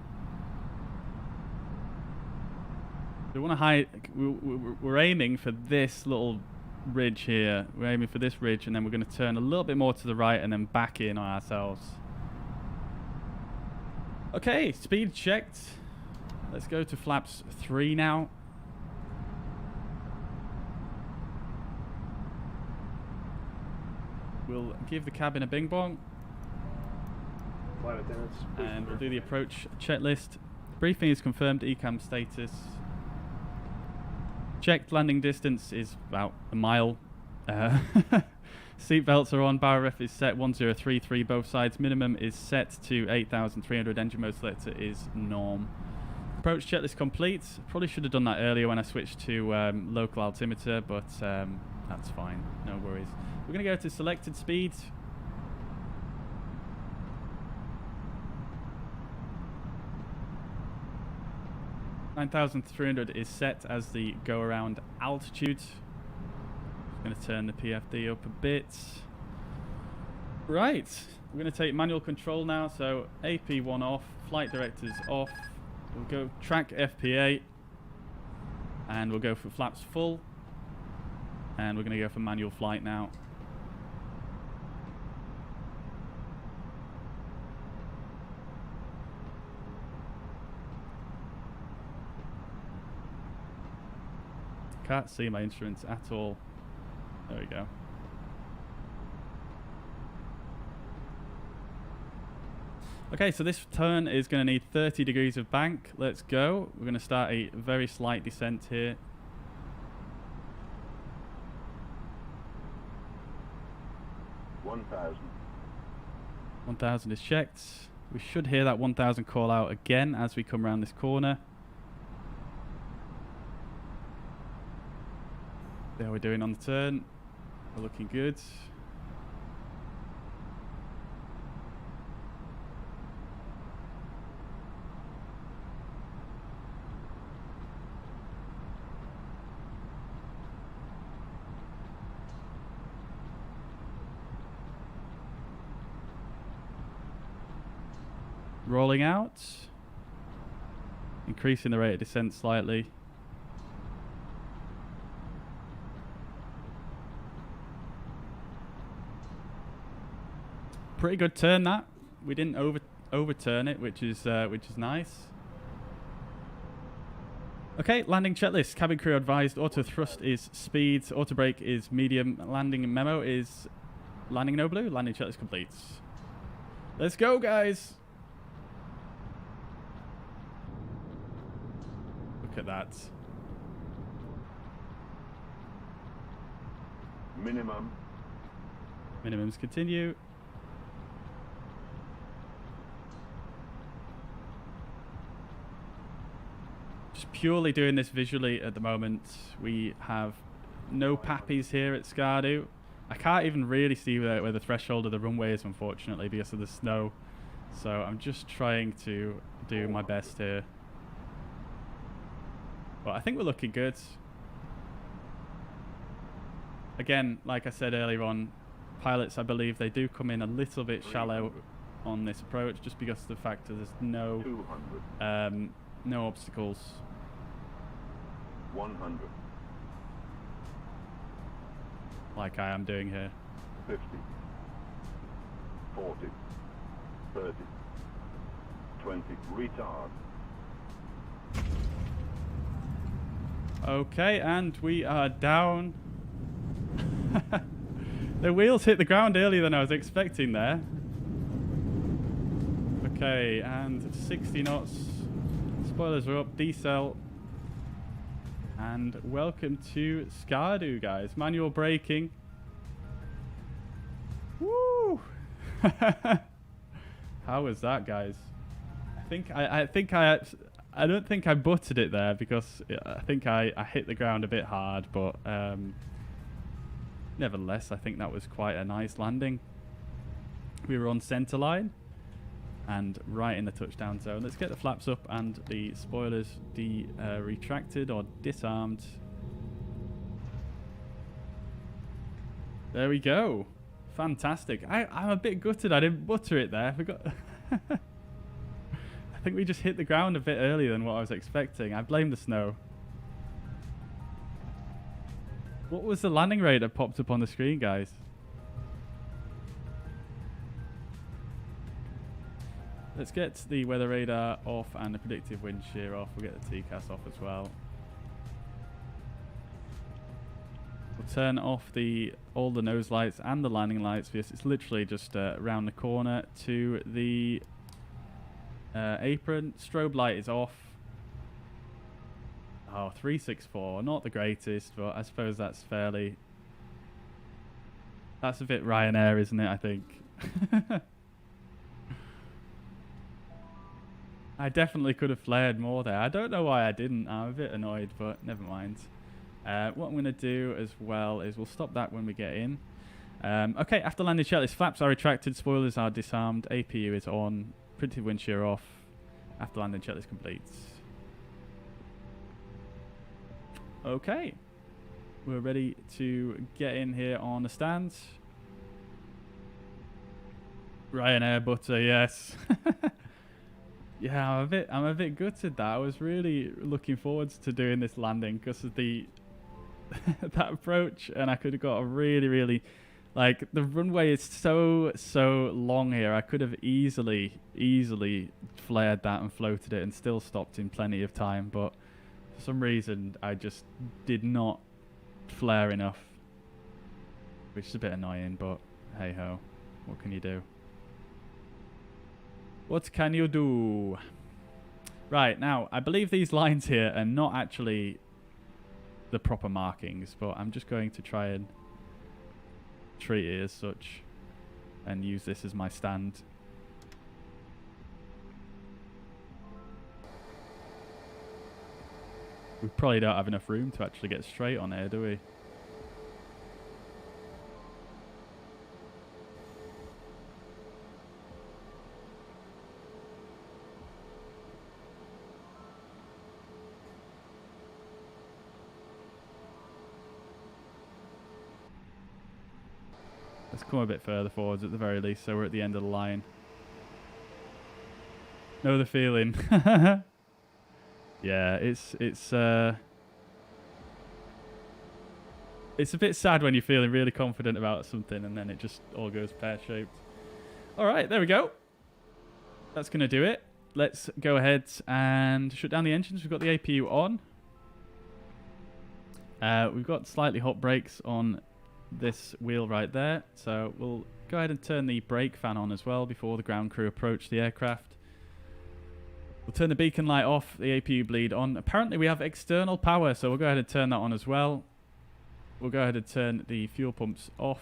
[SPEAKER 1] We want to hide. We're aiming for this little ridge here. We're aiming for this ridge, and then we're going to turn a little bit more to the right, and then back in on ourselves. Okay, speed checked. Let's go to flaps 3 now. We'll give the cabin a bing bong. And we'll do the approach checklist. Briefing is confirmed, ECAM status. Checked landing distance is about a mile. Seat belts are on, barrel ref is set 1033 both sides. Minimum is set to 8,300, engine mode selector is norm. Approach checklist complete. Probably should have done that earlier when I switched to local altimeter, but that's fine, no worries. We're going to go to selected speed. 9,300 is set as the go-around altitude. I'm going to turn the PFD up a bit. Right, we're going to take manual control now. So AP1 off, flight directors off. We'll go track FPA, and we'll go for flaps full. And we're going to go for manual flight now. Can't see my instruments at all. There we go. Okay, so this turn is going to need 30 degrees of bank. Let's go. We're going to start a very slight descent here. $1,000 is checked. We should hear that 1,000 call out again as we come around this corner. How we're doing on the turn. We're looking good. Rolling out. increasing the rate of descent slightly. Pretty good turn that. We didn't overturn it, which is nice. Okay, landing checklist. Cabin crew advised auto thrust is speed, auto brake is medium, landing memo is landing no blue, landing checklist complete. Let's go, guys. Look at that.
[SPEAKER 5] Minimum.
[SPEAKER 1] Minimums continue. Just purely doing this visually at the moment. We have no pappies here at Skardu. I can't even really see where the threshold of the runway is, unfortunately, because of the snow. So I'm just trying to do my best here. But I think we're looking good. Again, like I said earlier on, pilots, I believe they do come in a little bit shallow on this approach, just because of the fact that there's no obstacles.
[SPEAKER 5] 100.
[SPEAKER 1] Like I am doing here.
[SPEAKER 5] 50. 40. 30. 20. Retard.
[SPEAKER 1] Okay, and we are down. The wheels hit the ground earlier than I was expecting there. Okay, and 60 knots. Spoilers are up. Decel. And welcome to Skardu, guys. Manual braking. Woo! How was that, guys? I don't think I buttered it there, because I think I hit the ground a bit hard, but nevertheless, I think that was quite a nice landing. We were on center line and right in the touchdown zone. Let's get the flaps up and the spoilers retracted or disarmed. There we go. Fantastic. I'm a bit gutted I didn't butter it there. I think we just hit the ground a bit earlier than what I was expecting. I blame the snow. What was the landing rate that popped up on the screen, guys? Let's get the weather radar off and the predictive wind shear off. We'll get the TCAS off as well. We'll turn off all the nose lights and the landing lights, because it's literally just around the corner to the apron. Strobe light is off. Oh, 364, not the greatest, but I suppose that's a bit Ryanair, isn't it, I think? I definitely could have flared more there. I don't know why I didn't. I'm a bit annoyed, but never mind. What I'm going to do as well is we'll stop that when we get in. Okay, after landing checklist, flaps are retracted, spoilers are disarmed, APU is on, printed wind shear off. After landing checklist complete. Okay, we're ready to get in here on the stands. Ryanair butter, yes. Yeah, I'm a bit gutted that. I was really looking forward to doing this landing because of the that approach, and I could have got a really like, the runway is so long here. I could have easily flared that and floated it and still stopped in plenty of time, but for some reason I just did not flare enough, which is a bit annoying, but hey ho, what can you do? What can you do? Right, now, I believe these lines here are not actually the proper markings, but I'm just going to try and treat it as such and use this as my stand. We probably don't have enough room to actually get straight on here, do we? Let's come a bit further forwards at the very least, so we're at the end of the line. Know the feeling. Yeah, it's a bit sad when you're feeling really confident about something and then it just all goes pear-shaped. All right, there we go. That's going to do it. Let's go ahead and shut down the engines. We've got the APU on. We've got slightly hot brakes on this wheel right there. So we'll go ahead and turn the brake fan on as well before the ground crew approach the aircraft. We'll turn the beacon light off, the APU bleed on. Apparently we have external power, so we'll go ahead and turn that on as well. We'll go ahead and turn the fuel pumps off.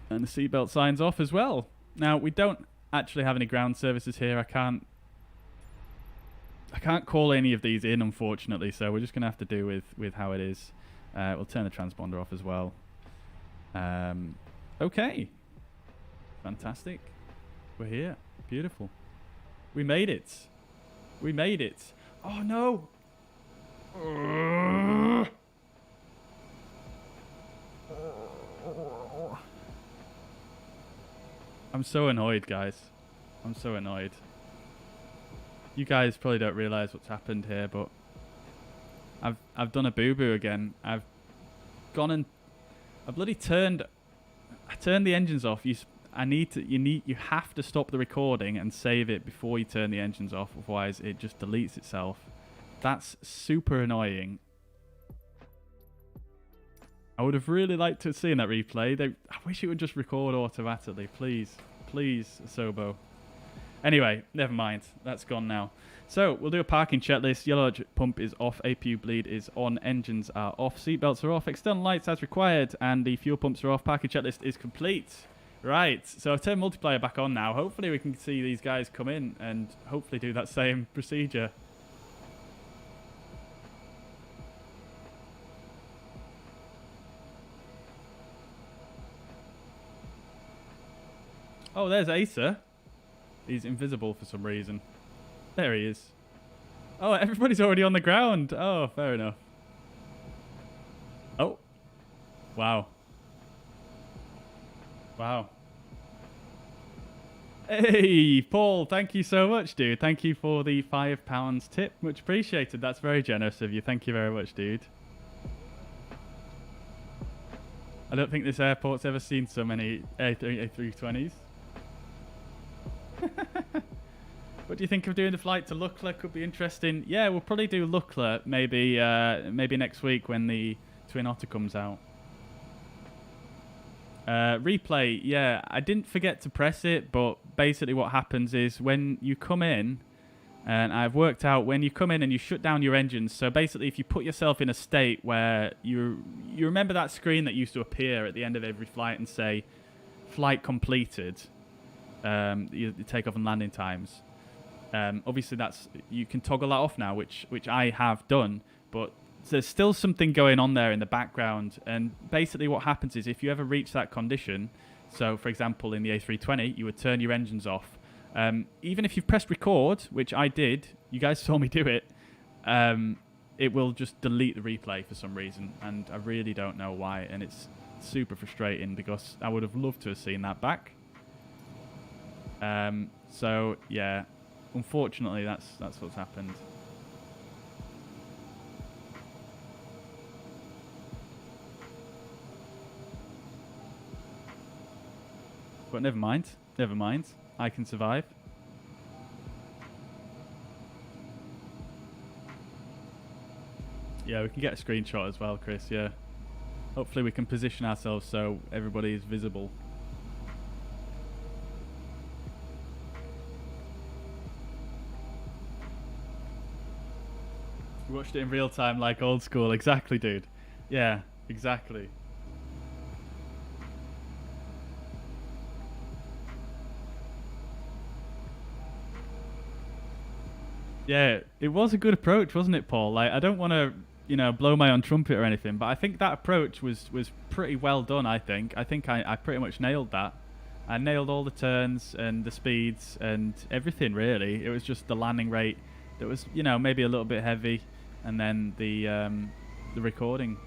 [SPEAKER 1] And the seatbelt signs off as well. Now, we don't actually have any ground services here. I can't call any of these in, unfortunately, so we're just going to have to do with how it is. We'll turn the transponder off as well. Okay. Fantastic. We're here. Beautiful. We made it. We made it. Oh, no. I'm so annoyed, guys. I'm so annoyed. You guys probably don't realise what's happened here, but I've done a boo-boo again. I've gone and I bloody turned the engines off. You have to stop the recording and save it before you turn the engines off, otherwise it just deletes itself. That's super annoying. I would have really liked to have seen that replay. I wish it would just record automatically. Please. Please, Asobo. Anyway, never mind. That's gone now. So, we'll do a parking checklist. Yellow pump is off. APU bleed is on. Engines are off. Seatbelts are off. External lights as required. And the fuel pumps are off. Parking checklist is complete. Right. So, I've turned multiplayer back on now. Hopefully, we can see these guys come in and hopefully do that same procedure. Oh, there's Asa. He's invisible for some reason. There he is. Oh, everybody's already on the ground. Oh, fair enough. Oh. Wow. Wow. Hey, Paul, thank you so much, dude. Thank you for the £5 tip. Much appreciated. That's very generous of you. Thank you very much, dude. I don't think this airport's ever seen so many A320s. What do you think of doing the flight to Lukla? Could be interesting. Yeah, we'll probably do Lukla maybe next week when the Twin Otter comes out. Replay, yeah, I didn't forget to press it, but basically what happens is when you come in, and I've worked out when you come in and you shut down your engines, so basically if you put yourself in a state where you remember that screen that used to appear at the end of every flight and say, flight completed, the takeoff and landing times. Obviously you can toggle that off now, which I have done, but there's still something going on there in the background. And basically what happens is if you ever reach that condition, so for example in the A320 you would turn your engines off, even if you've pressed record, which I did, you guys saw me do it, it will just delete the replay for some reason, and I really don't know why, and it's super frustrating because I would have loved to have seen that back. So yeah, unfortunately that's what's happened. But never mind, I can survive. Yeah, we can get a screenshot as well, Chris, yeah. Hopefully we can position ourselves so everybody is visible. We watched it in real time like old school. Exactly, dude. Yeah, exactly. Yeah, it was a good approach, wasn't it, Paul? Like, I don't want to, blow my own trumpet or anything, but I think that approach was pretty well done, I think. I think I pretty much nailed that. I nailed all the turns and the speeds and everything, really. It was just the landing rate that was, maybe a little bit heavy, and then the recording.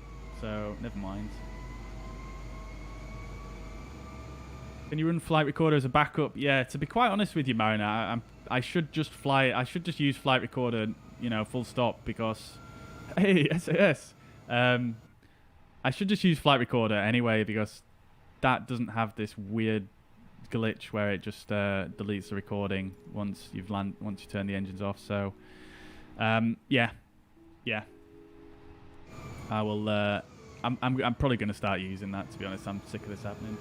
[SPEAKER 1] So, never mind. Can you run Flight Recorder as a backup? Yeah, to be quite honest with you, Mariner, I should just fly. I should just use flight recorder, you know, full stop, because hey, SAS. I should just use flight recorder anyway, because that doesn't have this weird glitch where it just deletes the recording once you turn the engines off. So yeah. I will I'm probably going to start using that, to be honest. I'm sick of this happening.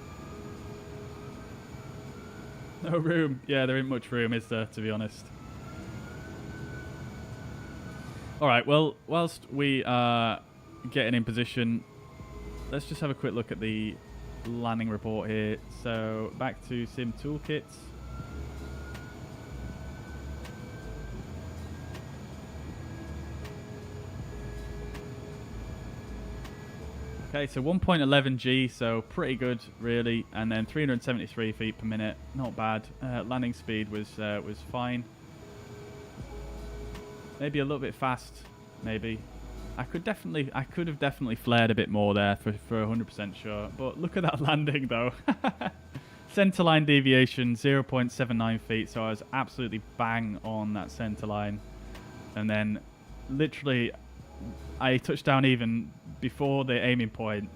[SPEAKER 1] No room. Yeah, there ain't much room, is there, to be honest. Alright, well, whilst we are getting in position, let's just have a quick look at the landing report here. So, back to Sim Toolkit. Okay, so 1.11 G, so pretty good, really, and then 373 feet per minute, not bad. Landing speed was fine. Maybe a little bit fast, maybe. I could have definitely flared a bit more there for 100% sure. But look at that landing, though. Centerline deviation 0.79 feet, so I was absolutely bang on that centerline, and then literally I touched down even before the aiming point,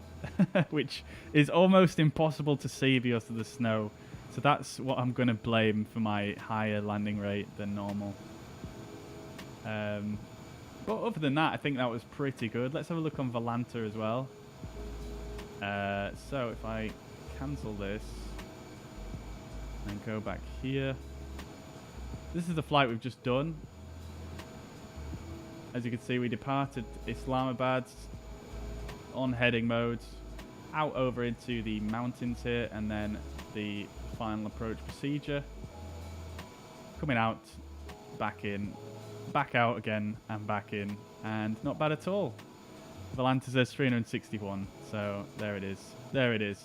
[SPEAKER 1] which is almost impossible to see because of the snow. So that's what I'm going to blame for my higher landing rate than normal. But other than that, I think that was pretty good. Let's have a look on Volanta as well. So if I cancel this and go back here, this is the flight we've just done. As you can see, we departed Islamabad on heading mode, out over into the mountains here, and then the final approach procedure. Coming out, back in, back out again, and back in, and not bad at all. Volanta says 361, so there it is. There it is.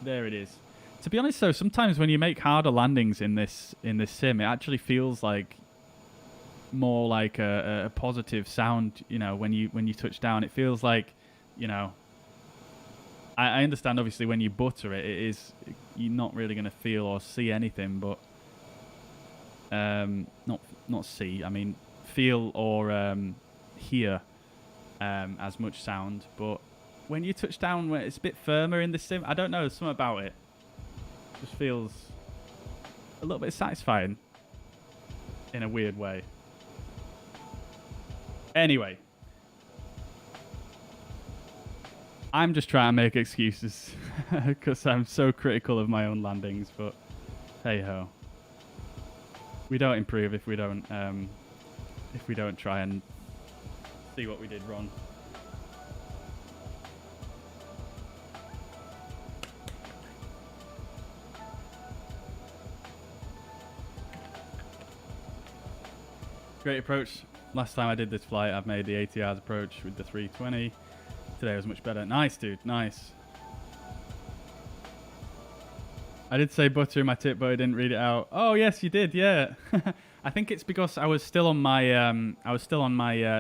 [SPEAKER 1] There it is. To be honest, though, sometimes when you make harder landings in this sim, it actually feels like more like a positive sound. You know, when you touch down, it feels like, you know. I understand, obviously, when you butter it, you're not really going to feel or see anything, but not see. I mean, feel or hear as much sound. But when you touch down, when it's a bit firmer in the sim, I don't know, there's something about it. Just feels a little bit satisfying in a weird way. Anyway, I'm just trying to make excuses because I'm so critical of my own landings, but hey ho, we don't improve if we don't try and see what we did wrong. Great approach. Last time I did this flight, I've made the ATR's approach with the 320. Today was much better. Nice, dude. Nice. I did say butter in my tip, but I didn't read it out. Oh yes, you did. Yeah. I think it's because I was still on my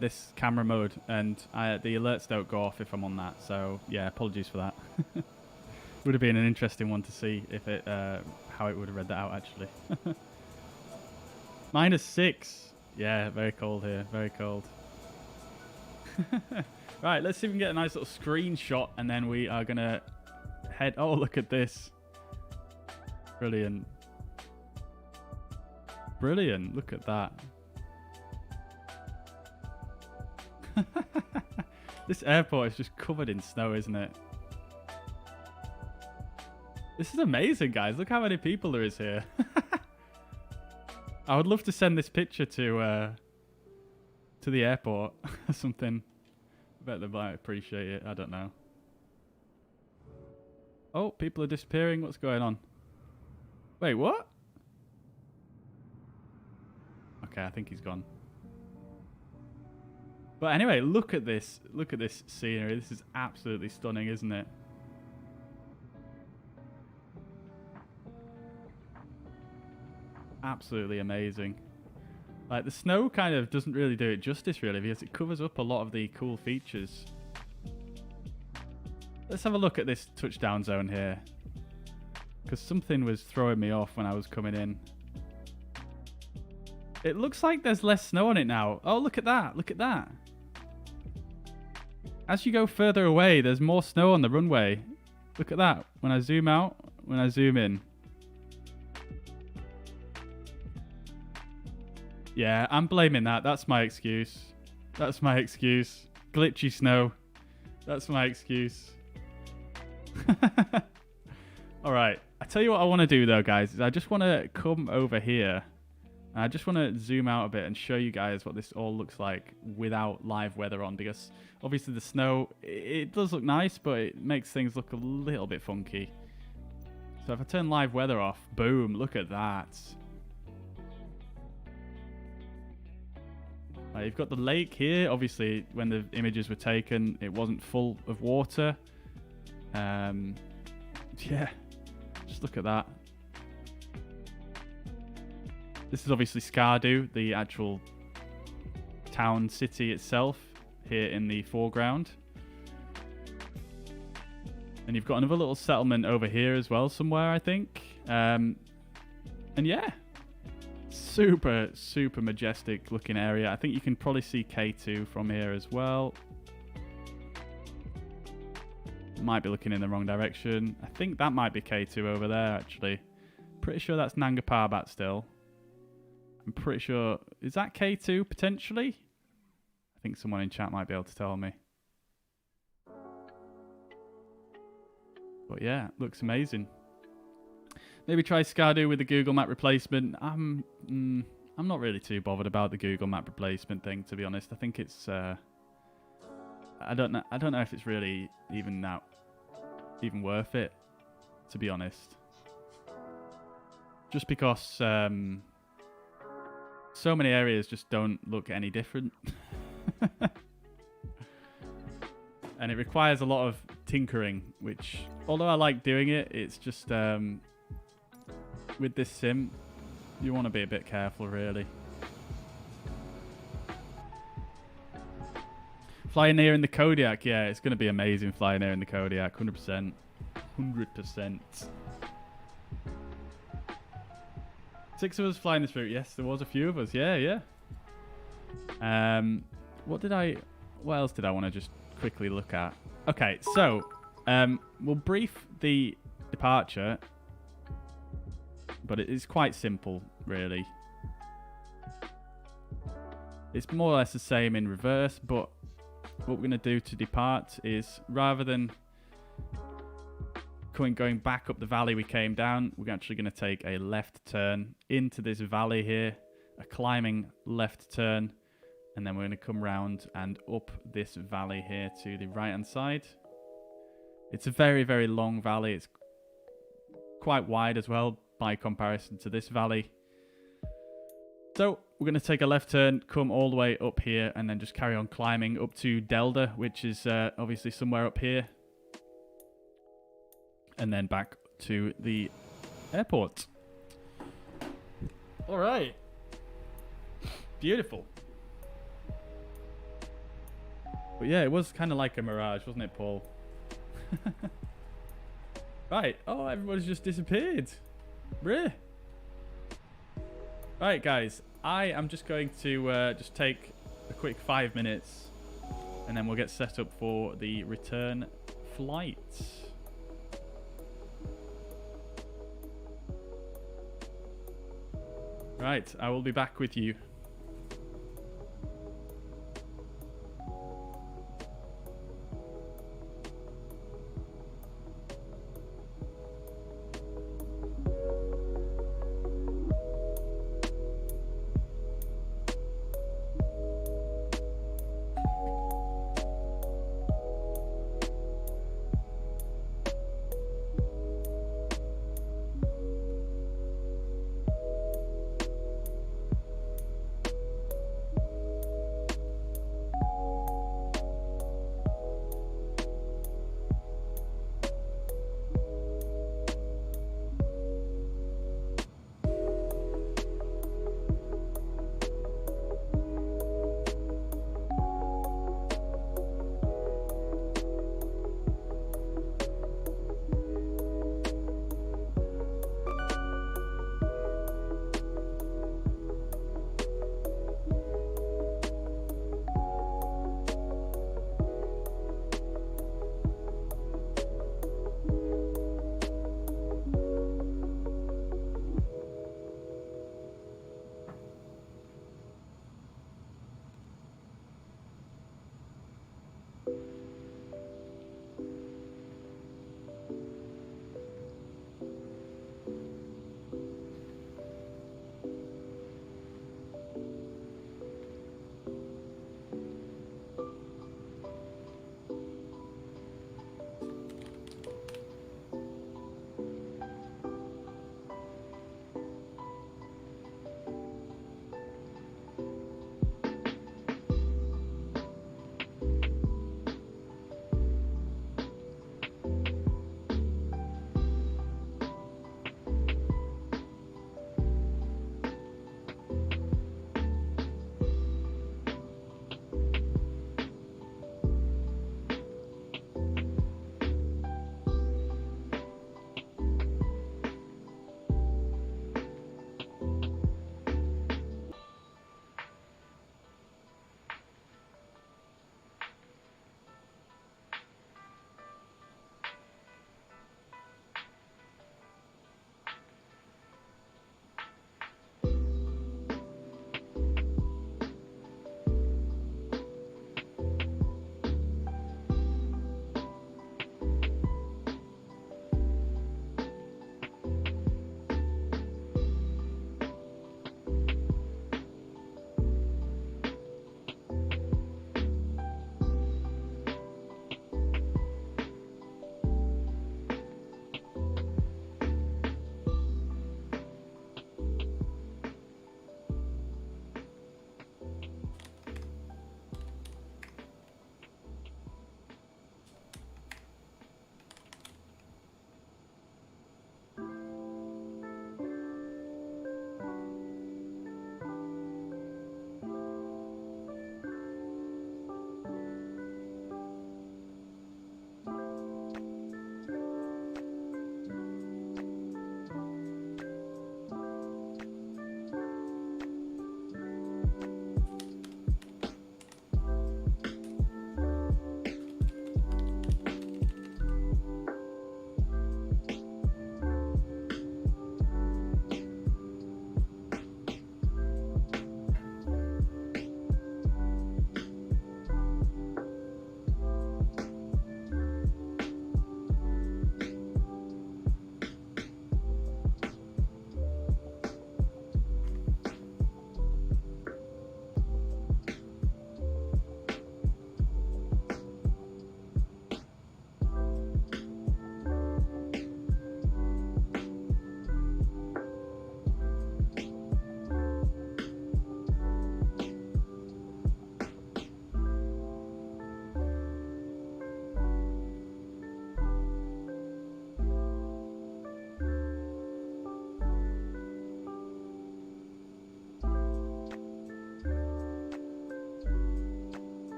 [SPEAKER 1] this camera mode, and the alerts don't go off if I'm on that. So yeah, apologies for that. Would have been an interesting one to see if it how it would have read that out actually. -6. Yeah, very cold here. Very cold. Right, let's see if we can get a nice little screenshot, and then we are going to head... Oh, look at this. Brilliant. Brilliant. Look at that. This airport is just covered in snow, isn't it? This is amazing, guys. Look how many people there is here. I would love to send this picture to the airport or something. I bet they might appreciate it. I don't know. Oh, people are disappearing. What's going on? Wait, what? Okay, I think he's gone. But anyway, look at this. Look at this scenery. This is absolutely stunning, isn't it? Absolutely amazing. Like, the snow kind of doesn't really do it justice, really, because it covers up a lot of the cool features. Let's have a look at this touchdown zone here. because something was throwing me off when I was coming in. It looks like there's less snow on it now. Oh, look at that. Look at that. As you go further away, there's more snow on the runway. Look at that. When I zoom out, when I zoom in. Yeah, I'm blaming that. That's my excuse. That's my excuse. Glitchy snow. That's my excuse. Alright. I tell you what I want to do though, guys, is I just want to come over here. I just want to zoom out a bit and show you guys what this all looks like without live weather on, because obviously the snow, it does look nice, but it makes things look a little bit funky. So if I turn live weather off, boom, look at that. You've got the lake here. Obviously, when the images were taken, it wasn't full of water. Yeah, just look at that. This is obviously Skardu, the actual town, city itself, here in the foreground. And you've got another little settlement over here as well, somewhere, I think. And yeah, super, super majestic looking area. I think you can probably see K2 from here as well. Might be looking in the wrong direction. I think that might be K2 over there, actually. Pretty sure that's Nanga Parbat still. I'm pretty sure... Is that K2, potentially? I think someone in chat might be able to tell me. But yeah, looks amazing. Maybe try Skardu with the Google Map replacement. I'm not really too bothered about the Google Map replacement thing, to be honest. I think it's... I don't know if it's really even worth it, to be honest. Just because... so many areas just don't look any different. And it requires a lot of tinkering, which, although I like doing it, it's just, with this sim, you want to be a bit careful, really. Flying near in the Kodiak, yeah, it's going to be amazing flying near in the Kodiak, 100%. 100%. 6 of us flying this route. Yes, there was a few of us. Yeah. What else did I want to just quickly look at? Okay, so we'll brief the departure, but it is quite simple, really. It's more or less the same in reverse, but what we're going to do to depart is, rather than going back up the valley we came down, we're actually going to take a left turn into this valley here, a climbing left turn, and then we're going to come round and up this valley here to the right hand side. It's a very, very long valley. It's quite wide as well by comparison to this valley. So we're going to take a left turn, come all the way up here, and then just carry on climbing up to Delda, which is obviously somewhere up here. And then back to the airport. All right. Beautiful. But yeah, it was kind of like a mirage, wasn't it, Paul? Right. Oh, everybody's just disappeared. Really? Right, guys. I am just going to just take a quick 5 minutes, and then we'll get set up for the return flight. Right, I will be back with you.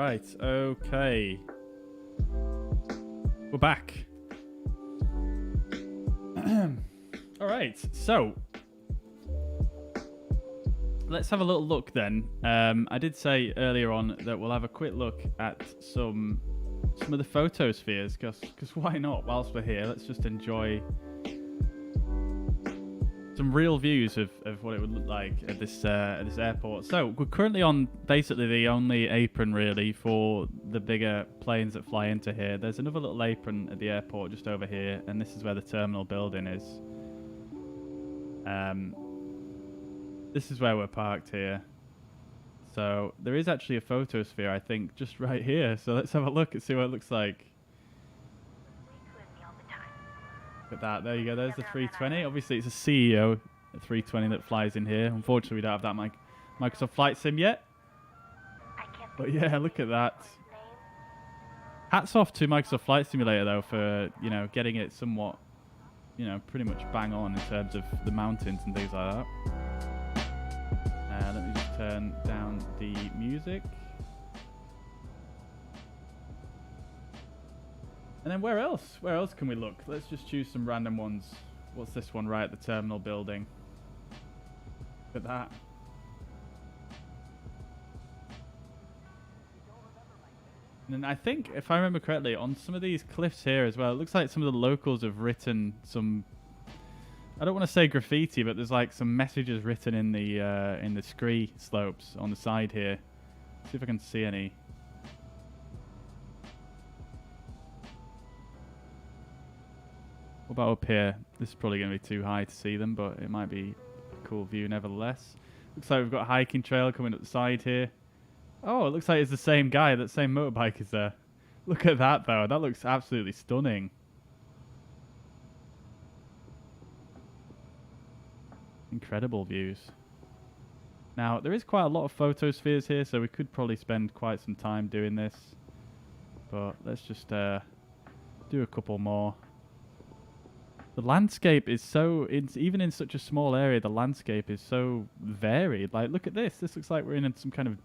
[SPEAKER 1] Right, okay. We're back. Alright, so let's have a little look then. I did say earlier on that we'll have a quick look at some of the photospheres, because why not? Whilst we're here, let's just enjoy some real views of what it would look like at this airport. So we're currently on basically the only apron really for the bigger planes that fly into here. There's another little apron at the airport just over here, and this is where the terminal building is. This is where we're parked here. So there is actually a photosphere, I think, just right here. So let's have a look and see what it looks like. Look at that. There you go. There's the 320. Obviously, it's a CEO at 320 that flies in here. Unfortunately, we don't have that Microsoft Flight Sim yet. But yeah, look at that. Hats off to Microsoft Flight Simulator, though, for, you know, getting it somewhat, you know, pretty much bang on in terms of the mountains and things like that. Let me just turn down the music. And then where else? Where else can we look? Let's just choose some random ones. What's this one right at the terminal building? Look at that. And then I think, if I remember correctly, on some of these cliffs here as well, it looks like some of the locals have written some, I don't want to say graffiti, but there's like some messages written in the scree slopes on the side here. See if I can see any. What about up here? This is probably going to be too high to see them, but it might be a cool view nevertheless. Looks like we've got a hiking trail coming up the side here. Oh, it looks like it's the same guy. That same motorbike is there. Look at that, though. That looks absolutely stunning. Incredible views. Now, there is quite a lot of photospheres here, so we could probably spend quite some time doing this. But let's just do a couple more. The landscape is so, even in such a small area, the landscape is so varied. Like, look at this. This looks like we're in some kind of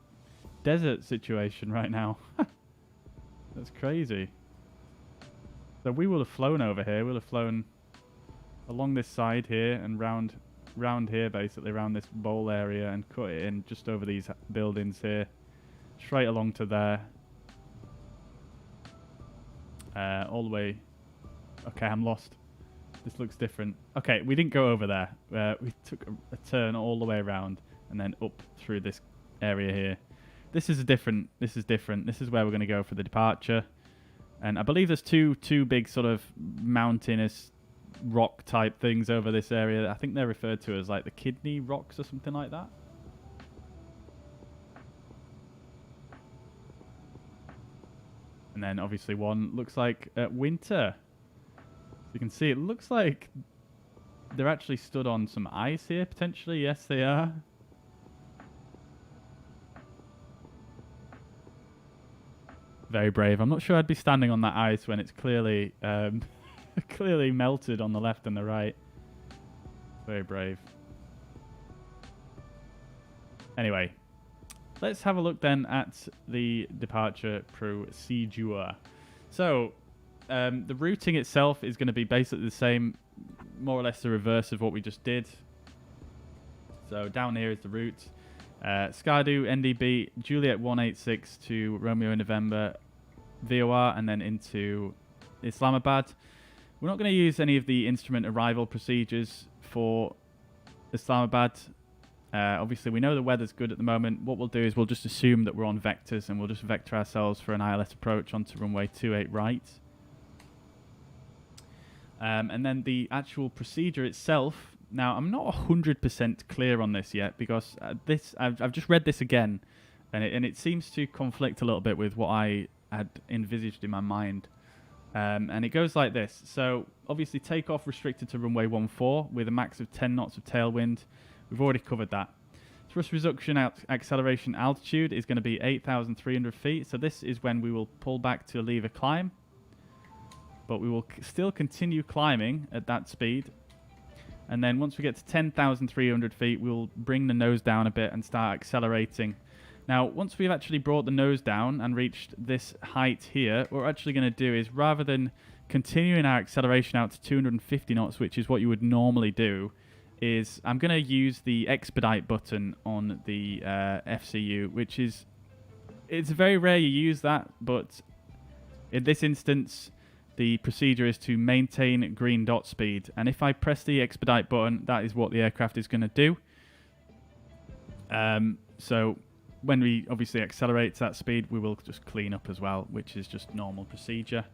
[SPEAKER 1] desert situation right now. That's crazy. So we will have flown over here. We'll have flown along this side here and round here, basically, around this bowl area, and cut it in just over these buildings here. Straight along to there. All the way. Okay, I'm lost. This looks different. Okay, we didn't go over there. We took a turn all the way around and then up through this area here. This is different. This is different. This is where we're going to go for the departure. And I believe there's two big sort of mountainous rock type things over this area. I think they're referred to as like the kidney rocks or something like that. And then obviously one looks like winter. You can see it looks like they're actually stood on some ice here, potentially. Yes, they are. Very brave. I'm not sure I'd be standing on that ice when it's clearly clearly melted on the left and the right. Very brave. Anyway, let's have a look then at the departure procedure. So, the routing itself is going to be basically the same, more or less the reverse of what we just did. So down here is the route. Skardu, NDB, Juliet 186 to Romeo November, VOR, and then into Islamabad. We're not going to use any of the instrument arrival procedures for Islamabad. Obviously, we know the weather's good at the moment. What we'll do is we'll just assume that we're on vectors, and we'll just vector ourselves for an ILS approach onto runway 28 right. And then the actual procedure itself. Now, I'm not 100% clear on this yet, because I've just read this again, and it seems to conflict a little bit with what I had envisaged in my mind. And it goes like this. So, obviously, takeoff restricted to runway 14 with a max of 10 knots of tailwind. We've already covered that. Thrust reduction acceleration altitude is going to be 8,300 feet. So this is when we will pull back to leave a climb. But we will still continue climbing at that speed. And then once we get to 10,300 feet, we'll bring the nose down a bit and start accelerating Now, once we've actually brought the nose down and reached this height here, what we're actually going to do is, rather than continuing our acceleration out to 250 knots, which is what you would normally do, is I'm going to use the expedite button on the FCU, which is, it's very rare you use that, but in this instance, the procedure is to maintain green dot speed. And if I press the expedite button, that is what the aircraft is going to do. So when we obviously accelerate to that speed, we will just clean up as well, which is just normal procedure.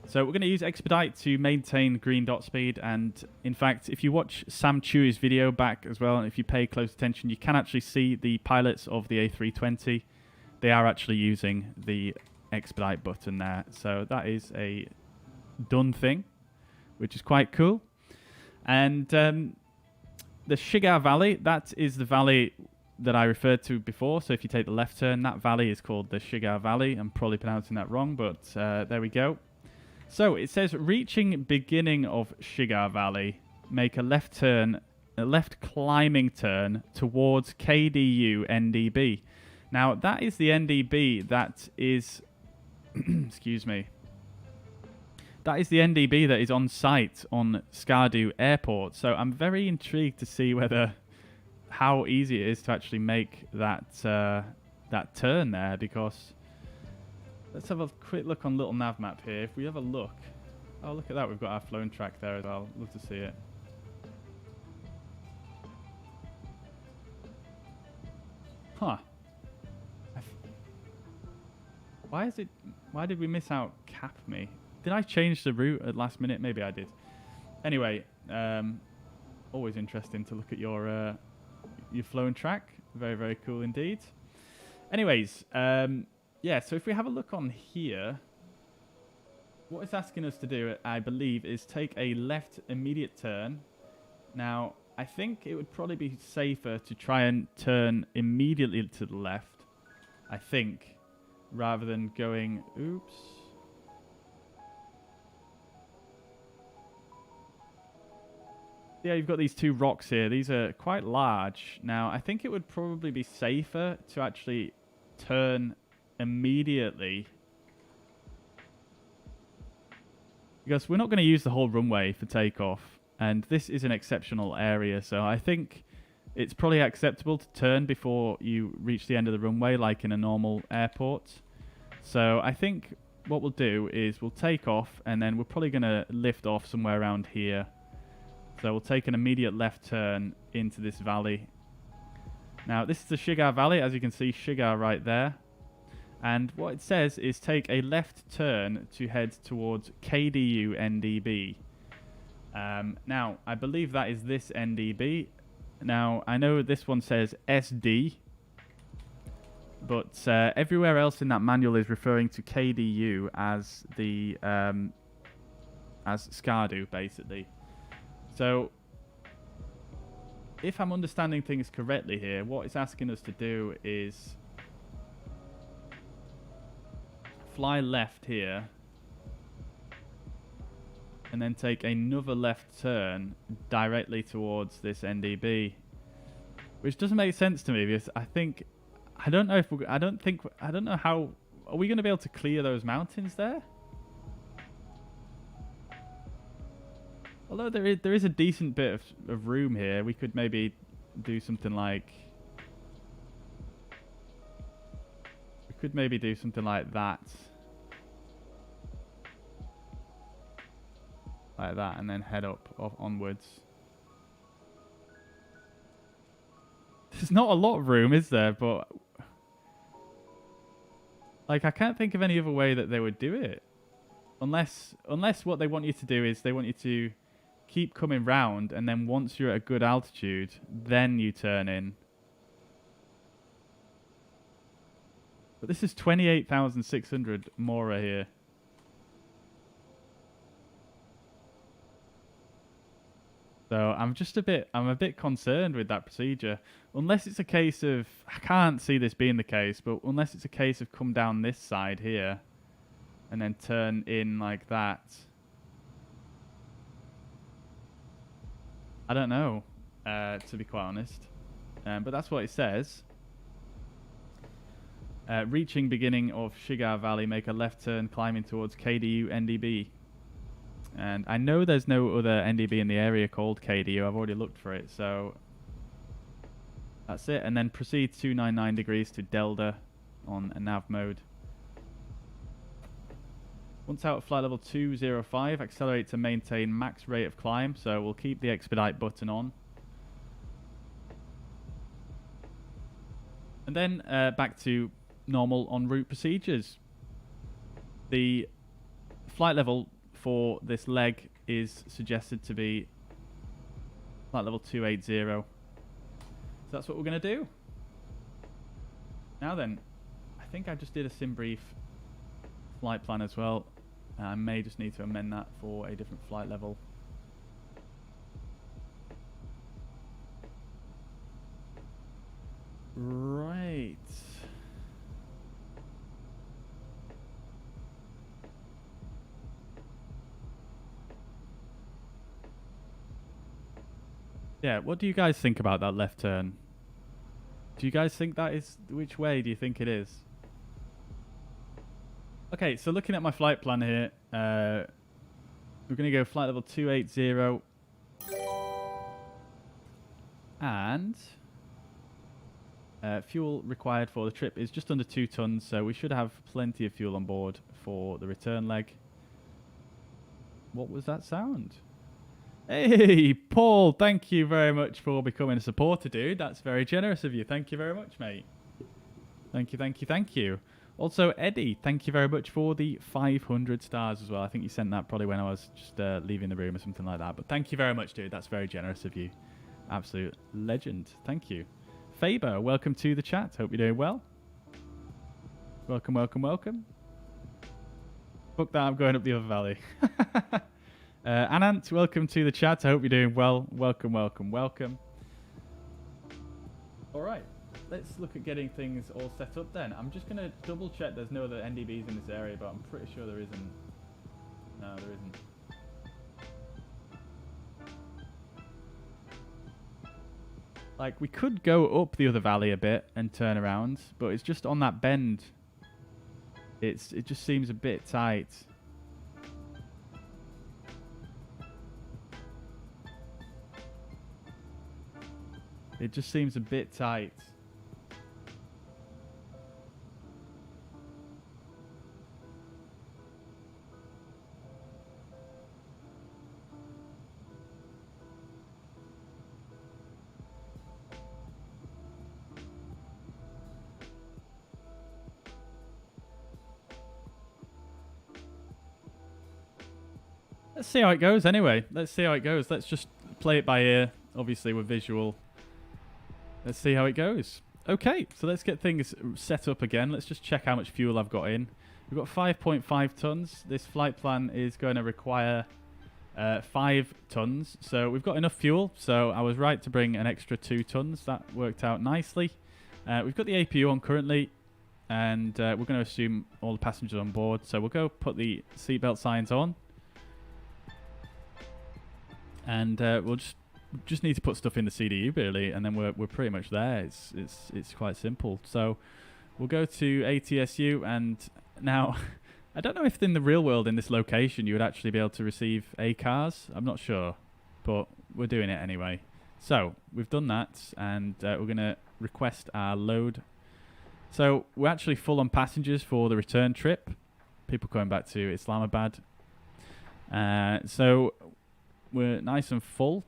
[SPEAKER 1] So we're going to use expedite to maintain green dot speed. And in fact, if you watch Sam Chew's video back as well, and if you pay close attention, you can actually see the pilots of the A320. They are actually using the expedite button there. So that is a done thing, which is quite cool. And the Shigar Valley, that is the valley that I referred to before. So if you take the left turn, that valley is called the Shigar Valley. I'm probably pronouncing that wrong, but there we go. So it says, reaching beginning of Shigar Valley, make a left turn, a left climbing turn towards KDU NDB. Now that is the NDB that is, excuse me, that is the NDB that is on site on Skardu Airport. So I'm very intrigued to see how easy it is to actually make that that turn there, because let's have a quick look on little nav map here. If we have a look, oh look at that, we've got our flown track there as well. Love to see it. Huh. Why did we miss out Cap Me? Did I change the route at last minute? Maybe I did. Anyway, always interesting to look at your flown track. Very, very cool indeed. Anyways, yeah, so if we have a look on here, what it's asking us to do, I believe, is take a left immediate turn. Now, I think it would probably be safer to try and turn immediately to the left, I think, rather than going, oops. Yeah, you've got these two rocks here. These are quite large. Now, I think it would probably be safer to actually turn immediately, because we're not going to use the whole runway for takeoff, and this is an exceptional area, so I think it's probably acceptable to turn before you reach the end of the runway, like in a normal airport. So I think what we'll do is we'll take off, and then we're probably going to lift off somewhere around here. So we'll take an immediate left turn into this valley. Now, this is the Shigar Valley, as you can see, Shigar right there. And what it says is take a left turn to head towards KDU NDB. Now, I believe that is this NDB. Now, I know this one says SD, but everywhere else in that manual is referring to KDU as the as Skardu, basically. So, if I'm understanding things correctly here, what it's asking us to do is fly left here, and then take another left turn directly towards this NDB, which doesn't make sense to me, because I don't know how, are we going to be able to clear those mountains there? Although there is a decent bit of room here, we could maybe do something like, that. Like that, and then head up onwards. There's not a lot of room, is there? But like, I can't think of any other way that they would do it, unless what they want you to do is they want you to keep coming round, and then once you're at a good altitude, then you turn in. But this is 28,600 Mora here. So I'm a bit concerned with that procedure. Unless it's a case of, I can't see this being the case, but unless it's a case of come down this side here and then turn in like that. I don't know, to be quite honest. But that's what it says. Reaching beginning of Shigar Valley, make a left turn climbing towards KDU NDB. And I know there's no other NDB in the area called KDU. I've already looked for it, so that's it. And then proceed 299 degrees to Delta on a nav mode. Once out at flight level 205, accelerate to maintain max rate of climb. So we'll keep the expedite button on. And then back to normal en route procedures. The flight level for this leg is suggested to be flight level 280. So that's what we're going to do. Now then, I think I just did a sim brief flight plan as well. I may just need to amend that for a different flight level. Right. Yeah, what do you guys think about that left turn? Do you guys think that is... Which way do you think it is? Okay, so looking at my flight plan here, we're going to go flight level 280. And fuel required for the trip is just under 2 tons, so we should have plenty of fuel on board for the return leg. What was that sound? Hey, Paul, thank you very much for becoming a supporter, dude. That's very generous of you. Thank you very much, mate. Thank you, thank you, thank you. Also, Eddie, thank you very much for the 500 stars as well. I think you sent that probably when I was just leaving the room or something like that. But thank you very much, dude. That's very generous of you. Absolute legend. Thank you. Faber, welcome to the chat. Hope you're doing well. Welcome, welcome, welcome. Fuck that, I'm going up the other valley. Anant, welcome to the chat. I hope you're doing well. Welcome, welcome, welcome. All right. Let's look at getting things all set up then. I'm just going to double check there's no other NDBs in this area, but I'm pretty sure there isn't. No, there isn't. Like, we could go up the other valley a bit and turn around, but it's just on that bend. It just seems a bit tight. It just seems a bit tight. Let's see how it goes anyway. Let's see how it goes. Let's just play it by ear. Obviously, we're visual. Let's see how it goes. Okay, so let's get things set up again. Let's just check how much fuel I've got in. We've got 5.5 tons. This flight plan is going to require 5 tons. So we've got enough fuel. So I was right to bring an extra 2 tons. That worked out nicely. We've got the APU on currently. And we're going to assume all the passengers on board. So we'll go put the seatbelt signs on. And we'll just need to put stuff in the CDU really, and then we're pretty much there. It's quite simple. So we'll go to ATSU, and now I don't know if in the real world in this location you would actually be able to receive ACARs. I'm not sure, but we're doing it anyway. So we've done that, and we're going to request our load. So we're actually full on passengers for the return trip. People coming back to Islamabad. So we're nice and full.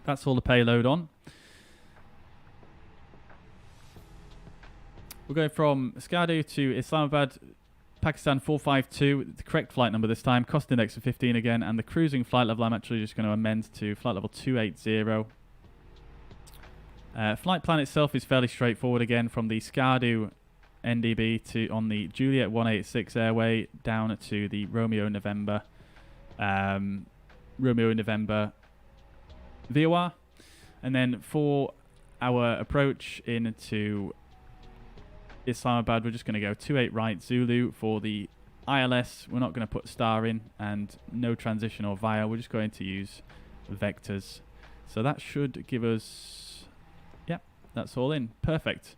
[SPEAKER 1] That's all the payload on. We're going from Skardu to Islamabad, Pakistan 452, the correct flight number this time, cost index of 15 again, and the cruising flight level I'm actually just going to amend to flight level 280. Flight plan itself is fairly straightforward again, from the Skardu NDB to on the Juliet 186 airway down to the Romeo November VOR, and then for our approach into Islamabad, we're just going to go 28 right Zulu for the ILS. We're not going to put star in, and no transition or via. We're just going to use vectors. So that should give us, yeah, that's all in. Perfect.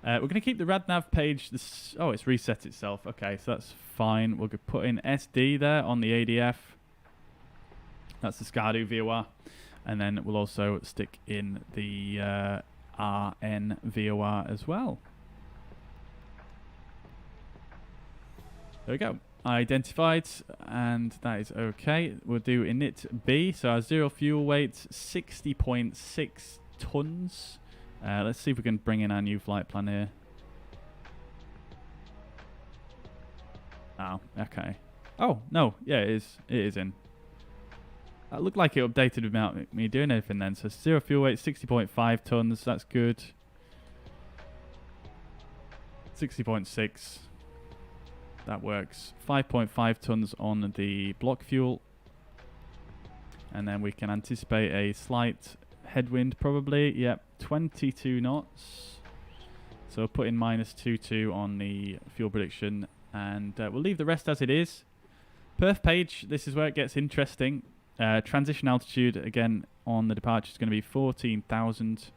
[SPEAKER 1] We're going to keep the RadNav page. Oh, it's reset itself. Okay, so that's fine. We'll put in SD there on the ADF. That's the Skardu VOR. And then we'll also stick in the RN VOR as well. There we go. Identified, and that is okay. We'll do init B. So our zero fuel weight, 60.6 tons. Let's see if we can bring in our new flight plan here. Oh, okay. Oh, no. Yeah, it is. It is in. That looked like it updated without me doing anything then. So zero fuel weight, 60.5 tons. That's good. 60.6. That works. 5.5 tons on the block fuel. And then we can anticipate a slight headwind probably. Yep, 22 knots. So put in -22 on the fuel prediction. And we'll leave the rest as it is. Perf page, this is where it gets interesting. Transition altitude, again, on the departure is going to be 14,000.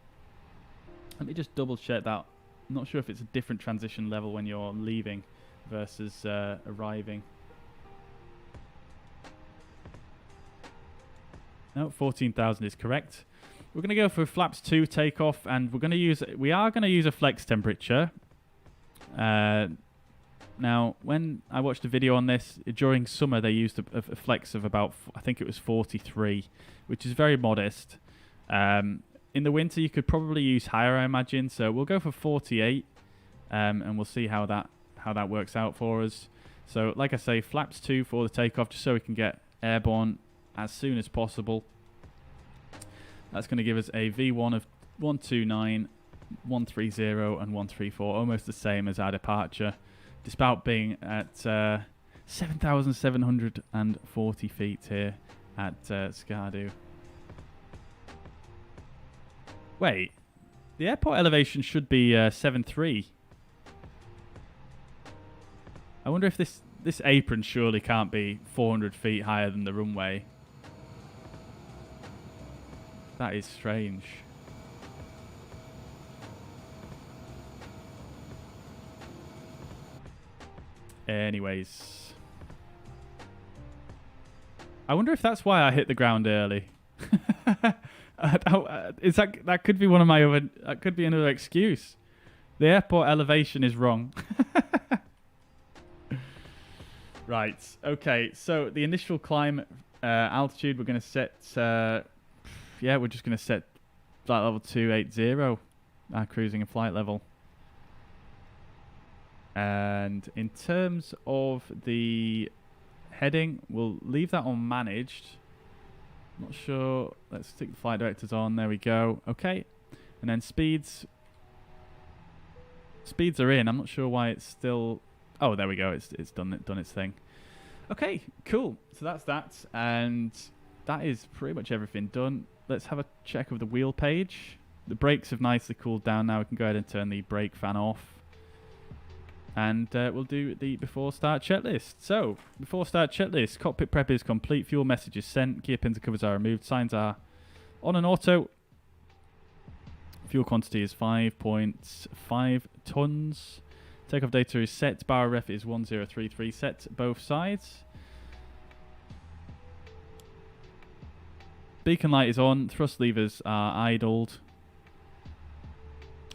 [SPEAKER 1] Let me just double check that. I'm not sure if it's a different transition level when you're leaving versus arriving. No, 14,000 is correct. We're going to go for flaps 2 takeoff, and we are going to use a flex temperature. Now, when I watched a video on this, during summer they used a flex of about, I think it was 43, which is very modest. In the winter, you could probably use higher, I imagine. So we'll go for 48, and we'll see how that works out for us. So, like I say, flaps 2 for the takeoff, just so we can get airborne as soon as possible. That's going to give us a V1 of 129, 130, and 134, almost the same as our departure, despite being at 7,740 feet here at Skardu. Wait, the airport elevation should be 7.3. I wonder if this apron surely can't be 400 feet higher than the runway. That is strange. Anyways. I wonder if that's why I hit the ground early. That could be one of my other... That could be another excuse. The airport elevation is wrong. Right. Okay. So the initial climb altitude we're going to set... yeah, we're just going to set flight level 280. Our cruising and flight level. And in terms of the heading, we'll leave that on managed. Not sure. Let's stick the flight directors on. There we go. Okay. And then speeds. Speeds are in. I'm not sure why it's still... Oh, there we go. It's done its thing. Okay, cool. So that's that. And that is pretty much everything done. Let's have a check of the wheel page. The brakes have nicely cooled down now. We can go ahead and turn the brake fan off. And we'll do the before start checklist. So, before start checklist, cockpit prep is complete, fuel message is sent, gear pins and covers are removed, signs are on and auto. Fuel quantity is 5.5 tons. Takeoff data is set, bar ref is 1033 set, both sides. Beacon light is on, thrust levers are idled.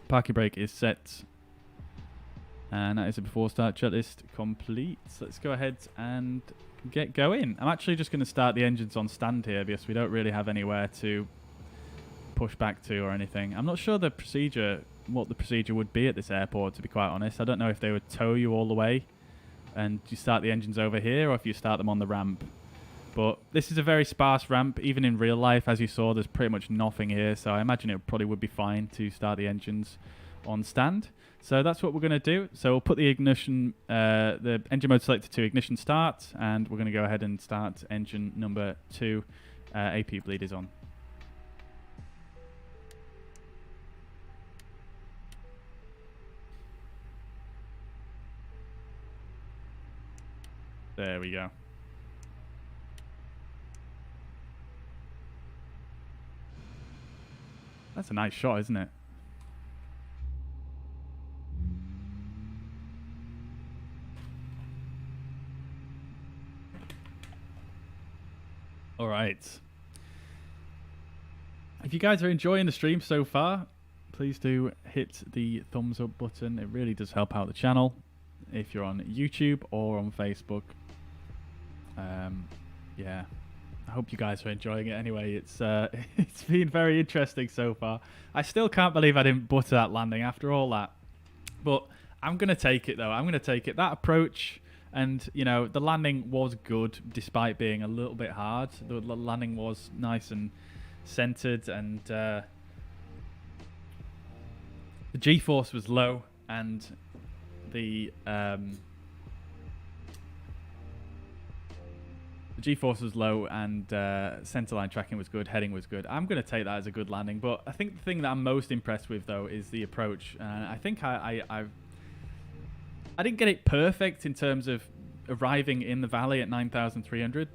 [SPEAKER 1] Parking brake is set. And that is a before start checklist complete. So let's go ahead and get going. I'm actually just going to start the engines on stand here because we don't really have anywhere to push back to or anything. I'm not sure what the procedure would be at this airport, to be quite honest. I don't know if they would tow you all the way and you start the engines over here or if you start them on the ramp. But this is a very sparse ramp. Even in real life, as you saw, there's pretty much nothing here. So I imagine it probably would be fine to start the engines on stand. So that's what we're going to do. So we'll put the ignition, the engine mode selector to ignition start, and we're going to go ahead and start engine number 2. AP bleed is on. There we go. That's a nice shot, isn't it? All right. If you guys are enjoying the stream so far, please do hit the thumbs up button. It really does help out the channel. If you're on YouTube or on Facebook. Yeah. I hope you guys are enjoying it anyway. It's it's been very interesting so far. I still can't believe I didn't butter that landing after all that. But I'm going to take it, though. I'm going to take it. That approach, and, you know, the landing was good despite being a little bit hard. The landing was nice and centered, and the G-force was low, and the G-force was low, and centerline tracking was good, heading was good. I'm going to take that as a good landing, but I think the thing that I'm most impressed with, though, is the approach. I think I didn't get it perfect in terms of arriving in the valley at 9,300.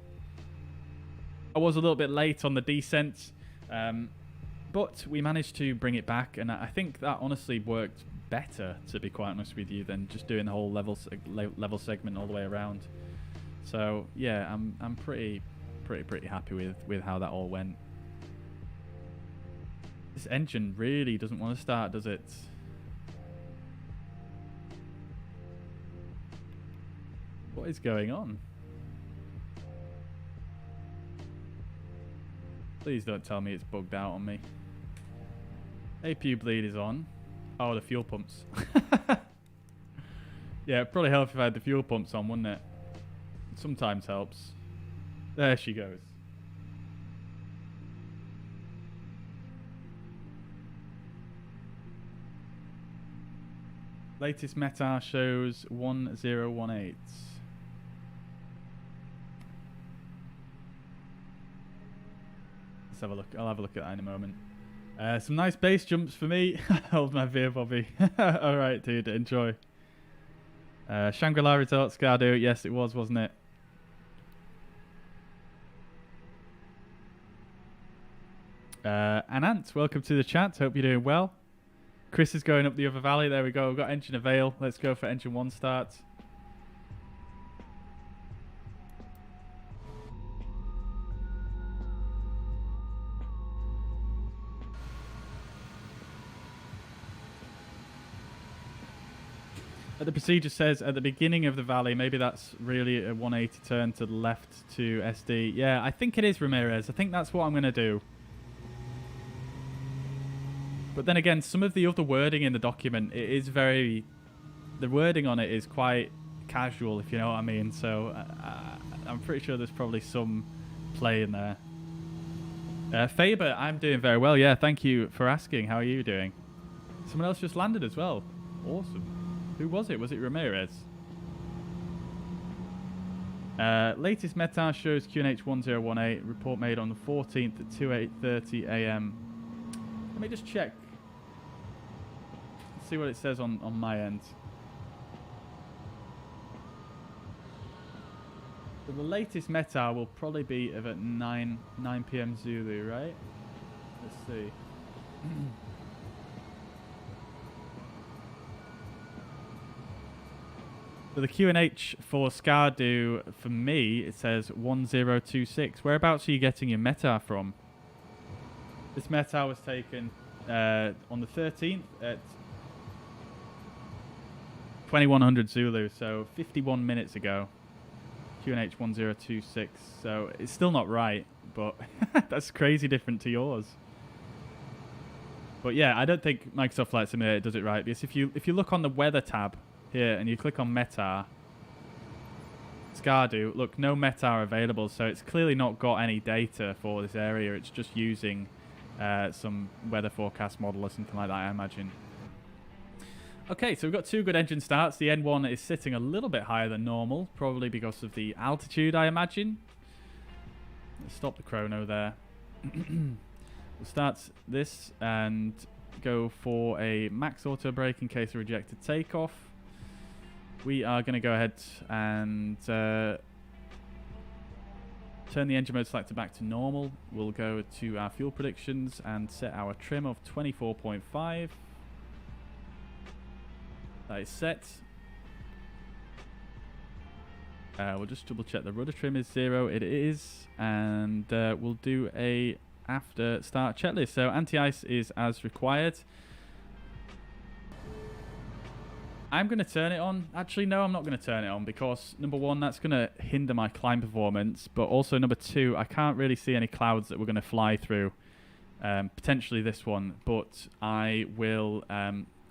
[SPEAKER 1] I was a little bit late on the descent, but we managed to bring it back, and I think that honestly worked better, to be quite honest with you, than just doing the whole level segment all the way around. So yeah, I'm pretty happy with how that all went. This engine really doesn't want to start, does it? What is going on? Please don't tell me it's bugged out on me. APU bleed is on. Oh, the fuel pumps. Yeah, it'd probably help if I had the fuel pumps on, wouldn't it? Sometimes helps. There she goes. Latest METAR shows 1018. Let's have a look. I'll have a look at that in a moment. Some nice base jumps for me. Hold my beer, Bobby. All right, dude. Enjoy. Shangri-La Resort, Skardu. Yes, it was, wasn't it? Anant, welcome to the chat. Hope you're doing well. Chris is going up the other valley. There we go. We've got engine avail. Let's go for engine 1 start. The procedure says at the beginning of the valley, maybe that's really a 180 turn to the left to SD. Yeah, I think it is, Ramirez. I think that's what I'm going to do. But then again, some of the other wording in the document, it is very... The wording on it is quite casual, if you know what I mean. So I'm pretty sure there's probably some play in there. Faber, I'm doing very well. Yeah, thank you for asking. How are you doing? Someone else just landed as well. Awesome. Who was it? Was it Ramirez? Latest METAR shows QNH 1018. Report made on the 14th at 2:30 AM. Let me just check. See what it says on my end. So the latest METAR will probably be of at 9 PM Zulu, right? Let's see. So the QNH for Skardu, for me, it says 1026. Whereabouts are you getting your METAR from? This METAR was taken on the 13th at 2100 Zulu, so 51 minutes ago. QNH 1026. So it's still not right, but that's crazy different to yours. But yeah, I don't think Microsoft Flight Simulator does it right, because if you look on the weather tab here and you click on METAR, Skardu, look, no METAR available, so it's clearly not got any data for this area. It's just using some weather forecast model or something like that, I imagine. Okay, so we've got two good engine starts. The N1 is sitting a little bit higher than normal, probably because of the altitude, I imagine. Let's stop the chrono there. We'll start this and go for a max auto brake in case of rejected takeoff. We are going to go ahead and turn the engine mode selector back to normal. We'll go to our fuel predictions and set our trim of 24.5. That is set. We'll just double check the rudder trim is 0. It is. And we'll do a after start checklist. So anti-ice is as required. I'm going to turn it on. Actually, no, I'm not going to turn it on because, number one, that's going to hinder my climb performance. But also, number two, I can't really see any clouds that we're going to fly through. Potentially this one. But I will...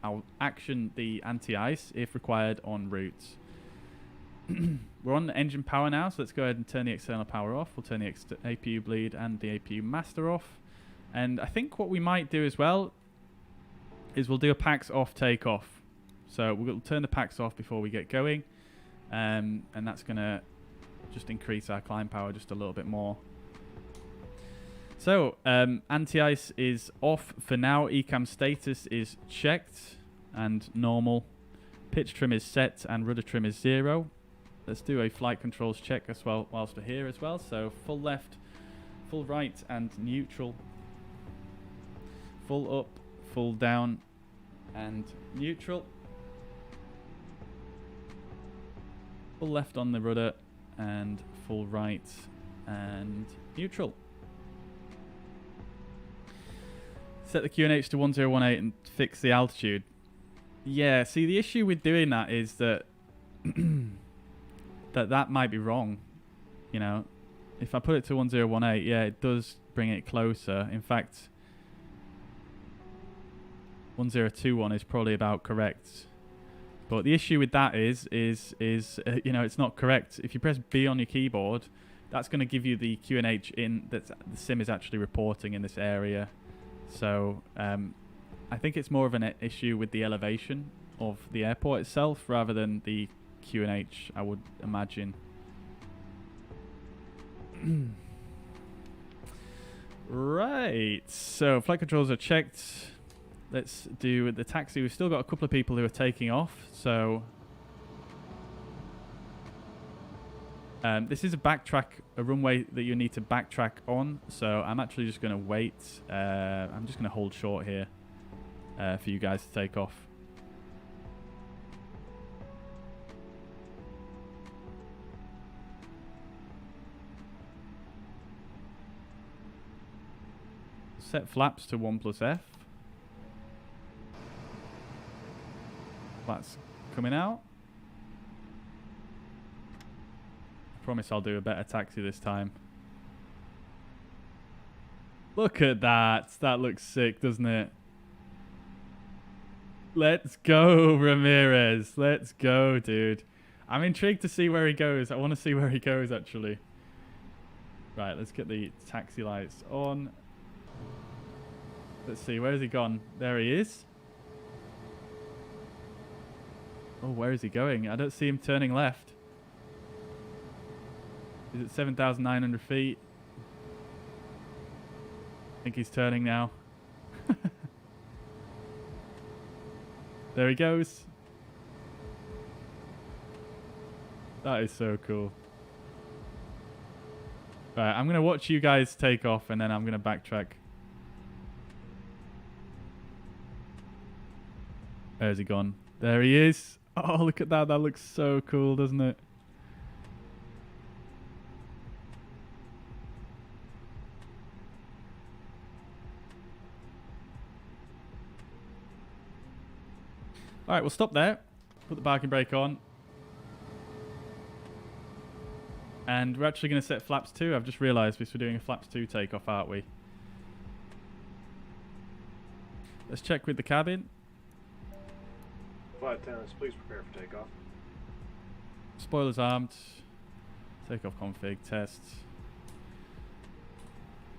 [SPEAKER 1] I'll action the anti-ice if required en route. We're on the engine power now, so let's go ahead and turn the external power off. We'll turn the APU bleed and the APU master off. And I think what we might do as well is we'll do a PAX off takeoff. So we'll turn the PAX off before we get going. And that's going to just increase our climb power just a little bit more. So, anti-ice is off for now. ECAM status is checked and normal. Pitch trim is set and rudder trim is 0. Let's do a flight controls check as well whilst we're here as well. So, full left, full right and neutral. Full up, full down and neutral. Full left on the rudder and full right and neutral. Set the QNH to 1018 and fix the altitude. Yeah, see, the issue with doing that is that that might be wrong. You know, if I put it to 1018, yeah, it does bring it closer. In fact, 1021 is probably about correct. But the issue with that is you know, it's not correct. If you press B on your keyboard, that's going to give you the QNH in that the sim is actually reporting in this area. So I think it's more of an issue with the elevation of the airport itself rather than the QNH, I would imagine. Right, so flight controls are checked. Let's do the taxi. We've still got a couple of people who are taking off, so this is a runway that you need to backtrack on, so I'm actually just going to wait. I'm just going to hold short here for you guys to take off. Set flaps to 1+F. Flaps coming out. Promise I'll do a better taxi this time. Look at that. That looks sick, doesn't it? Let's go, Ramirez. Let's go, dude. I'm intrigued to see where he goes. I want to see where he goes, actually. Right, let's get the taxi lights on. Let's see, where has he gone? There he is. Oh, where is he going? I don't see him turning left. Is it 7,900 feet? I think he's turning now. There he goes. That is so cool. Right, I'm going to watch you guys take off and then I'm going to backtrack. Where's he gone? There he is. Oh, look at that. That looks so cool, doesn't it? Alright, we'll stop there. Put the parking brake on. And we're actually going to set flaps 2. I've just realised we're doing a flaps 2 takeoff, aren't we? Let's check with the cabin.
[SPEAKER 4] Flight attendants, please prepare for takeoff.
[SPEAKER 1] Spoilers armed. Takeoff config, test.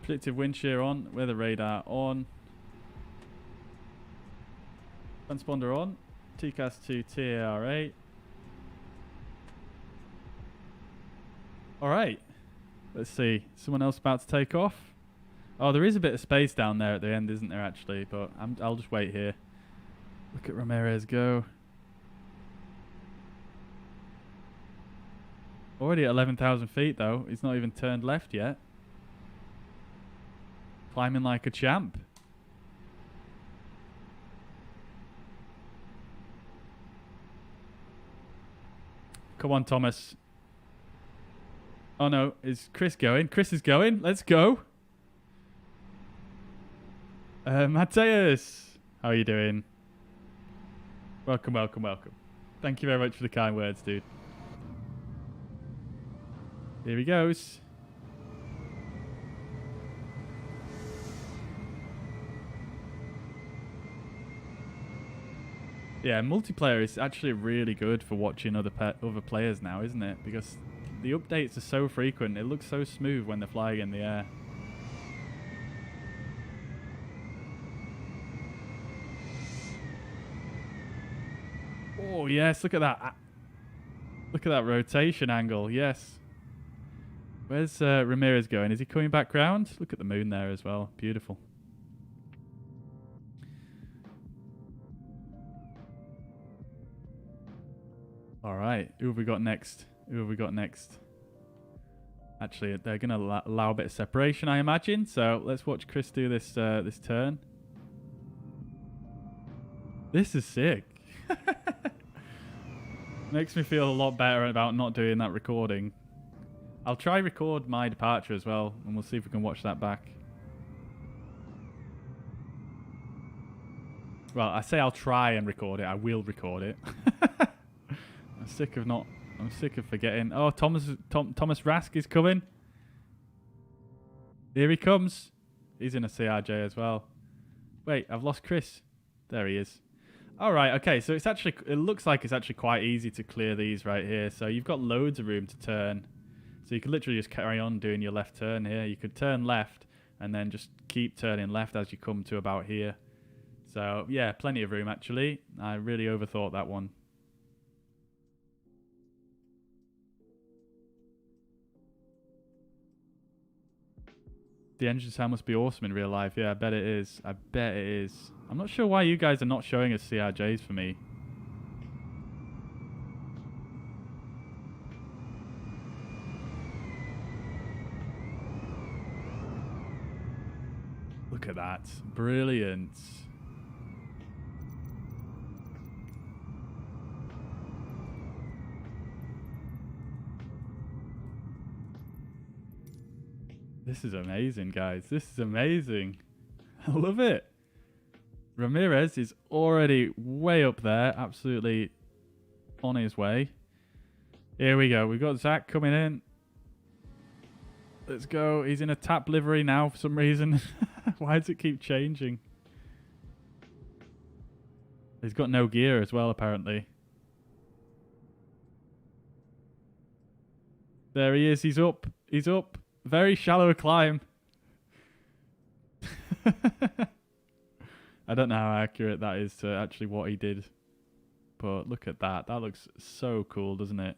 [SPEAKER 1] Predictive wind shear on. Weather radar on. Transponder on. TCAS to TAR8. Alright. Let's see. Someone else about to take off? Oh, there is a bit of space down there at the end, isn't there, actually? But I'll just wait here. Look at Ramirez go. Already at 11,000 feet, though. He's not even turned left yet. Climbing like a champ. Come on, Thomas. Oh no, is Chris going? Chris is going. Let's go. Mateus, how are you doing? Welcome, welcome, welcome. Thank you very much for the kind words, dude. Here he goes. Yeah, multiplayer is actually really good for watching other players now, isn't it? Because the updates are so frequent. It looks so smooth when they're flying in the air. Oh, yes, look at that. Look at that rotation angle, yes. Where's Ramirez going? Is he coming back round? Look at the moon there as well. Beautiful. All right, who have we got next? Who have we got next? Actually, they're going to allow a bit of separation, I imagine. So let's watch Chris do this this turn. This is sick. Makes me feel a lot better about not doing that recording. I'll try record my departure as well, and we'll see if we can watch that back. Well, I say I'll try and record it. I will record it. I'm sick of forgetting. Oh, Thomas Rask is coming. Here he comes. He's in a CRJ as well. Wait, I've lost Chris. There he is. All right, okay. So it looks like it's actually quite easy to clear these right here. So you've got loads of room to turn. So you could literally just carry on doing your left turn here. You could turn left and then just keep turning left as you come to about here. So yeah, plenty of room actually. I really overthought that one. The engine sound must be awesome in real life. Yeah, I bet it is. I bet it is. I'm not sure why you guys are not showing us CRJs for me. Look at that. Brilliant. This is amazing, guys. This is amazing. I love it. Ramirez is already way up there. Absolutely on his way. Here we go. We've got Zach coming in. Let's go. He's in a tap livery now for some reason. Why does it keep changing? He's got no gear as well, apparently. There he is. He's up. He's up. Very shallow climb. I don't know how accurate that is to actually what he did. But look at that. That looks so cool, doesn't it?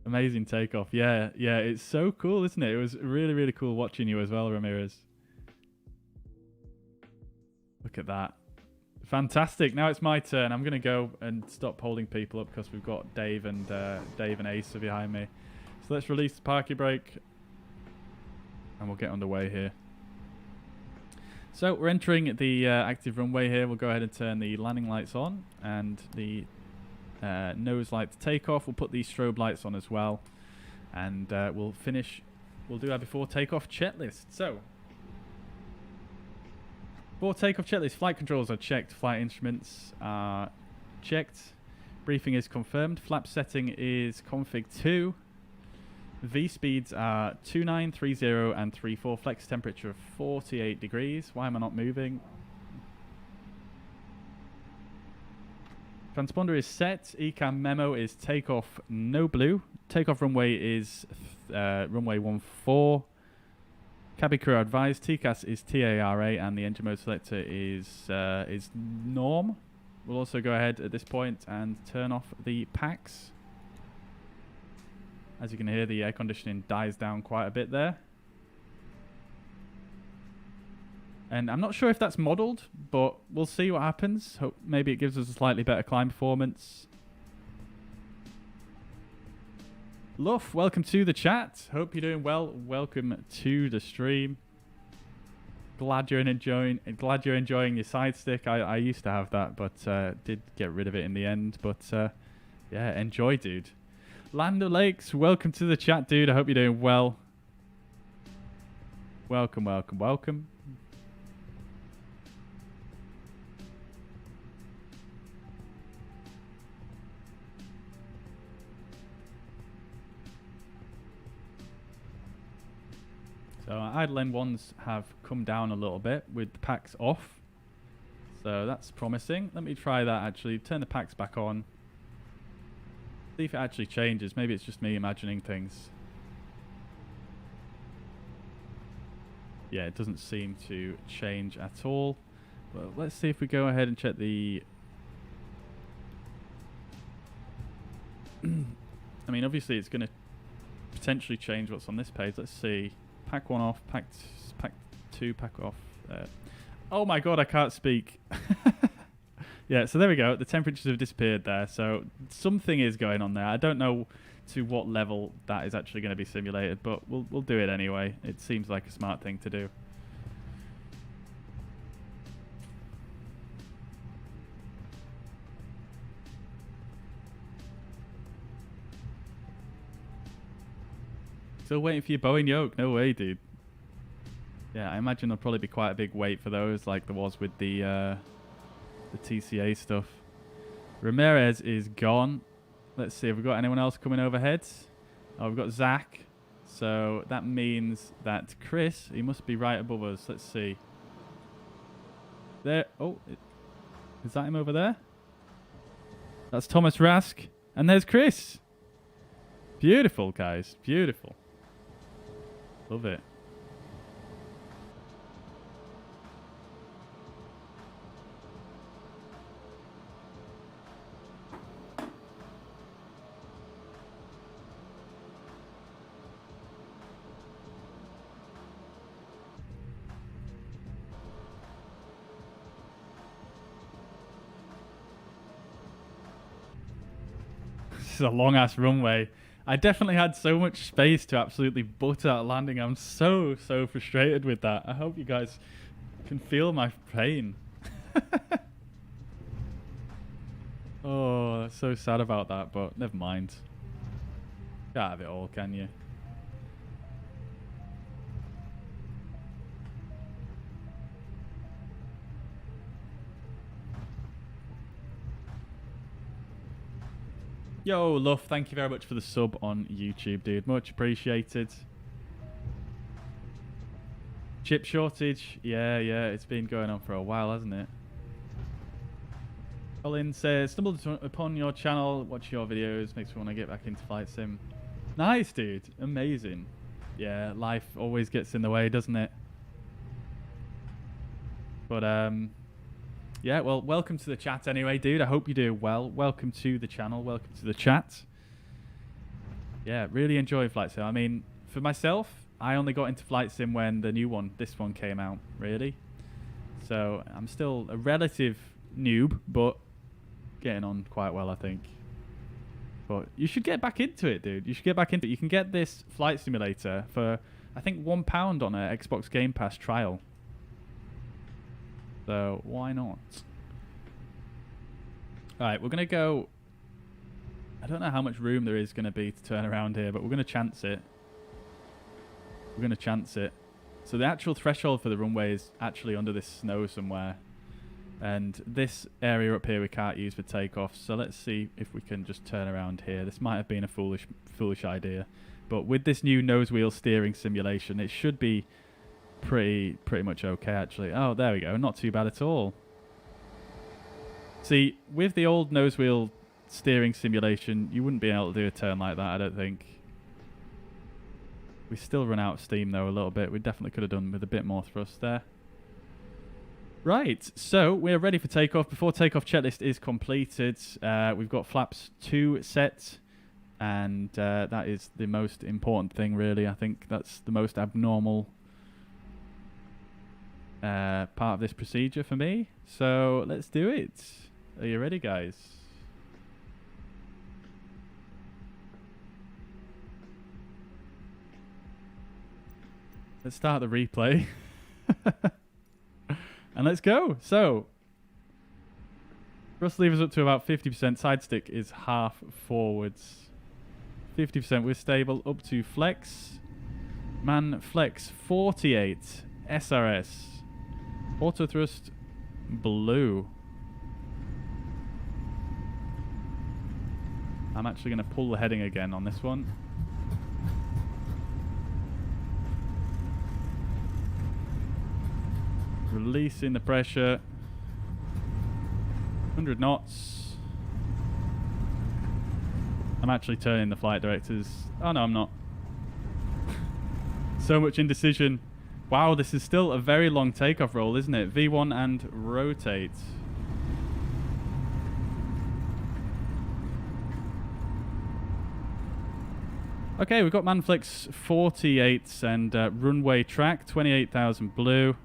[SPEAKER 1] Amazing takeoff. Yeah, yeah, it's so cool, isn't it? It was really, really cool watching you as well, Ramirez. Look at that. Fantastic. Now it's my turn. I'm going to go and stop holding people up because we've got Dave and Asa behind me. So let's release the parking brake and we'll get underway here. So we're entering the active runway here. We'll go ahead and turn the landing lights on and the nose light to take off. We'll put these strobe lights on as well. And we'll do our before takeoff checklist. So before takeoff checklist, flight controls are checked, flight instruments are checked, briefing is confirmed, flap setting is config 2, V speeds are 29, 30 and 34, flex temperature of 48 degrees. Why am I not moving? Transponder is set, ECAM memo is takeoff no blue, takeoff runway is runway 14. Cabin crew advised, TCAS is TARA and the engine mode selector is norm. We'll also go ahead at this point and turn off the packs. As you can hear, the air conditioning dies down quite a bit there. And I'm not sure if that's modelled, but we'll see what happens. Hope maybe it gives us a slightly better climb performance. Luff, welcome to the chat. Hope you're doing well. Welcome to the stream. Glad you're enjoying your side stick. I used to have that, but did get rid of it in the end. But yeah, enjoy, dude. Land O'Lakes, welcome to the chat, dude. I hope you're doing well. Welcome, welcome, welcome. So idling ones have come down a little bit with the packs off. So that's promising. Let me try that actually. Turn the packs back on. See if it actually changes. Maybe it's just me imagining things. Yeah, it doesn't seem to change at all. But let's see if we go ahead and check the... I mean, obviously it's going to potentially change what's on this page. Let's see. Pack 1 off, pack 2, pack off. Oh my god, I can't speak. Yeah, so there we go. The temperatures have disappeared there. So something is going on there. I don't know to what level that is actually going to be simulated, but we'll do it anyway. It seems like a smart thing to do. Still waiting for your Boeing yoke. No way, dude. Yeah, I imagine there'll probably be quite a big wait for those, like there was with the TCA stuff. Ramirez is gone. Let's see, have we got anyone else coming overhead? Oh, we've got Zach. So that means that Chris, he must be right above us. Let's see. There. Oh, is that him over there? That's Thomas Rask. And there's Chris. Beautiful, guys. Beautiful. Love it. This is a long ass runway. I definitely had so much space to absolutely butt out landing. I'm so frustrated with that. I hope you guys can feel my pain. Oh, so sad about that, but never mind. Can't have it all, can you? Yo, Luff, thank you very much for the sub on YouTube, dude. Much appreciated. Chip shortage. Yeah, it's been going on for a while, hasn't it? Colin says, stumbled upon your channel, watch your videos, makes me want to get back into flight sim. Nice, dude. Amazing. Yeah, life always gets in the way, doesn't it? But, yeah, well, welcome to the chat anyway, dude. I hope you're doing well. Welcome to the channel. Welcome to the chat. Yeah, really enjoy Flight Sim. I mean, for myself, I only got into Flight Sim when the new one, this one came out, really. So I'm still a relative noob, but getting on quite well, I think. But you should get back into it, dude. You should get back into it. You can get this flight simulator for, I think, £1 on a Xbox Game Pass trial. So why not? Alright, we're going to go... I don't know how much room there is going to be to turn around here, but we're going to chance it. We're going to chance it. So the actual threshold for the runway is actually under this snow somewhere. And this area up here we can't use for takeoff. So let's see if we can just turn around here. This might have been a foolish idea. But with this new nose wheel steering simulation, it should be pretty much okay, actually. Oh, there we go. Not too bad at all. See, with the old nose wheel steering simulation, you wouldn't be able to do a turn like that, I don't think. We still run out of steam, though, a little bit. We definitely could have done with a bit more thrust there. Right, so we're ready for takeoff. Before takeoff checklist is completed, we've got flaps 2 set, and that is the most important thing, really. I think that's the most abnormal part of this procedure for me. So let's do it. Are you ready, guys? Let's start the replay. And let's go. So, thrust levers up to about 50%. Side stick is half forwards. 50%. We're stable up to flex. Man flex 48. SRS. Auto thrust blue. I'm actually going to pull the heading again on this one. Releasing the pressure. 100 knots. I'm actually turning the flight directors. Oh no, I'm not. So much indecision. Wow, this is still a very long takeoff roll, isn't it? V1 and rotate. Okay, we've got Manflex 48 and runway track 28,000 blue.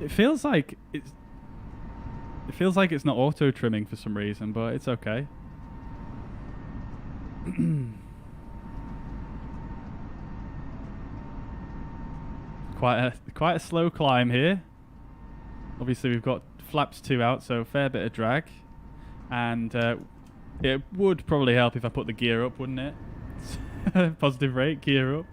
[SPEAKER 1] It feels like it's not auto trimming for some reason, but it's okay. Quite a slow climb here. Obviously, we've got flaps 2 out, so a fair bit of drag. And it would probably help if I put the gear up, wouldn't it? Positive rate, gear up.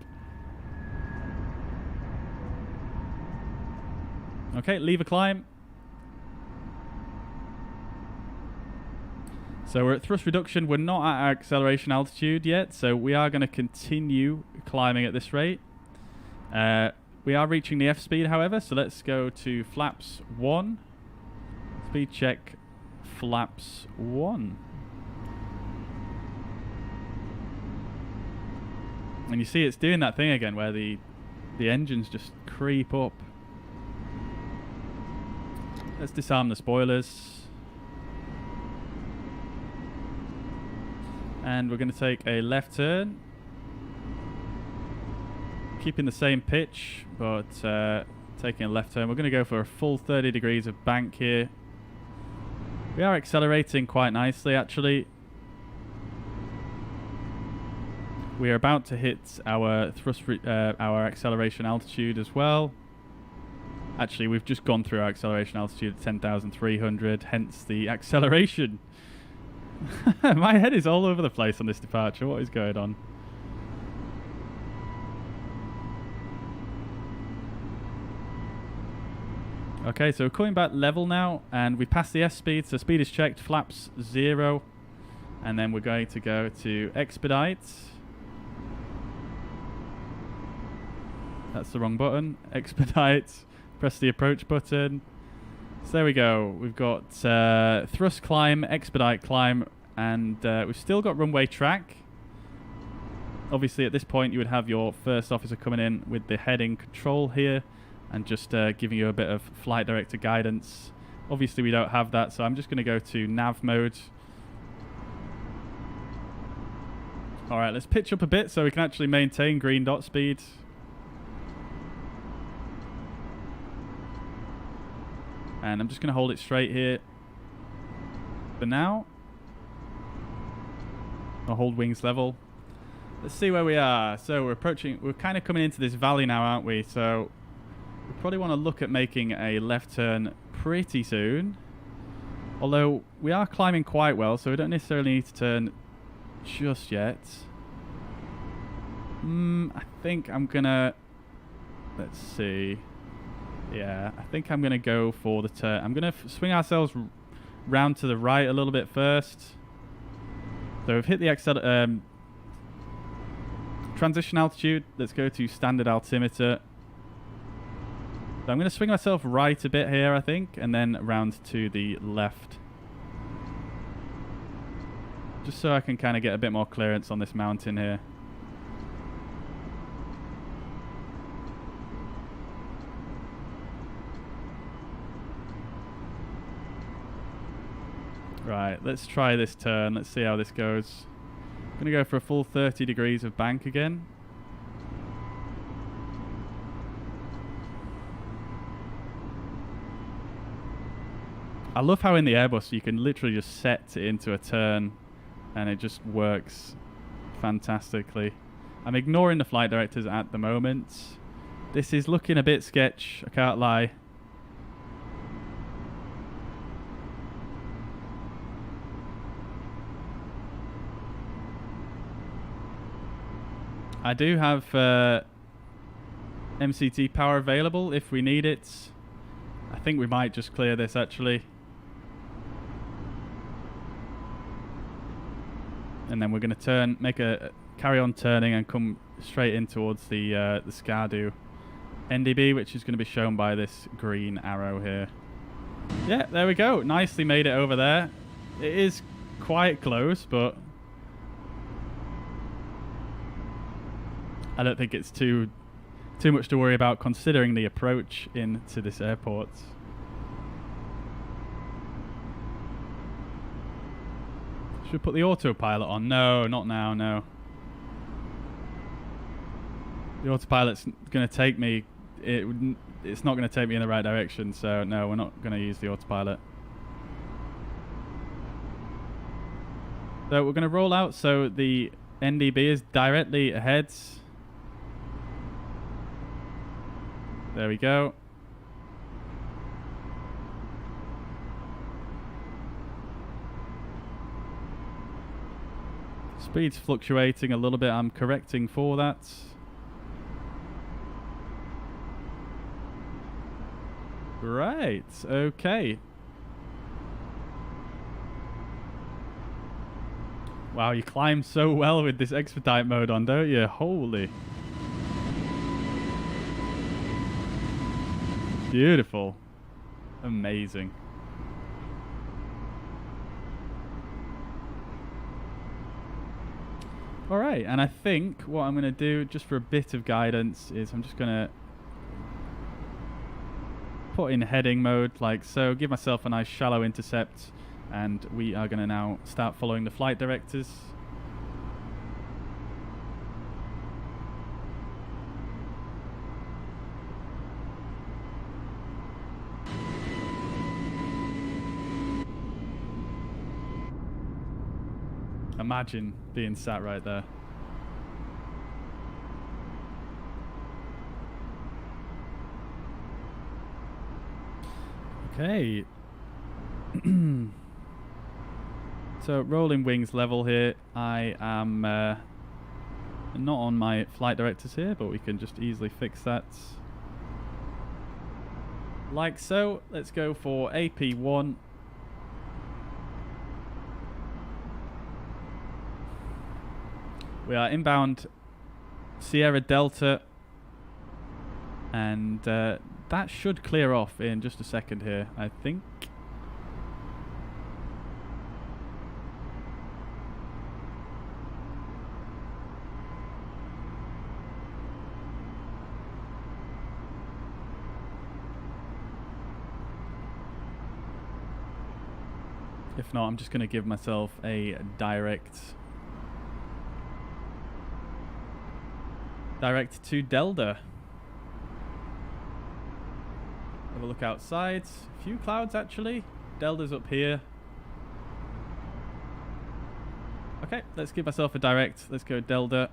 [SPEAKER 1] Okay, lever climb. So we're at thrust reduction. We're not at our acceleration altitude yet, so we are going to continue climbing at this rate. We are reaching the F speed, however, so let's go to flaps 1. Speed check flaps 1. And you see it's doing that thing again where the engines just creep up. Let's disarm the spoilers. And we're going to take a left turn. Keeping the same pitch, but taking a left turn. We're going to go for a full 30 degrees of bank here. We are accelerating quite nicely, actually. We are about to hit our our acceleration altitude as well. Actually, we've just gone through our acceleration altitude at 10,300, hence the acceleration. My head is all over the place on this departure. What is going on? Okay, so we're coming back level now, and we passed the S speed, so speed is checked, flaps 0, and then we're going to go to expedite. That's the wrong button. Expedite. Press the approach button. So there we go. We've got thrust climb, expedite climb, and we've still got runway track. Obviously, at this point, you would have your first officer coming in with the heading control here, and just giving you a bit of flight director guidance. Obviously, we don't have that, so I'm just going to go to nav mode. All right, let's pitch up a bit so we can actually maintain green dot speed. And I'm just going to hold it straight here for now. I'll hold wings level. Let's see where we are. So we're kind of coming into this valley now, aren't we? So we probably want to look at making a left turn pretty soon. Although we are climbing quite well, so we don't necessarily need to turn just yet. I think I'm going to... Let's see. Yeah, I think I'm going to go for the turn. I'm going to swing ourselves round to the right a little bit first. So we've hit the transition altitude. Let's go to standard altimeter. So I'm going to swing myself right a bit here, I think, and then round to the left. Just so I can kind of get a bit more clearance on this mountain here. Right, let's try this turn. Let's see how this goes. I'm going to go for a full 30 degrees of bank again. I love how in the Airbus you can literally just set it into a turn and it just works fantastically. I'm ignoring the flight directors at the moment. This is looking a bit sketch, I can't lie. I do have MCT power available if we need it. I think we might just clear this actually. And then we're going to carry on turning and come straight in towards the Skardu NDB, which is going to be shown by this green arrow here. Yeah, there we go. Nicely made it over there. It is quite close, but I don't think it's too much to worry about considering the approach into this airport. Should we put the autopilot on? No, not now, no. The autopilot's going to take me... It's not going to take me in the right direction, so no, we're not going to use the autopilot. So we're going to roll out so the NDB is directly ahead. There we go. Speed's fluctuating a little bit. I'm correcting for that. Right, okay. Wow, you climb so well with this expedite mode on, don't you? Holy. Beautiful. Amazing. Alright, and I think what I'm going to do, just for a bit of guidance, is I'm just going to put in heading mode like so, give myself a nice shallow intercept, and we are going to now start following the flight directors. Imagine being sat right there. Okay. So rolling wings level here. I am not on my flight directors here, but we can just easily fix that. Like so. Let's go for AP1. We are inbound Sierra Delta, and that should clear off in just a second here, I think. If not, I'm just going to give myself a direct to Delta. Have a look outside. A few clouds actually. Delta's up here. Okay, let's give myself a direct. Let's go Delta.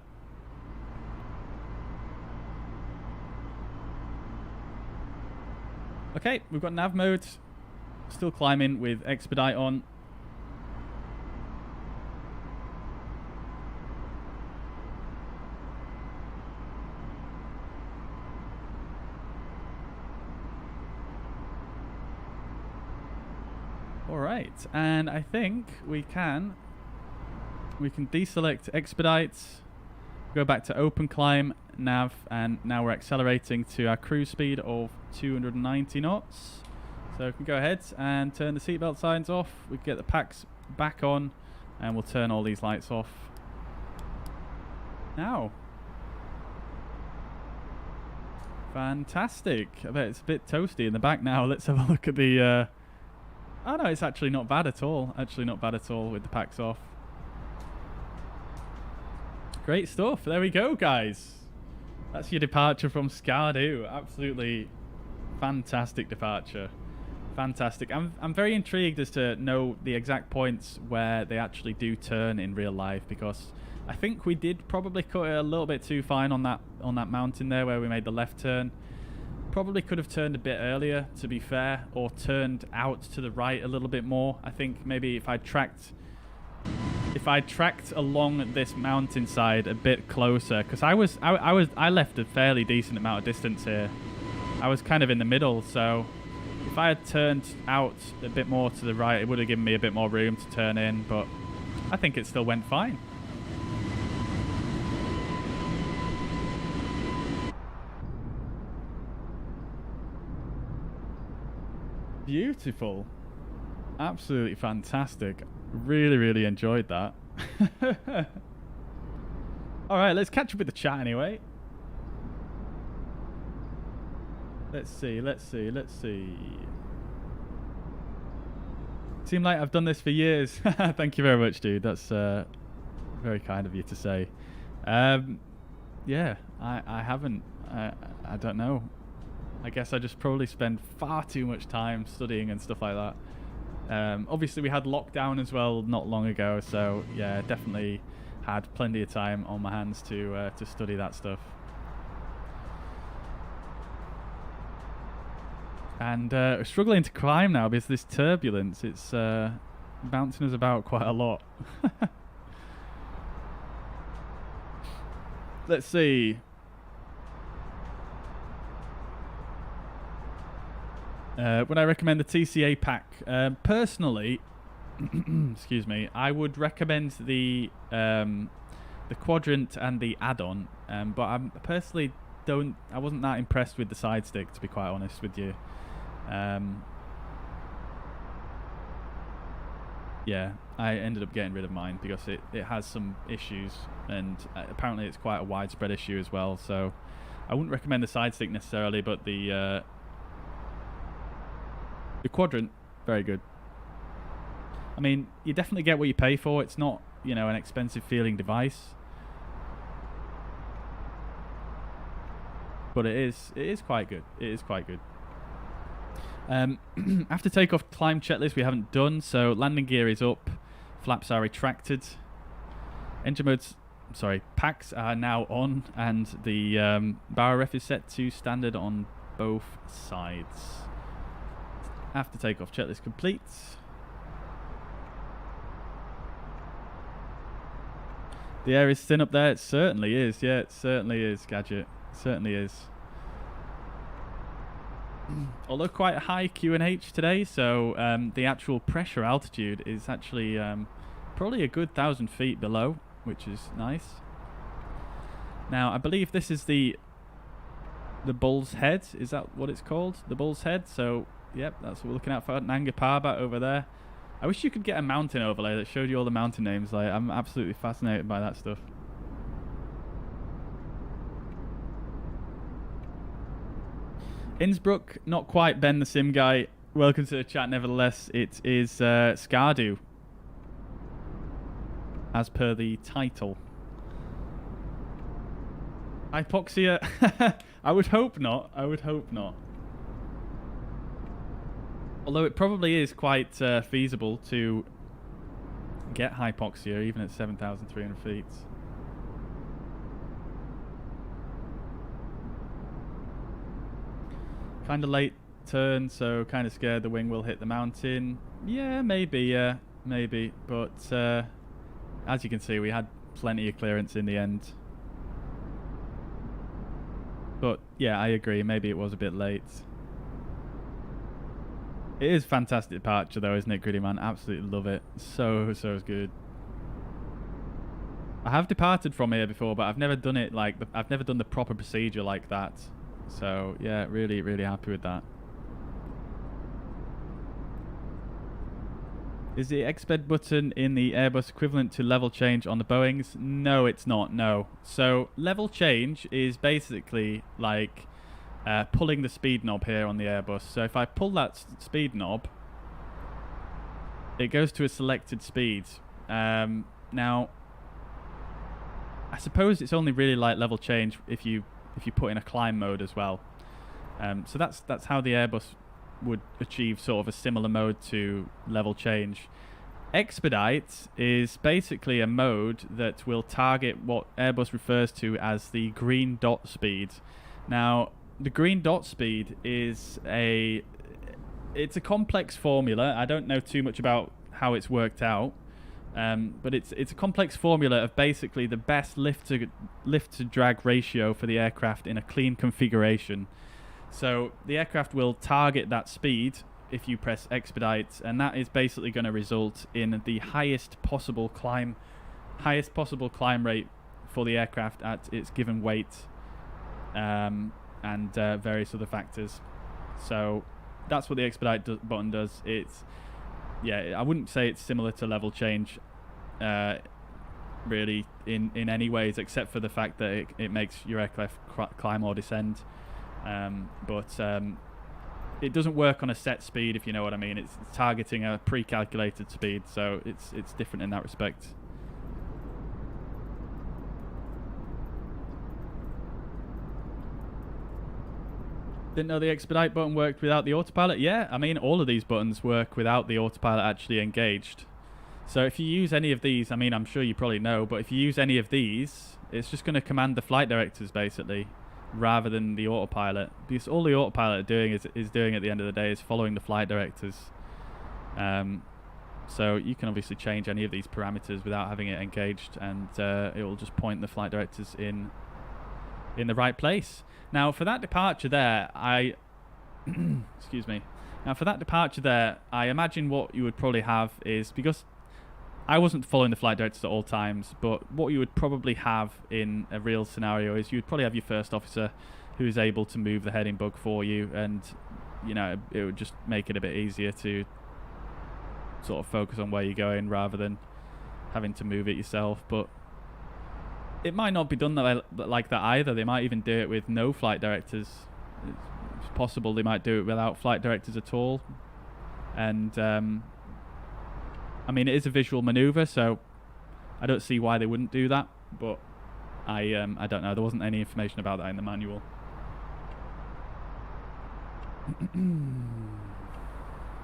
[SPEAKER 1] Okay, we've got nav mode. Still climbing with expedite on. Alright, and I think we can deselect expedite, go back to open climb, nav, and now we're accelerating to our cruise speed of 290 knots. So we can go ahead and turn the seatbelt signs off, we can get the packs back on, and we'll turn all these lights off now. Fantastic. I bet it's a bit toasty in the back now. Let's have a look at the oh no, it's actually not bad at all. Actually not bad at all with the packs off. Great stuff. There we go, guys. That's your departure from Skardu. Absolutely fantastic departure. Fantastic. I'm very intrigued as to know the exact points where they actually do turn in real life, because I think we did probably cut it a little bit too fine on that mountain there where we made the left turn. Probably could have turned a bit earlier, to be fair, or turned out to the right a little bit more. I think maybe if I tracked along this mountainside a bit closer, because I left a fairly decent amount of distance here. I was kind of in the middle, so if I had turned out a bit more to the right, it would have given me a bit more room to turn in, but I think it still went fine. Beautiful. Absolutely fantastic. Really, really enjoyed that. Alright, let's catch up with the chat anyway. Let's see. Seem like I've done this for years. Thank you very much, dude. That's very kind of you to say. Yeah, I haven't. I don't know. I guess I just probably spend far too much time studying and stuff like that. Obviously, we had lockdown as well not long ago, so yeah, definitely had plenty of time on my hands to study that stuff. And we're struggling to climb now because this turbulence, it's bouncing us about quite a lot. Let's see. Would I recommend the TCA pack? Personally, excuse me, I would recommend the quadrant and the add-on, but I personally I wasn't that impressed with the side stick, to be quite honest with you. Yeah, I ended up getting rid of mine because it has some issues, and apparently it's quite a widespread issue as well, so I wouldn't recommend the side stick necessarily, but the quadrant, very good. I mean, you definitely get what you pay for. It's not, you know, an expensive feeling device, but it is quite good. It is quite good. After takeoff climb checklist we haven't done, so landing gear is up, flaps are retracted, engine modes, packs are now on, and the bow ref is set to standard on both sides. After takeoff checklist complete. The air is thin up there. It certainly is. Yeah, it certainly is, Gadget. It certainly is. Although quite a high QNH today, so the actual pressure altitude is actually probably a good 1,000 feet below, which is nice. Now, I believe this is the Bull's Head. Is that what it's called? The Bull's Head. So, yep, that's what we're looking at for Nanga Parbat over there. I wish you could get a mountain overlay that showed you all the mountain names. Like, I'm absolutely fascinated by that stuff. Innsbruck, not quite Ben the Sim guy. Welcome to the chat nevertheless. It is Skardu, as per the title. Hypoxia? I would hope not. I would hope not. Although it probably is quite feasible to get hypoxia even at 7,300 feet. Kind of late turn, so kind of scared the wing will hit the mountain. Yeah, maybe, maybe. But as you can see, we had plenty of clearance in the end. But yeah, I agree. Maybe it was a bit late. It is fantastic departure though, isn't it, Gritty Man? Absolutely love it. So good. I have departed from here before, but I've never done it like I've never done the proper procedure like that. So yeah, really, really happy with that. Is the exped button in the Airbus equivalent to level change on the Boeings? No, it's not. No. So level change is basically like pulling the speed knob here on the Airbus. So if I pull that speed knob, it goes to a selected speed. Now, I suppose it's only really like level change if you put in a climb mode as well. So that's how the Airbus would achieve sort of a similar mode to level change. Expedite is basically a mode that will target what Airbus refers to as the green dot speed. Now, the green dot speed is it's a complex formula. I don't know too much about how it's worked out, but it's a complex formula of basically the best lift to drag ratio for the aircraft in a clean configuration. So the aircraft will target that speed if you press expedite, and that is basically going to result in the highest possible climb rate for the aircraft at its given weight, and various other factors. So that's what the expedite button does. It's, yeah, I wouldn't say it's similar to level change really in any ways, except for the fact that it makes your aircraft climb or descend, but it doesn't work on a set speed, if you know what I mean. It's targeting a pre-calculated speed, so it's different in that respect. Didn't know the expedite button worked without the autopilot? Yeah, I mean, all of these buttons work without the autopilot actually engaged. So if you use any of these, I mean, I'm sure you probably know, but if you use any of these, it's just going to command the flight directors, basically, rather than the autopilot, because all the autopilot is doing at the end of the day is following the flight directors. So you can obviously change any of these parameters without having it engaged, and it will just point the flight directors in the right place. Now for that departure there, excuse me. Now for that departure there, I imagine what you would probably have is, because I wasn't following the flight directors at all times, but what you would probably have in a real scenario is you'd probably have your first officer who is able to move the heading bug for you, and you know, it would just make it a bit easier to sort of focus on where you're going rather than having to move it yourself. But it might not be done like that either. They might even do it with no flight directors. It's possible they might do it without flight directors at all. And I mean, it is a visual maneuver, so I don't see why they wouldn't do that, but I don't know. There wasn't any information about that in the manual.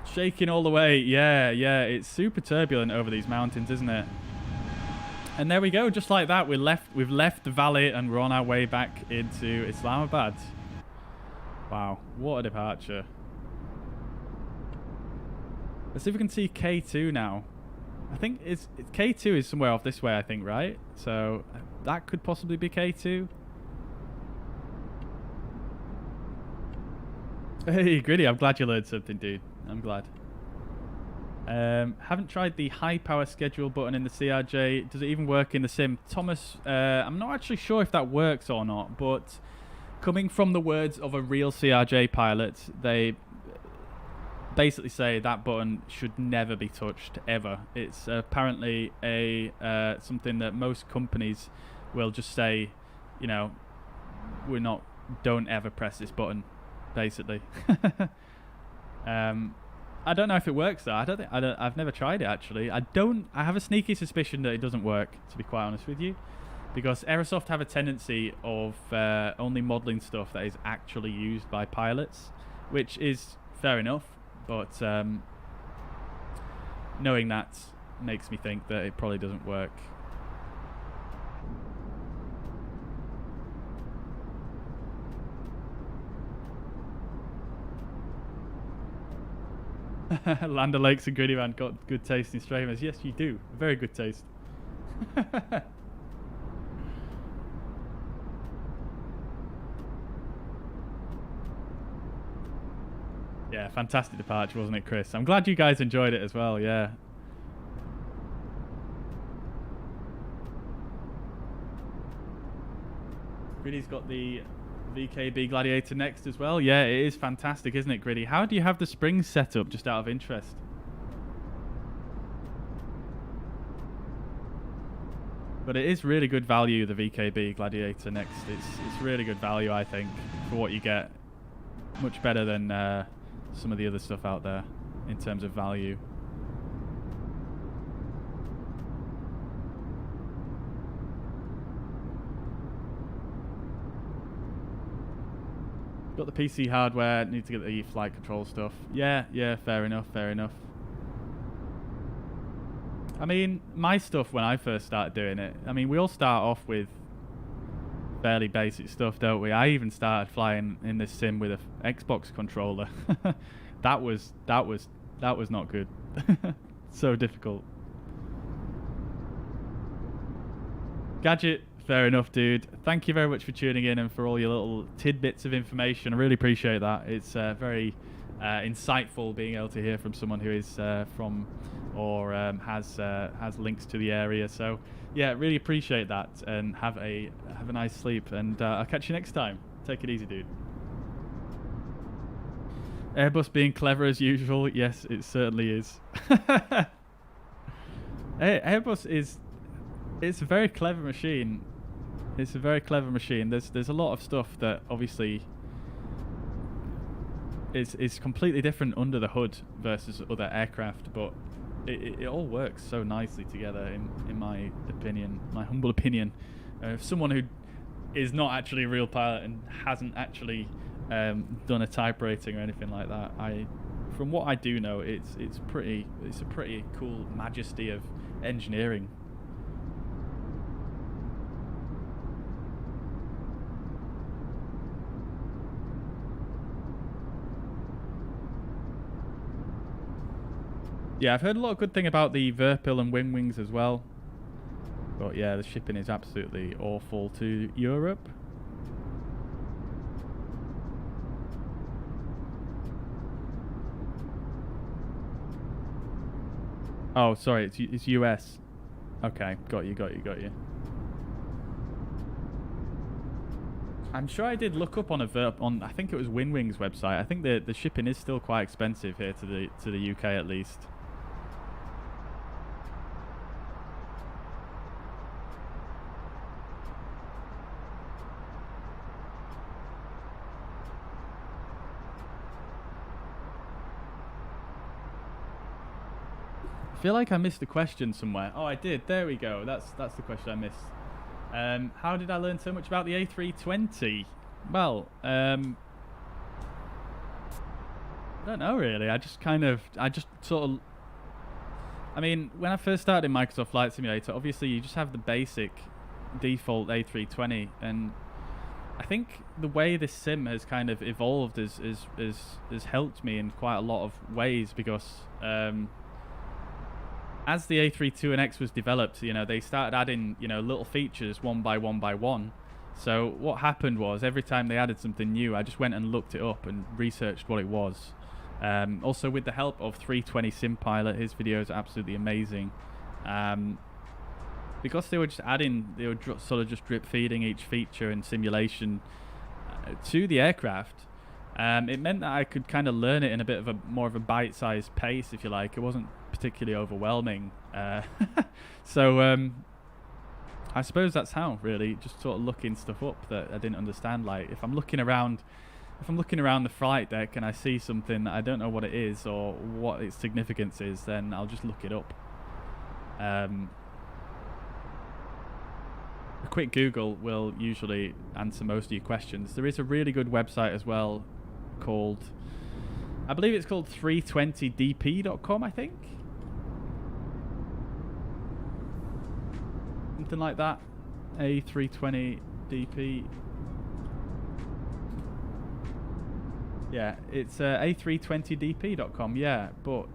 [SPEAKER 1] Shaking all the way. Yeah, it's super turbulent over these mountains, isn't it? And there we go, just like that, we've left the valley and we're on our way back into Islamabad. Wow, what a departure. Let's see if we can see K2 now. I think K2 is somewhere off this way, I think, right? So that could possibly be K2. Hey, Gritty, I'm glad you learned something, dude. I'm glad. Haven't tried the high power schedule button in the CRJ. Does it even work in the sim? Thomas, I'm not actually sure if that works or not, but coming from the words of a real CRJ pilot, they basically say that button should never be touched ever. It's apparently something that most companies will just say, you know, don't ever press this button, basically. I don't know if it works though. I've never tried it actually. I have a sneaky suspicion that it doesn't work, to be quite honest with you, because Aerosoft have a tendency of only modelling stuff that is actually used by pilots, which is fair enough. But knowing that makes me think that it probably doesn't work. Land O'Lakes and Gritty Man got good taste in streamers. Yes, you do. Very good taste. Yeah, fantastic departure, wasn't it, Chris? I'm glad you guys enjoyed it as well, yeah. Gritty's got the VKB Gladiator next as well. Yeah, it is fantastic, isn't it, Gritty? How do you have the springs set up, just out of interest? But it is really good value, the VKB Gladiator next. It's really good value, I think, for what you get. Much better than some of the other stuff out there in terms of value. Got the PC hardware, need to get the flight control stuff. Yeah, fair enough, fair enough. I mean, my stuff when I first started doing it, I mean, we all start off with fairly basic stuff, don't we? I even started flying in this sim with a Xbox controller. that was not good. So difficult. Gadget, fair enough, dude. Thank you very much for tuning in and for all your little tidbits of information. I really appreciate that. It's very insightful being able to hear from someone who is from or has links to the area. So yeah, really appreciate that, and have a nice sleep, and I'll catch you next time. Take it easy, dude. Airbus being clever as usual. Yes, it certainly is. Airbus is, it's a very clever machine. It's a very clever machine. There's a lot of stuff that obviously is completely different under the hood versus other aircraft, but it all works so nicely together in my opinion, my humble opinion. Someone who is not actually a real pilot and hasn't actually done a type rating or anything like that, from what I do know, it's a pretty cool majesty of engineering. Yeah, I've heard a lot of good thing about the Verpil and Wing Wings as well. But yeah, the shipping is absolutely awful to Europe. Oh, sorry, it's US. Okay, got you. I'm sure I did look up on I think it was Wing Wings website. I think the shipping is still quite expensive here to the UK at least. I feel like I missed a question somewhere. Oh, I did. There we go. That's the question I missed. How did I learn so much about the A320? Well, I don't know really. I just sort of. I mean, when I first started in Microsoft Flight Simulator, obviously you just have the basic default A320, and I think the way this sim has kind of evolved has helped me in quite a lot of ways, because as the A32NX was developed, they started adding, little features one by one. So what happened was, every time they added something new, I just went and looked it up and researched what it was. Also with the help of 320 Sim Pilot, his videos are absolutely amazing. Because they were just sort of just drip feeding each feature and simulation to the aircraft. It meant that I could kind of learn it in a bit of more of a bite-sized pace, if you like. It wasn't particularly overwhelming. So I suppose that's how, really, just sort of looking stuff up that I didn't understand. Like, if I'm looking around the flight deck and I see something that I don't know what it is or what its significance is, then I'll just look it up. A quick Google will usually answer most of your questions. There is a really good website as well called, I believe it's called 320dp.com, I think. Something like that. A320dp. Yeah, it's A320dp.com, yeah, but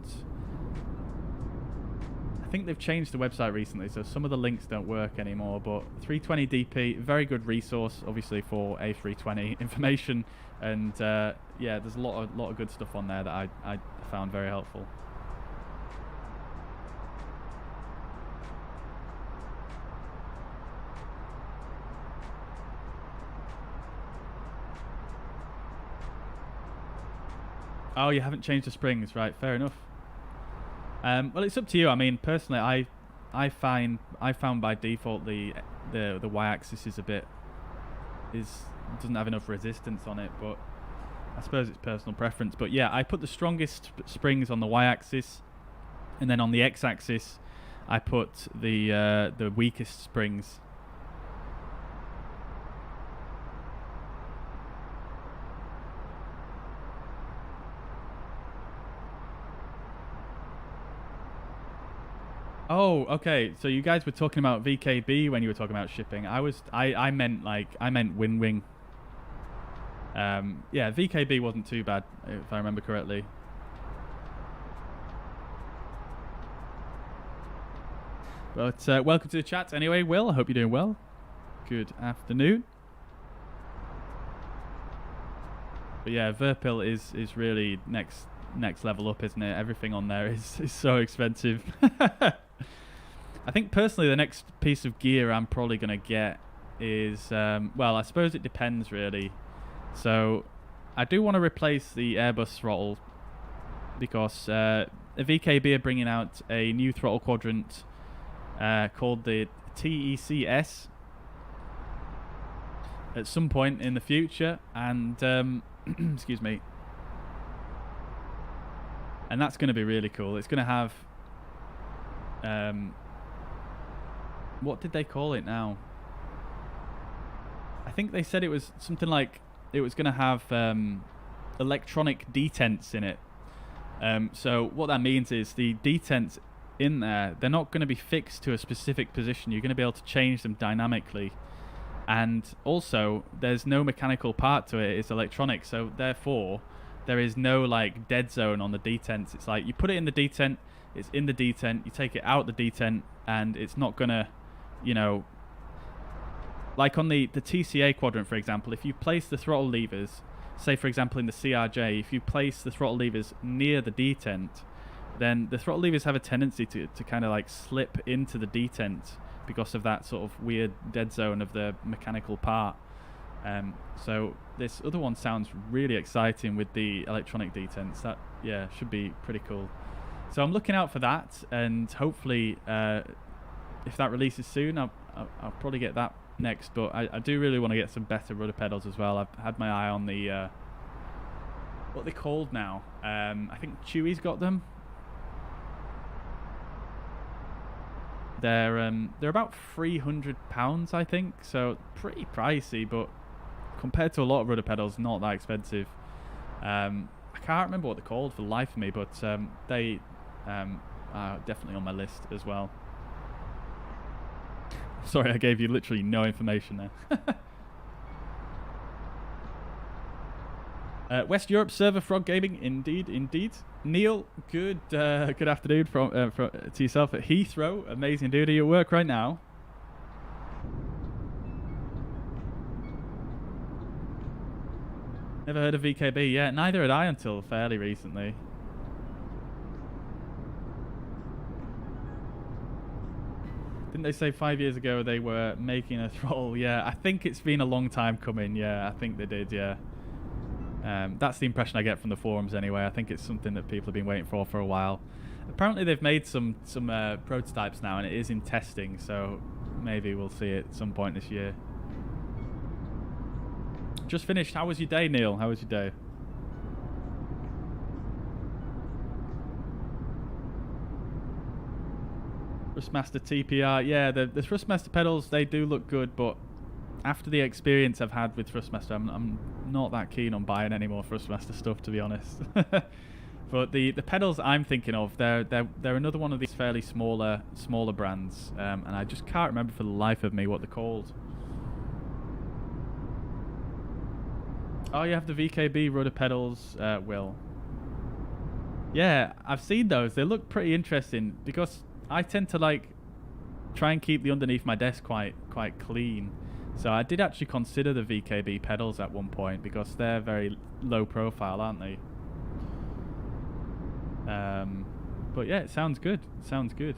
[SPEAKER 1] I think they've changed the website recently, so some of the links don't work anymore. But 320dp, very good resource, obviously, for A320 information, and yeah, there's a lot of good stuff on there that I found very helpful. Oh, you haven't changed the springs, right? Fair enough. Well, it's up to you. I mean, personally, I found by default the y-axis doesn't have enough resistance on it, but I suppose it's personal preference. But yeah, I put the strongest springs on the y-axis, and then on the x-axis, I put the weakest springs. Oh, okay. So you guys were talking about VKB when you were talking about shipping. I meant wing wing. Yeah, VKB wasn't too bad if I remember correctly. But welcome to the chat anyway, Will. I hope you're doing well. Good afternoon. But yeah, Verpil is really next level up, isn't it? Everything on there is so expensive. I think personally the next piece of gear I'm probably going to get is, well, I suppose it depends really. So I do want to replace the Airbus throttle because the VKB are bringing out a new throttle quadrant called the TECS at some point in the future, and excuse me, and that's going to be really cool. It's going to have what did they call it now? I think they said it was something like it was going to have electronic detents in it. So what that means is the detents in there, they're not going to be fixed to a specific position. You're going to be able to change them dynamically. And also, there's no mechanical part to it. It's electronic. So therefore, there is no like dead zone on the detents. It's like you put it in the detent, it's in the detent, you take it out the detent, and it's not going to, you know, like on the TCA quadrant, for example, if you place the throttle levers, say for example in the CRJ, if you place the throttle levers near the detent, then the throttle levers have a tendency to kind of like slip into the detent because of that sort of weird dead zone of the mechanical part. So this other one sounds really exciting with the electronic detents. That, yeah, should be pretty cool. So I'm looking out for that, and hopefully if that releases soon, I'll probably get that next. But I do really want to get some better rudder pedals as well. I've had my eye on the what are they called now? I think Chewy's got them. They're about £300, I think, so pretty pricey, but compared to a lot of rudder pedals, not that expensive. I can't remember what they're called for the life of me, but they are definitely on my list as well. Sorry, I gave you literally no information there. West Europe server Frog Gaming, indeed. Neil, good afternoon from to yourself at Heathrow. Amazing dude. Are you at work right now? Never heard of VKB yet. Neither had I until fairly recently. Didn't they say 5 years ago they were making a throttle? Yeah, I think it's been a long time coming. Yeah, I think they did, yeah. That's the impression I get from the forums anyway. I think it's something that people have been waiting for a while. Apparently they've made some prototypes now, and it is in testing, so maybe we'll see it at some point this year. Just finished. How was your day, Neil? How was your day? Thrustmaster TPR. Yeah, the Thrustmaster pedals, they do look good, but after the experience I've had with Thrustmaster, I'm not that keen on buying any more Thrustmaster stuff, to be honest. But the pedals I'm thinking of, they're another one of these fairly smaller brands, and I just can't remember for the life of me what they're called. Oh, you have the VKB rudder pedals, Will. Yeah, I've seen those. They look pretty interesting because I tend to like try and keep the underneath my desk quite clean. So I did actually consider the VKB pedals at one point because they're very low profile, aren't they? But yeah, it sounds good. It sounds good.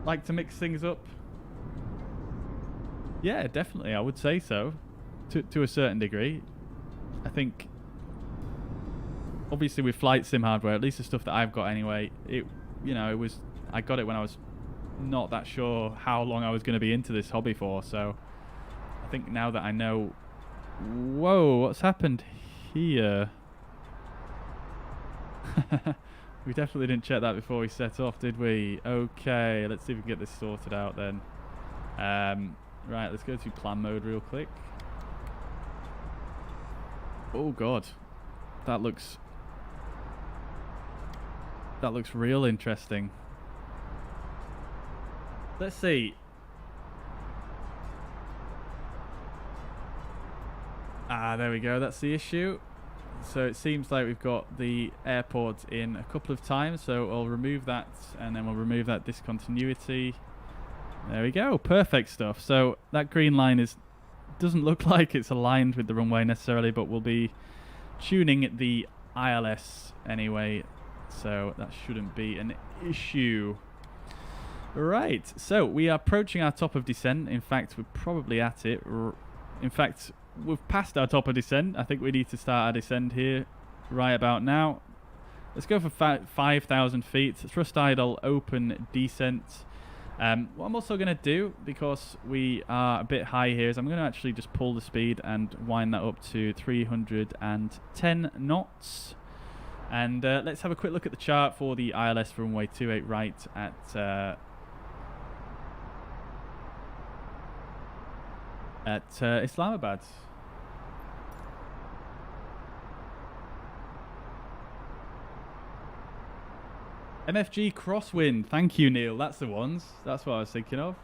[SPEAKER 1] Like to mix things up? Yeah, definitely. I would say so, to a certain degree. I think, obviously, with flight sim hardware, at least the stuff that I've got anyway, I got it when I was not that sure how long I was going to be into this hobby for. So I think now that I know, whoa, what's happened here? We definitely didn't check that before we set off, did we? Okay, let's see if we can get this sorted out then. Right, let's go to plan mode real quick. Oh god, that looks real interesting. Let's see. Ah, there we go. That's the issue. So it seems like we've got the airport in a couple of times. So I'll remove that, and then we'll remove that discontinuity. There we go. Perfect stuff. So that green line doesn't look like it's aligned with the runway necessarily, but we'll be tuning the ILS anyway. So that shouldn't be an issue. Right. So we are approaching our top of descent. In fact, we're probably at it. In fact, we've passed our top of descent. I think we need to start our descent here right about now. Let's go for 5,000 feet. Thrust idle, open descent. What I'm also going to do, because we are a bit high here, is I'm going to actually just pull the speed and wind that up to 310 knots. And let's have a quick look at the chart for the ILS for runway 28 right at Islamabad. MFG crosswind. Thank you, Neil. That's the ones. That's what I was thinking of.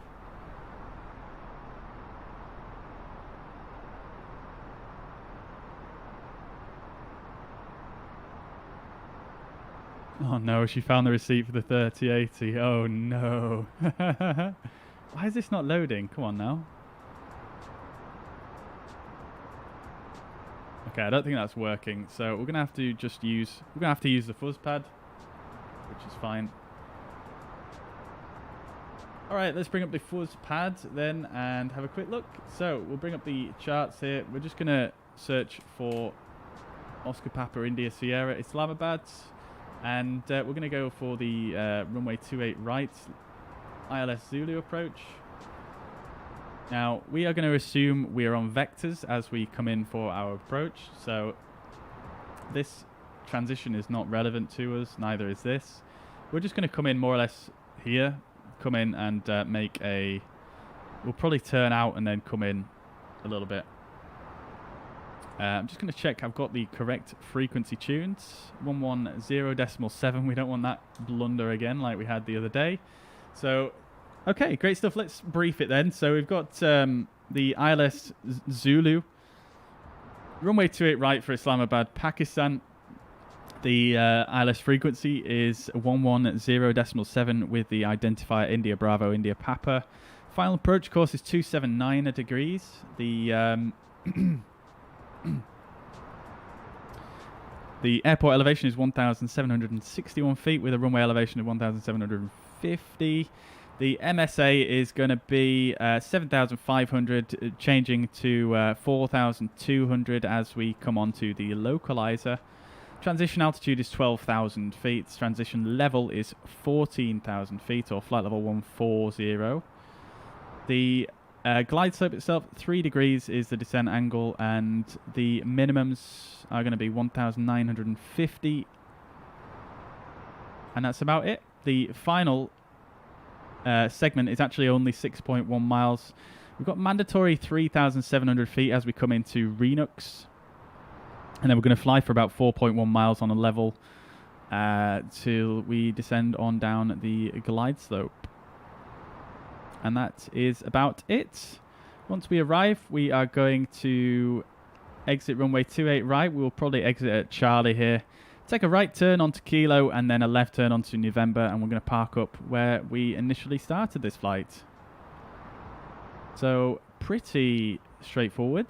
[SPEAKER 1] Oh no, she found the receipt for the 3080. Oh no. Why is this not loading? Come on now. Okay, I don't think that's working. So we're gonna have to just use the fuzz pad, which is fine. Alright, let's bring up the fuzz pad then and have a quick look. So we'll bring up the charts here. We're just gonna search for Oscar Papa India Sierra Islamabad. And we're going to go for the runway 28 right, ILS Zulu approach. Now, we are going to assume we are on vectors as we come in for our approach. So, this transition is not relevant to us, neither is this. We're just going to come in more or less here, come in and make a... We'll probably turn out and then come in a little bit. I'm just going to check I've got the correct frequency tuned. 110.7. We don't want that blunder again like we had the other day. So, okay, great stuff. Let's brief it then. So we've got the ILS Zulu. Runway 28 right for Islamabad, Pakistan. The ILS frequency is 110.7 with the identifier India Bravo, India Papa. Final approach course is 279 degrees. The... The airport elevation is 1,761 feet with a runway elevation of 1,750. The MSA is going to be 7,500, changing to 4,200 as we come onto the localizer. Transition altitude is 12,000 feet. Transition level is 14,000 feet, or flight level 140. The glide slope itself, 3 degrees is the descent angle, and the minimums are going to be 1,950. And that's about it. The final segment is actually only 6.1 miles. We've got mandatory 3,700 feet as we come into Renux. And then we're going to fly for about 4.1 miles on a level till we descend on down the glide slope. And that is about it. Once we arrive, we are going to exit runway 28 right. We'll probably exit at Charlie here. Take a right turn onto Kilo and then a left turn onto November. And we're going to park up where we initially started this flight. So, pretty straightforward.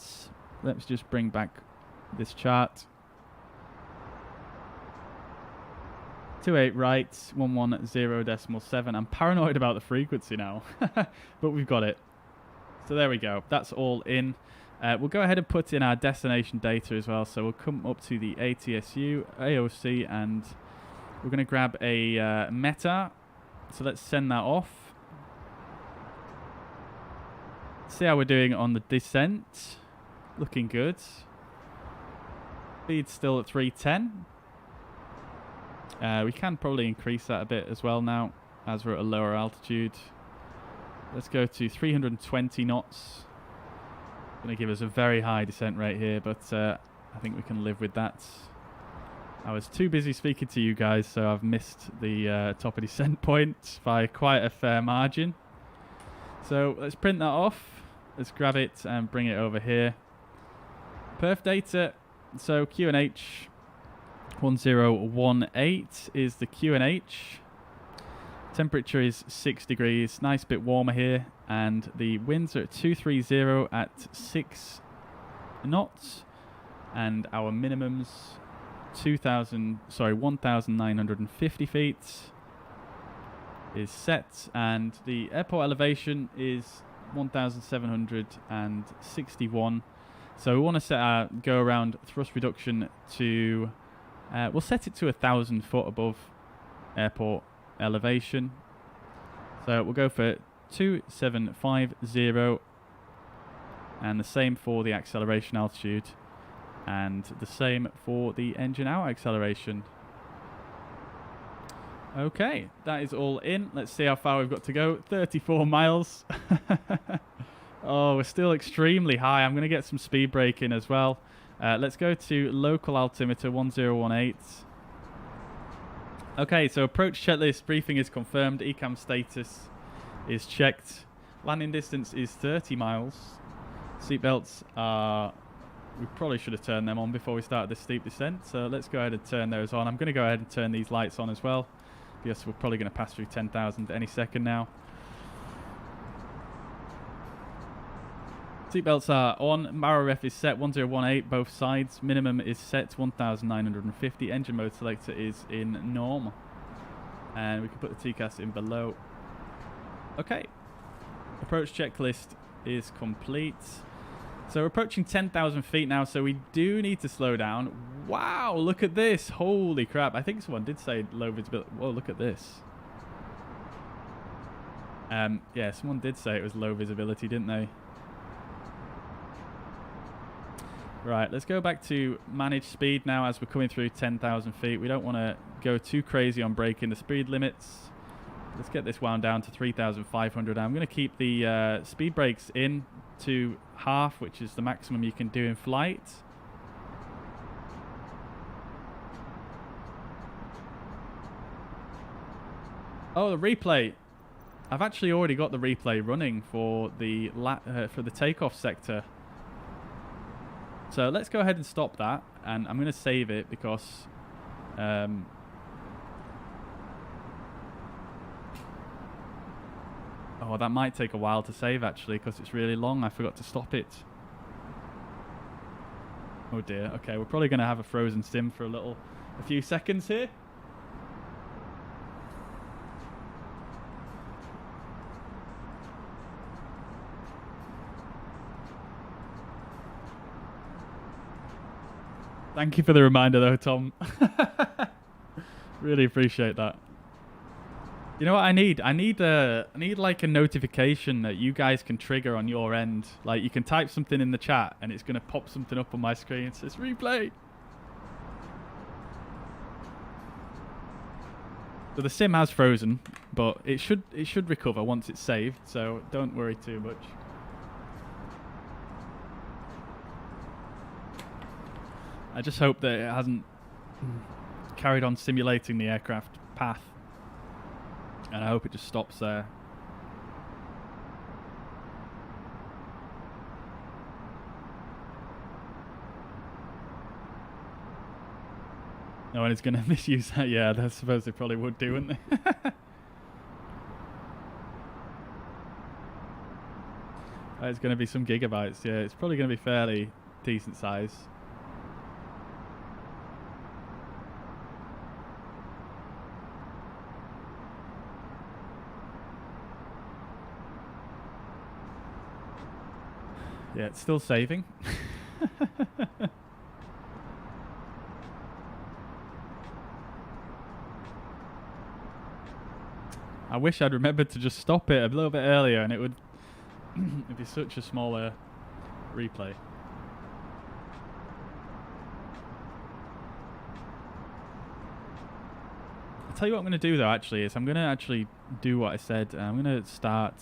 [SPEAKER 1] Let's just bring back this chart. 28 right, 110.7. I'm paranoid about the frequency now, but we've got it. So there we go. That's all in. We'll go ahead and put in our destination data as well. So we'll come up to the ATSU, AOC, and we're going to grab a meta. So let's send that off. See how we're doing on the descent. Looking good. Speed's still at 310. We can probably increase that a bit as well now as we're at a lower altitude. Let's go to 320 knots. Going to give us a very high descent rate here, but I think we can live with that. I was too busy speaking to you guys, so I've missed the top of descent point by quite a fair margin. So let's print that off. Let's grab it and bring it over here. Perf data. So QNH 1018 is the QNH. Temperature is 6 degrees. Nice bit warmer here. And the winds are at 230 at 6 knots. And our minimums 1,950 feet is set, and the airport elevation is 1,761. So we want to set our go around thrust reduction to we'll set it to 1,000 foot above airport elevation. So we'll go for 2750, and the same for the acceleration altitude. And the same for the engine out acceleration. Okay, that is all in. Let's see how far we've got to go. 34 miles. Oh, we're still extremely high. I'm going to get some speed brake in as well. Let's go to local altimeter 1018. Okay, so approach checklist briefing is confirmed. ECAM status is checked. Landing distance is 30 miles. Seatbelts are... We probably should have turned them on before we started this steep descent, so let's go ahead and turn those on. I'm going to go ahead and turn these lights on as well, because we're probably going to pass through 10,000 any second now. Seatbelts are on. Mara ref is set 1018, both sides. Minimum is set 1,950. Engine mode selector is in norm. And we can put the TCAS in below. Okay. Approach checklist is complete. So we're approaching 10,000 feet now, so we do need to slow down. Wow, look at this. Holy crap. I think someone did say low visibility. Whoa, look at this. Yeah, someone did say it was low visibility, didn't they? Right, let's go back to manage speed now as we're coming through 10,000 feet. We don't want to go too crazy on breaking the speed limits. Let's get this wound down to 3,500. I'm going to keep the speed brakes in to half, which is the maximum you can do in flight. Oh, the replay. I've actually already got the replay running for the takeoff sector. So let's go ahead and stop that, and I'm going to save it because oh, that might take a while to save actually because it's really long. I forgot to stop it. Oh dear. Okay, we're probably going to have a frozen sim for a few seconds here. Thank you for the reminder though, Tom. Really appreciate that. You know what I need? I need like a notification that you guys can trigger on your end. Like you can type something in the chat and it's going to pop something up on my screen. It says replay. So the sim has frozen, but it should recover once it's saved. So don't worry too much. I just hope that it hasn't carried on simulating the aircraft path. And I hope it just stops there. No one is going to misuse that. Yeah, I suppose they probably would do, wouldn't they? It's going to be some gigabytes. Yeah, it's probably going to be fairly decent size. Yeah, it's still saving. I wish I'd remembered to just stop it a little bit earlier and it would it'd be such a smaller replay. I'll tell you what I'm going to do though actually is I'm going to actually do what I said. I'm going to start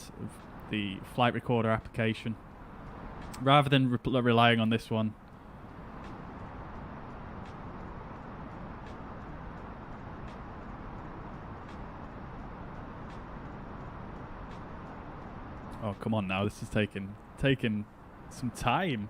[SPEAKER 1] the flight recorder application. Rather than relying on this one. Oh, come on now. This is taking some time.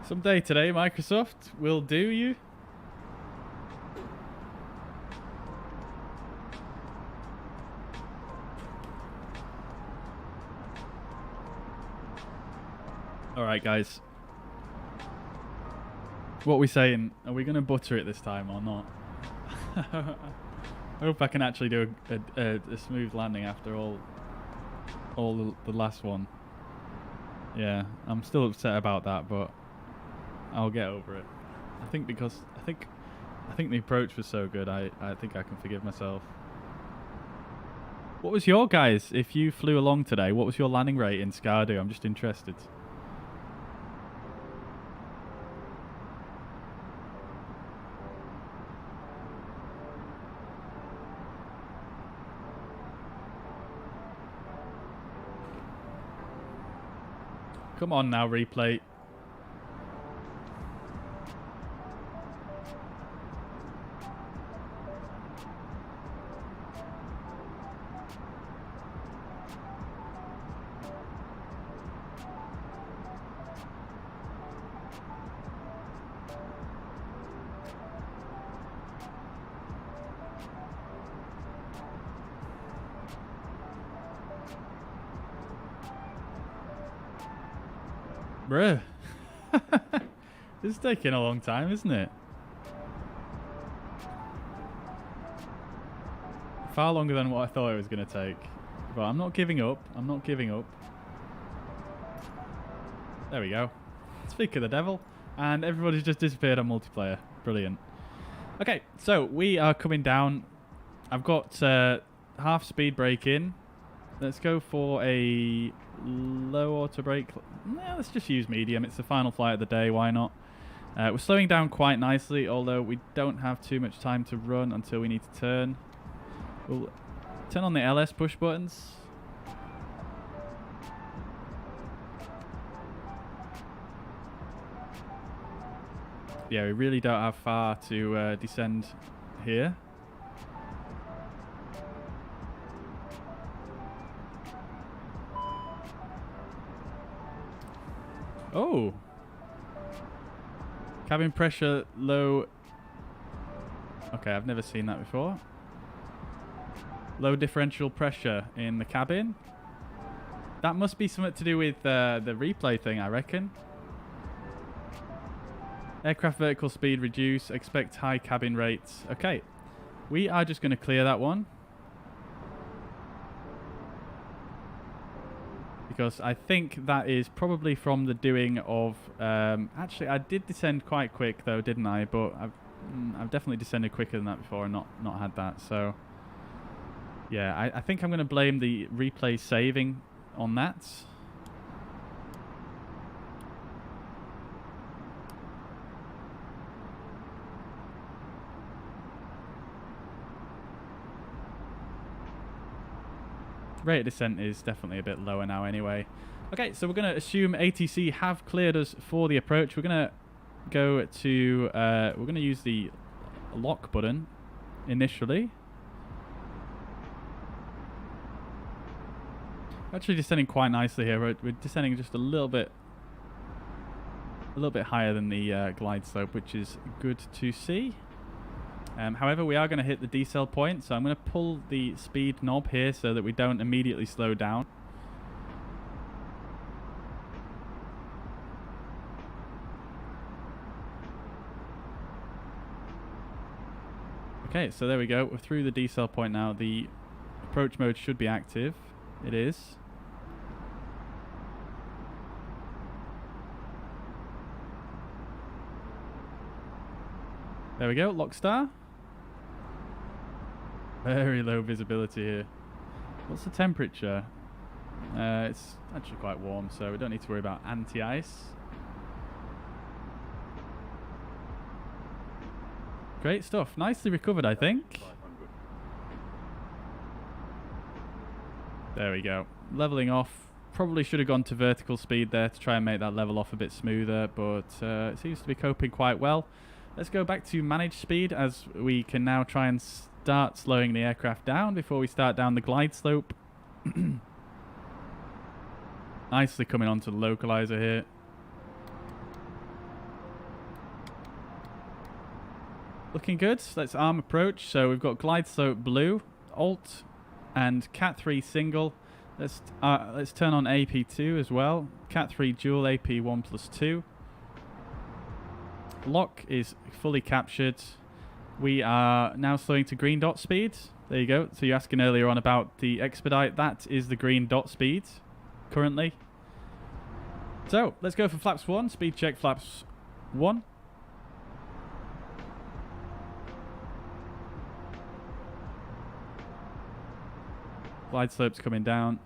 [SPEAKER 1] Someday today, Microsoft will do you. Alright, guys. What are we saying? Are we going to butter it this time or not? I hope I can actually do a smooth landing after all the last one. Yeah, I'm still upset about that, but I'll get over it. I think because I think the approach was so good, I think I can forgive myself. What was your guys, if you flew along today, what was your landing rate in Skardu? I'm just interested. Come on now, replay. Bruh. This is taking a long time, isn't it? Far longer than what I thought it was going to take. But I'm not giving up. I'm not giving up. There we go. Speak of the devil. And everybody's just disappeared on multiplayer. Brilliant. Okay, so we are coming down. I've got half speed brake in. Let's go for a low auto brake. Nah, let's just use medium. It's the final flight of the day. Why not? We're slowing down quite nicely, although we don't have too much time to run until we need to turn. We'll turn on the LS push buttons. Yeah, we really don't have far to descend here. Oh. Cabin pressure low. Okay, I've never seen that before. Low differential pressure in the cabin. That must be something to do with the replay thing, I reckon. Aircraft vertical speed reduce. Expect high cabin rates. Okay. We are just going to clear that one. Because I think that is probably from the doing of... actually, I did descend quite quick, though, didn't I? But I've definitely descended quicker than that before and not had that. So, yeah, I think I'm going to blame the replay saving on that. Rate of descent is definitely a bit lower now anyway. Okay, so we're going to assume ATC have cleared us for the approach. We're going to go to... we're going to use the lock button initially. Actually descending quite nicely here. We're descending just a little bit higher than the glide slope, which is good to see. However, we are going to hit the decel point, so I'm going to pull the speed knob here so that we don't immediately slow down. Okay, so there we go. We're through the decel point now. The approach mode should be active. It is. There we go, lock star. Very low visibility here. What's the temperature? It's actually quite warm, so we don't need to worry about anti-ice. Great stuff. Nicely recovered, I think. There we go. Leveling off. Probably should have gone to vertical speed there to try and make that level off a bit smoother, but it seems to be coping quite well. Let's go back to manage speed, as we can now try and start slowing the aircraft down before we start down the glide slope. Nicely coming onto the localizer here. Looking good. Let's arm approach. So we've got glide slope blue, alt, and Cat 3 single. Let's turn on AP2 as well. Cat 3 dual AP1+2. Lock is fully captured. We are now slowing to green dot speed. There you go. So you're asking earlier on about the expedite. That is the green dot speed currently. So let's go for flaps 1. Speed check flaps 1. Glide slope's coming down.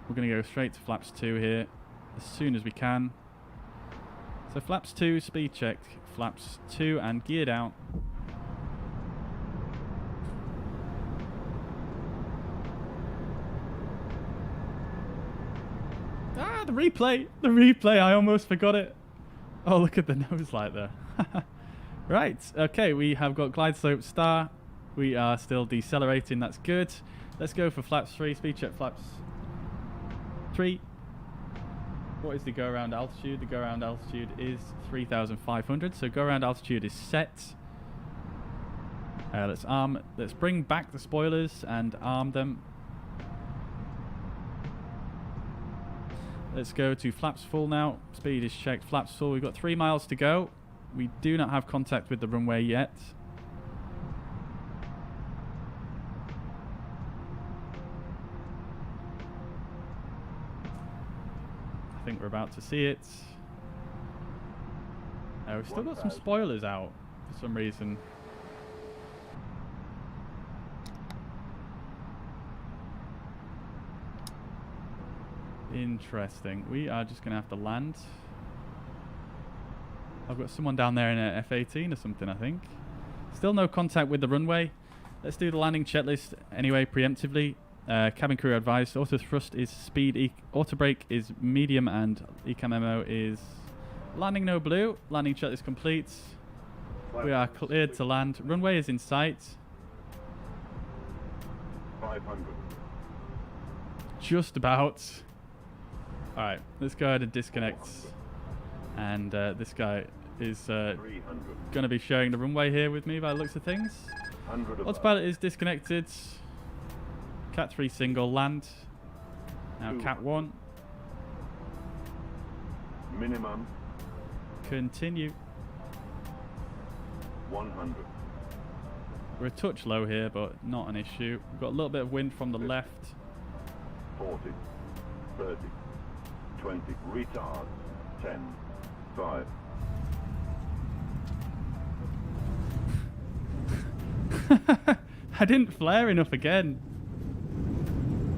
[SPEAKER 1] We're going to go straight to flaps 2 here as soon as we can. So flaps 2, speed check, flaps 2, and gear down. Ah, the replay! The replay, I almost forgot it. Oh, look at the nose light there. Right, okay, we have got glide slope star. We are still decelerating, that's good. Let's go for flaps 3, speed check flaps 3. What is the go-around altitude? The go-around altitude is 3,500, so go-around altitude is set. Let's bring back the spoilers and arm them. Let's go to flaps full now. Speed is checked, flaps full. We've got 3 miles to go. We do not have contact with the runway yet. I think we're about to see it. We've still got some spoilers out for some reason. Interesting. We are just going to have to land. I've got someone down there in a F-18 or something, I think. Still no contact with the runway. Let's do the landing checklist anyway, preemptively. Cabin crew advised, auto thrust is speed, auto brake is medium, and ECAM memo is landing no blue. Landing checklist complete. We are cleared to land. Runway is in sight.
[SPEAKER 5] 500.
[SPEAKER 1] Just about. Alright, let's go ahead and disconnect. And this guy is going to be showing the runway here with me by the looks of things. Autopilot is disconnected. Cat 3 single land. Now Cat 1.
[SPEAKER 5] Minimum.
[SPEAKER 1] Continue.
[SPEAKER 5] 100.
[SPEAKER 1] We're a touch low here, but not an issue. We've got a little bit of wind from the left.
[SPEAKER 5] 40. 30. 20. Retard. 10. 5.
[SPEAKER 1] I didn't flare enough again.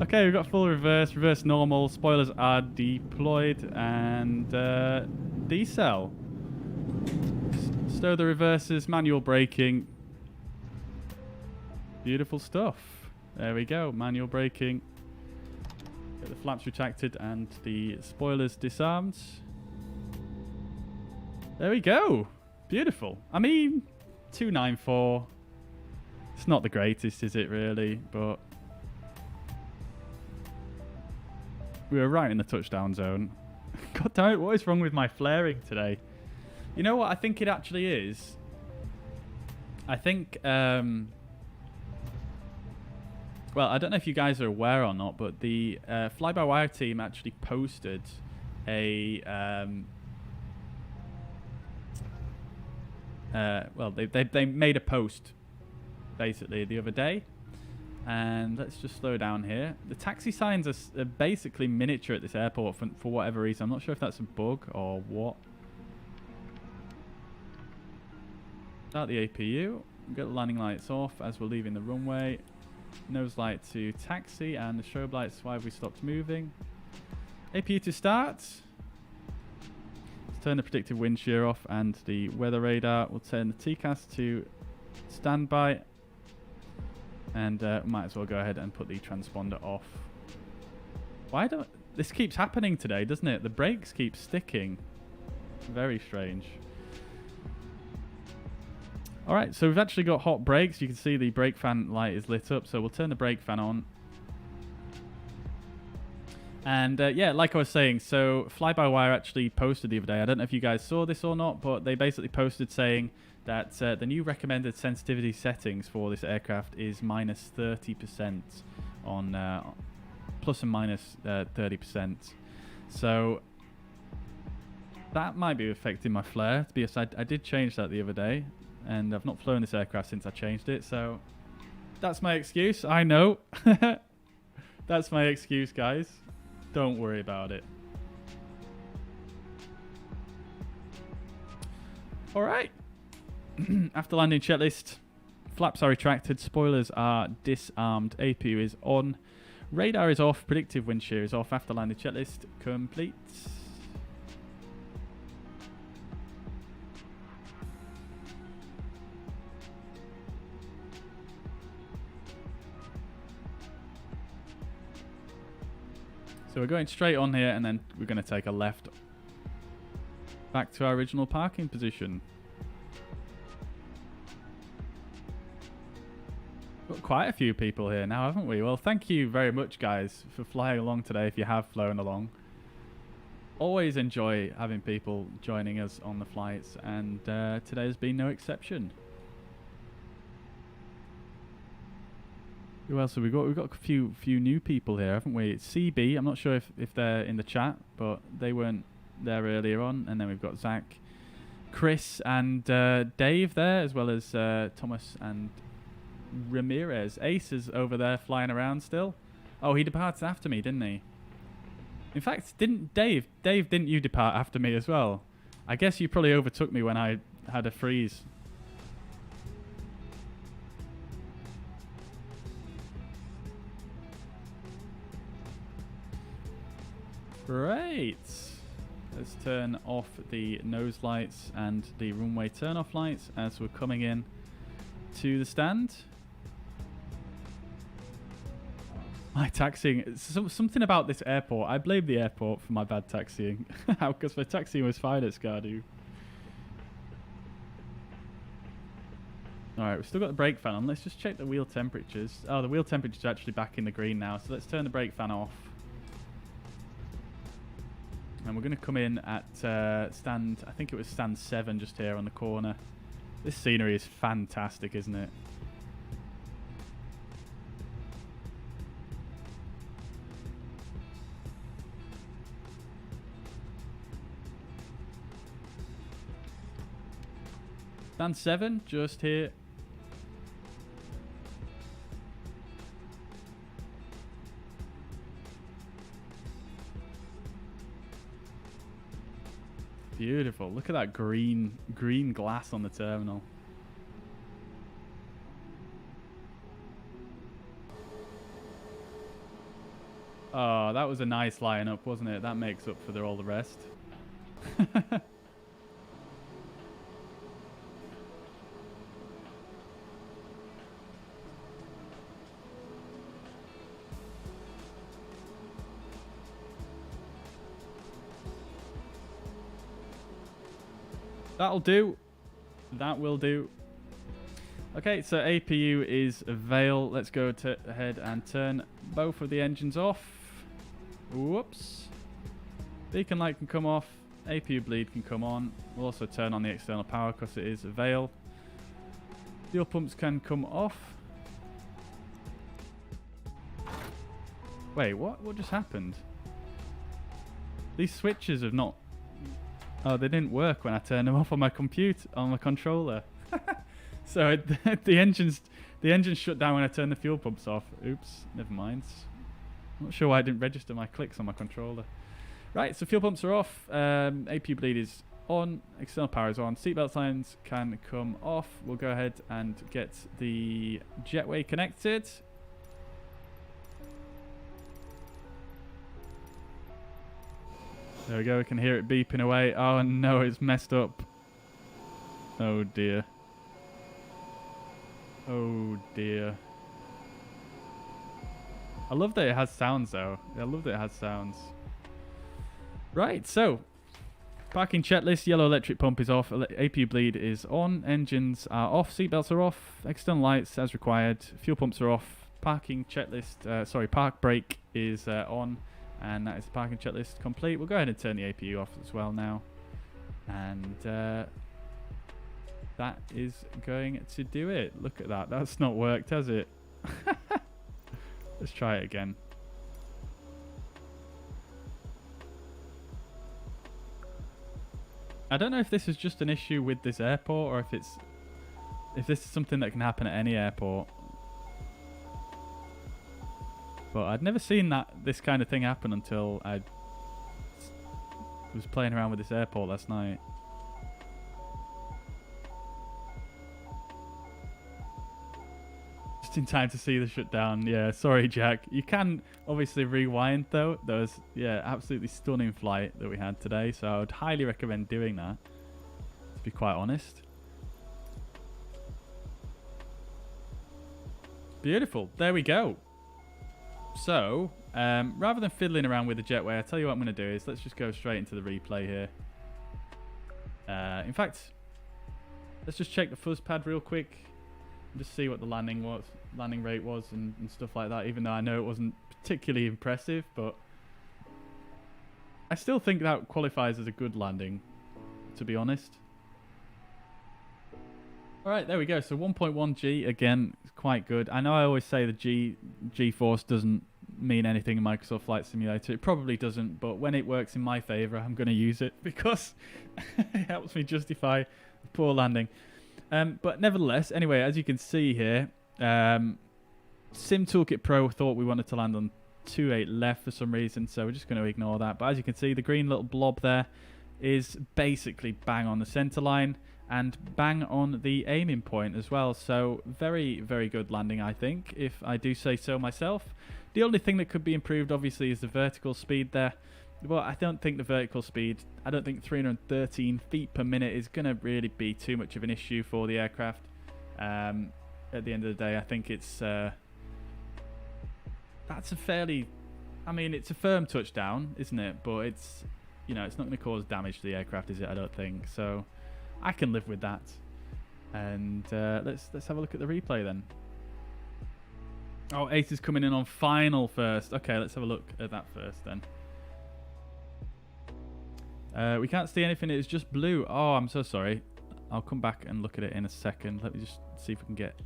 [SPEAKER 1] Okay, we've got full reverse, reverse normal, spoilers are deployed, and decel. Stow the reverses, manual braking. Beautiful stuff. There we go, manual braking. Get the flaps retracted and the spoilers disarmed. There we go. Beautiful. I mean, 294. It's not the greatest, is it really? But we were right in the touchdown zone. God damn it, what is wrong with my flaring today? You know what I think it actually is? I think, well, I don't know if you guys are aware or not, but the fly-by-wire team actually posted a, well, they made a post, basically, the other day. And let's just slow down here. The taxi signs are basically miniature at this airport for whatever reason. I'm not sure if that's a bug or what. Start the APU. Get the landing lights off as we're leaving the runway. Nose light to taxi and the strobe lights why we stopped moving. APU to start. Let's turn the predictive wind shear off and the weather radar. We'll turn the TCAS to standby. And might as well go ahead and put the transponder off. Why don't... This keeps happening today, doesn't it? The brakes keep sticking. Very strange. Alright, so we've actually got hot brakes. You can see the brake fan light is lit up. So we'll turn the brake fan on. And yeah, like I was saying, so Flybywire actually posted the other day. I don't know if you guys saw this or not, but they basically posted saying that the new recommended sensitivity settings for this aircraft is minus 30% on plus and minus 30%. So that might be affecting my flare. To be honest, I did change that the other day, and I've not flown this aircraft since I changed it. So that's my excuse. I know. That's my excuse, guys. Don't worry about it. All right. After landing checklist, flaps are retracted, spoilers are disarmed, APU is on, radar is off, predictive wind shear is off. After landing checklist complete. So we're going straight on here, and then we're going to take a left back to our original parking position. Got quite a few people here now, haven't we? Well, thank you very much, guys, for flying along today, if you have flown along. Always enjoy having people joining us on the flights, and today has been no exception. Who else have we got? We've got a few new people here, haven't we? It's CB. I'm not sure if they're in the chat, but they weren't there earlier on. And then we've got Zach, Chris, and Dave there, as well as Thomas and Ramirez. Ace is over there flying around still. Oh, he departed after me, didn't he? In fact, didn't Dave, didn't you depart after me as well? I guess you probably overtook me when I had a freeze. Great. Let's turn off the nose lights and the runway turn off lights as we're coming in to the stand. My taxiing, something about this airport. I blame the airport for my bad taxiing. Because my taxiing was fine at Skardu. Alright, we've still got the brake fan on. Let's just check the wheel temperatures. Oh, the wheel temperature's actually back in the green now. So let's turn the brake fan off. And we're going to come in at stand, I think it was stand 7 just here on the corner. This scenery is fantastic, isn't it? Stand 7, just here. Beautiful. Look at that green glass on the terminal. Oh, that was a nice lineup, wasn't it? That makes up for all the rest. That'll do. That will do. Okay, so APU is Veil. Let's go ahead and turn both of the engines off. Whoops. Beacon light can come off. APU bleed can come on. We'll also turn on the external power because it is Veil. Fuel pumps can come off. Wait, what just happened? These switches have not... Oh, they didn't work when I turned them off on my computer, on my controller. So the engines shut down when I turned the fuel pumps off. Oops, never mind. Not sure why I didn't register my clicks on my controller. Right, so fuel pumps are off. APU bleed is on. External power is on. Seatbelt signs can come off. We'll go ahead and get the jetway connected. There we go. We can hear it beeping away. Oh no, it's messed up. Oh dear. Oh dear. I love that it has sounds though. I love that it has sounds. Right, so parking checklist. Yellow electric pump is off. APU bleed is on. Engines are off. Seatbelts are off. External lights as required. Fuel pumps are off. Parking checklist. Park brake is on. And that is the parking checklist complete. We'll go ahead and turn the APU off as well now. And that is going to do it. Look at that. That's not worked, has it? Let's try it again. I don't know if this is just an issue with this airport or if this is something that can happen at any airport. But I'd never seen this kind of thing happen until I was playing around with this airport last night. Just in time to see the shutdown. Yeah, sorry, Jack. You can obviously rewind though. There was, yeah, absolutely stunning flight that we had today. So I would highly recommend doing that, to be quite honest. Beautiful. There we go. So, rather than fiddling around with the jetway, I'll tell you what I'm going to do is let's just go straight into the replay here. In fact, let's just check the fuzz pad real quick and just see what the landing rate was and stuff like that, even though I know it wasn't particularly impressive, but I still think that qualifies as a good landing, to be honest. Alright, there we go. So 1.1 G, again, is quite good. I know I always say the G-force doesn't mean anything in Microsoft Flight Simulator. It probably doesn't, but when it works in my favour, I'm going to use it because it helps me justify a poor landing. But nevertheless, anyway, as you can see here, Sim Toolkit Pro thought we wanted to land on 2.8 left for some reason, so we're just going to ignore that. But as you can see, the green little blob there is basically bang on the centre line and bang on the aiming point as well. So very, very good landing, I think, if I do say so myself. The only thing that could be improved, obviously, is the vertical speed there. Well, I don't think the vertical speed, I don't think 313 feet per minute is going to really be too much of an issue for the aircraft. At the end of the day, I think it's that's a fairly, I mean, it's a firm touchdown, isn't it? But it's, you know, it's not going to cause damage to the aircraft, is it? I don't think so. I can live with that. And let's have a look at the replay then. Oh, Ace is coming in on final first. Okay, let's have a look at that first then. We can't see anything. It's just blue. Oh, I'm so sorry. I'll come back and look at it in a second. Let me just see if we can get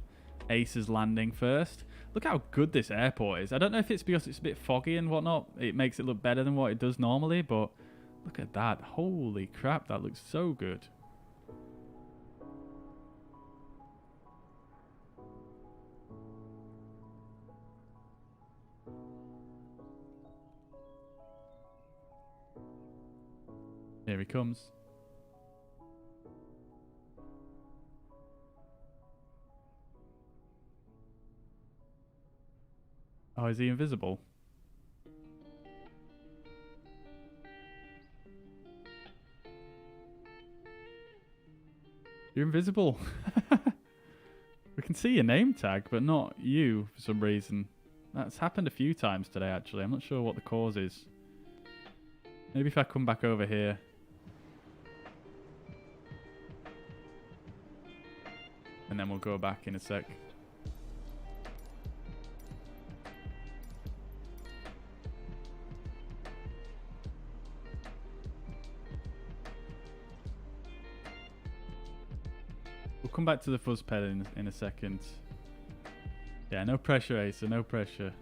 [SPEAKER 1] Ace's landing first. Look how good this airport is. I don't know if it's because it's a bit foggy and whatnot. It makes it look better than what it does normally, but look at that. Holy crap, that looks so good. Here he comes. Oh, is he invisible? You're invisible. We can see your name tag, but not you for some reason. That's happened a few times today, actually. I'm not sure what the cause is. Maybe if I come back over here. And then we'll go back in a sec. We'll come back to the fuzz pad in a second. Yeah, no pressure, Acer, no pressure.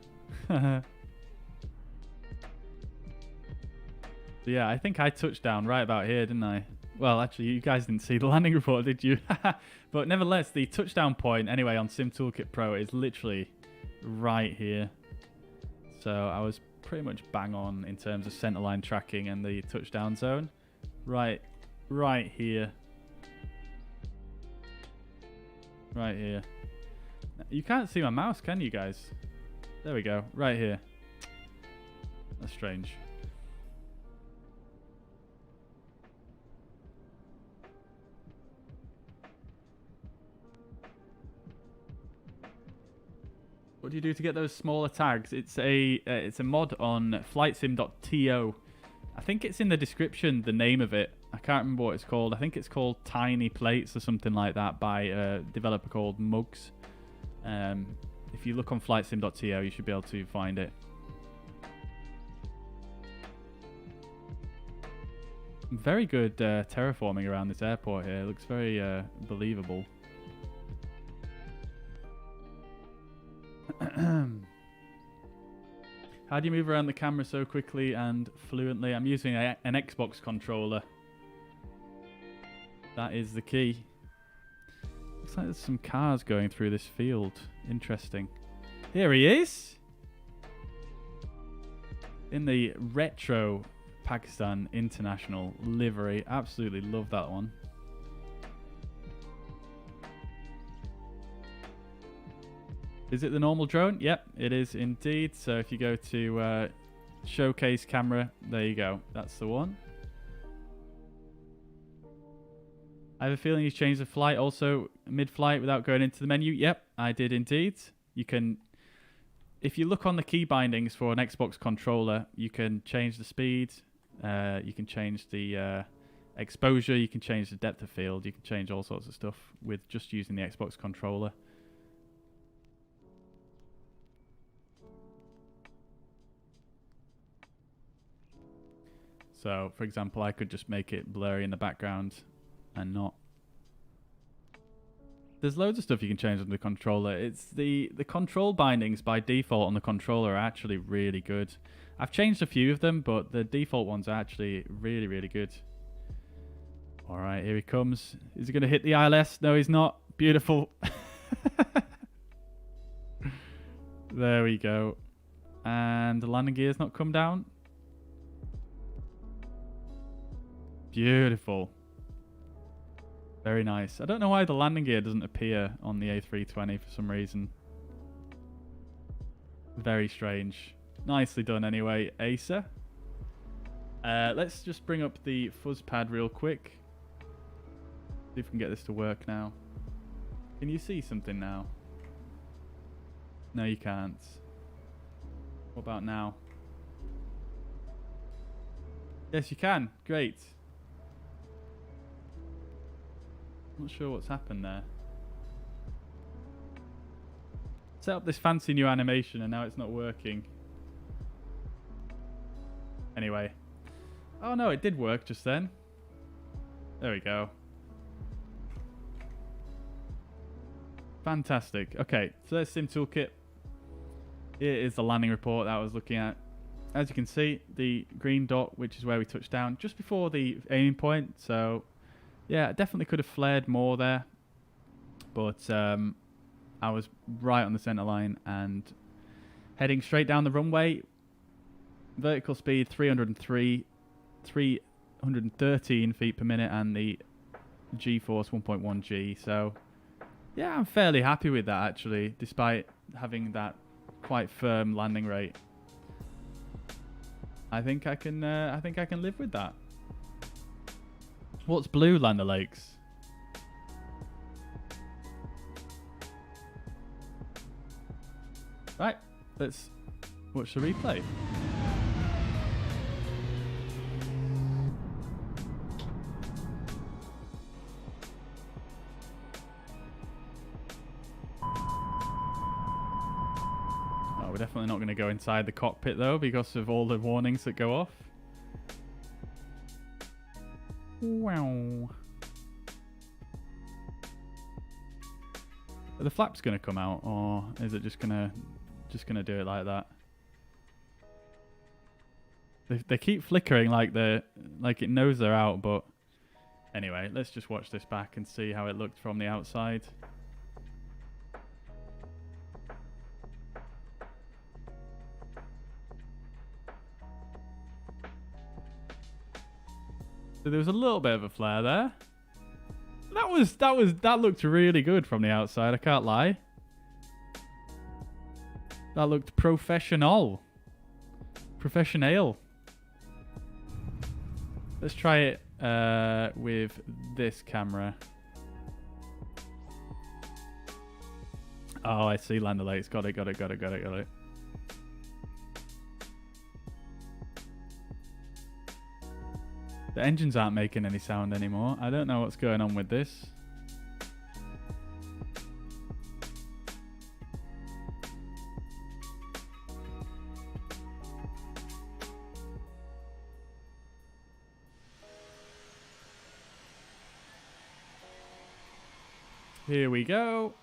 [SPEAKER 1] Yeah, I think I touched down right about here, didn't I? Well, actually, you guys didn't see the landing report, did you? But nevertheless, the touchdown point, anyway, on Sim Toolkit Pro is literally right here. So I was pretty much bang on in terms of centerline tracking and the touchdown zone. Right right here. Right here. You can't see my mouse, can you guys? There we go. Right here. That's strange. What do you do to get those smaller tags? It's a mod on flightsim.to. I think it's in the description, the name of it. I can't remember what it's called. I think it's called Tiny Plates or something like that by a developer called Mugs. If you look on flightsim.to, you should be able to find it. Very good terraforming around this airport here. It looks very believable. How do you move around the camera so quickly and fluently? I'm using an Xbox controller. That is the key. Looks like there's some cars going through this field. Interesting. Here he is! In the retro Pakistan International livery. Absolutely love that one. Is it the normal drone? Yep, it is indeed. So if you go to showcase camera, there you go. That's the one. I have a feeling you changed the flight also mid-flight without going into the menu. Yep, I did indeed. You can, if you look on the key bindings for an Xbox controller, you can change the speed, you can change the exposure, you can change the depth of field, you can change all sorts of stuff with just using the Xbox controller. So, for example, I could just make it blurry in the background and not. There's loads of stuff you can change on the controller. It's the control bindings by default on the controller are actually really good. I've changed a few of them, but the default ones are actually really, really good. All right, here he comes. Is he going to hit the ILS? No, he's not. Beautiful. There we go. And the landing gear's not come down. Beautiful. Very nice. I don't know why the landing gear doesn't appear on the A320 for some reason. Very strange. Nicely done anyway, Acer. Let's just bring up the fuzz pad real quick. See if we can get this to work now. Can you see something now? No, you can't. What about now? Yes, you can. Great. Not sure what's happened there. Set up this fancy new animation and now it's not working. Anyway. Oh no, it did work just then. There we go. Fantastic. Okay, so there's Sim Toolkit. Here is the landing report that I was looking at. As you can see, the green dot, which is where we touched down, just before the aiming point. So yeah, I definitely could have flared more there, but I was right on the center line and heading straight down the runway. Vertical speed 313 feet per minute, and the G-force 1.1 G. So yeah, I'm fairly happy with that actually, despite having that quite firm landing rate. I think I can live with that. What's blue, Land O'Lakes? Right, let's watch the replay. Oh, we're definitely not going to go inside the cockpit though because of all the warnings that go off. Wow. Are the flaps going to come out, or is it just gonna do it like that? They keep flickering like it knows they're out, but anyway, let's just watch this back and see how it looked from the outside. So there was a little bit of a flare there. That looked really good from the outside, I can't lie. That looked professional. Professional. Let's try it with this camera. Oh, I see Land O'Lakes. Got it. The engines aren't making any sound anymore. I don't know what's going on with this. Here we go.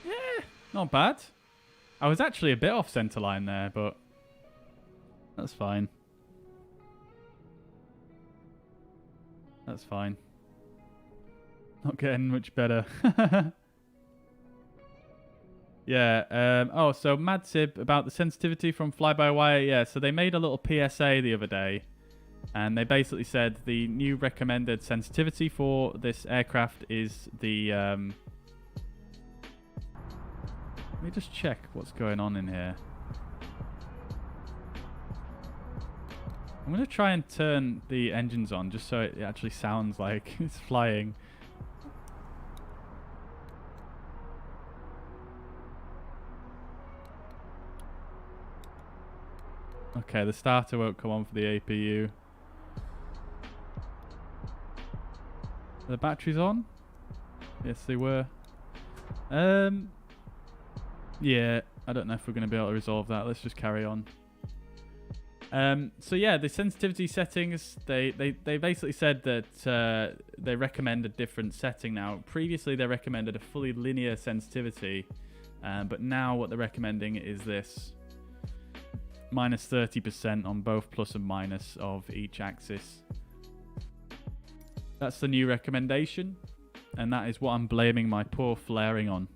[SPEAKER 1] Yeah, not bad. I was actually a bit off center line there, but that's fine. That's fine. Not getting much better. Yeah. Oh, so Mad Sib about the sensitivity from fly-by-wire. Yeah, so they made a little PSA the other day, and they basically said the new recommended sensitivity for this aircraft is the... Let me just check what's going on in here. I'm going to try and turn the engines on just so it actually sounds like it's flying. Okay, the starter won't come on for the APU. Are the batteries on? Yes, they were. Yeah, I don't know if we're going to be able to resolve that. Let's just carry on. So yeah, the sensitivity settings, they basically said that they recommend a different setting now. Previously, they recommended a fully linear sensitivity, but now what they're recommending is this. Minus 30% on both plus and minus of each axis. That's the new recommendation, and that is what I'm blaming my poor flaring on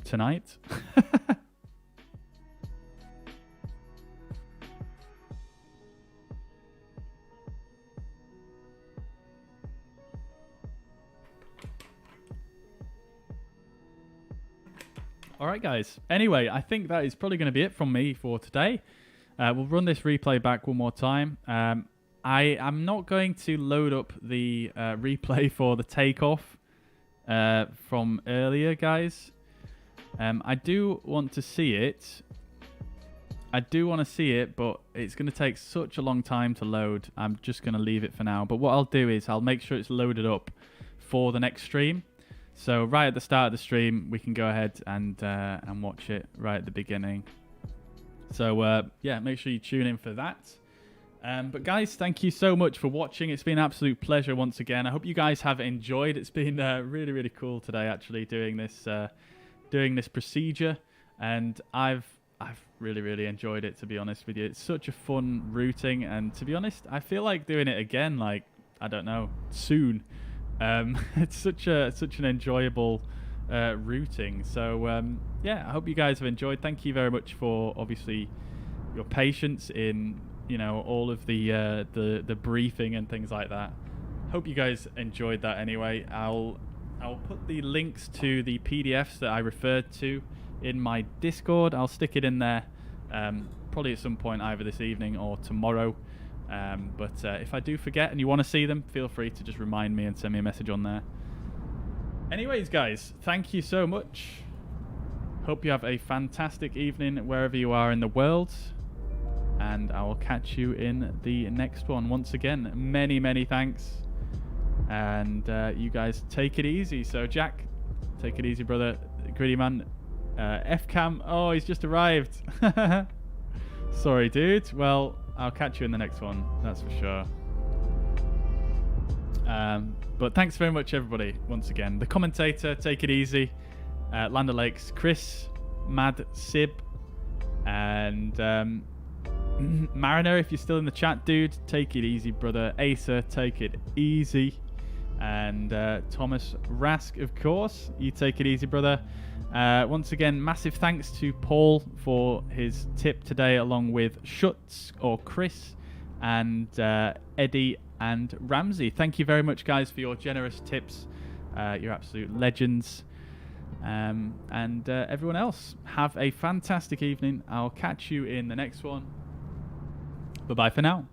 [SPEAKER 1] tonight. Alright guys, anyway, I think that is probably going to be it from me for today. We'll run this replay back one more time. I am not going to load up the replay for the takeoff from earlier, guys. I do want to see it. But it's going to take such a long time to load. I'm just going to leave it for now. But what I'll do is I'll make sure it's loaded up for the next stream. So right at the start of the stream, we can go ahead and watch it right at the beginning. So yeah, make sure you tune in for that. But guys, thank you so much for watching. It's been an absolute pleasure once again. I hope you guys have enjoyed. It's been really, really cool today, actually, doing this procedure, and I've really, really enjoyed it, to be honest with you. It's such a fun routing, and to be honest, I feel like doing it again, like, I don't know, soon. It's such an enjoyable routing. So yeah, I hope you guys have enjoyed. Thank you very much for obviously your patience in all of the briefing and things like that. Hope you guys enjoyed that anyway. I'll put the links to the PDFs that I referred to in my Discord. I'll stick it in there probably at some point either this evening or tomorrow. But if I do forget and you want to see them, feel free to just remind me and send me a message on there. Anyways, guys, thank you so much. Hope you have a fantastic evening wherever you are in the world. And I will catch you in the next one. Once again, many, many thanks. And you guys take it easy. So, Jack, take it easy, brother. Gritty Man. F-Cam. Oh, he's just arrived. Sorry, dude. Well, I'll catch you in the next one. That's for sure. But thanks very much, everybody, once again. The commentator, take it easy. Land O'Lakes, Chris, Mad Sib, and Mariner, if you're still in the chat, dude, take it easy, brother. Acer, take it easy. and Thomas Rask, of course. You take it easy, brother. Once again, massive thanks to Paul for his tip today, along with Schutz or Chris and Eddie and Ramsey. Thank you very much, guys, for your generous tips. You're absolute legends. And everyone else, have a fantastic evening. I'll catch you in the next one. Bye-bye for now.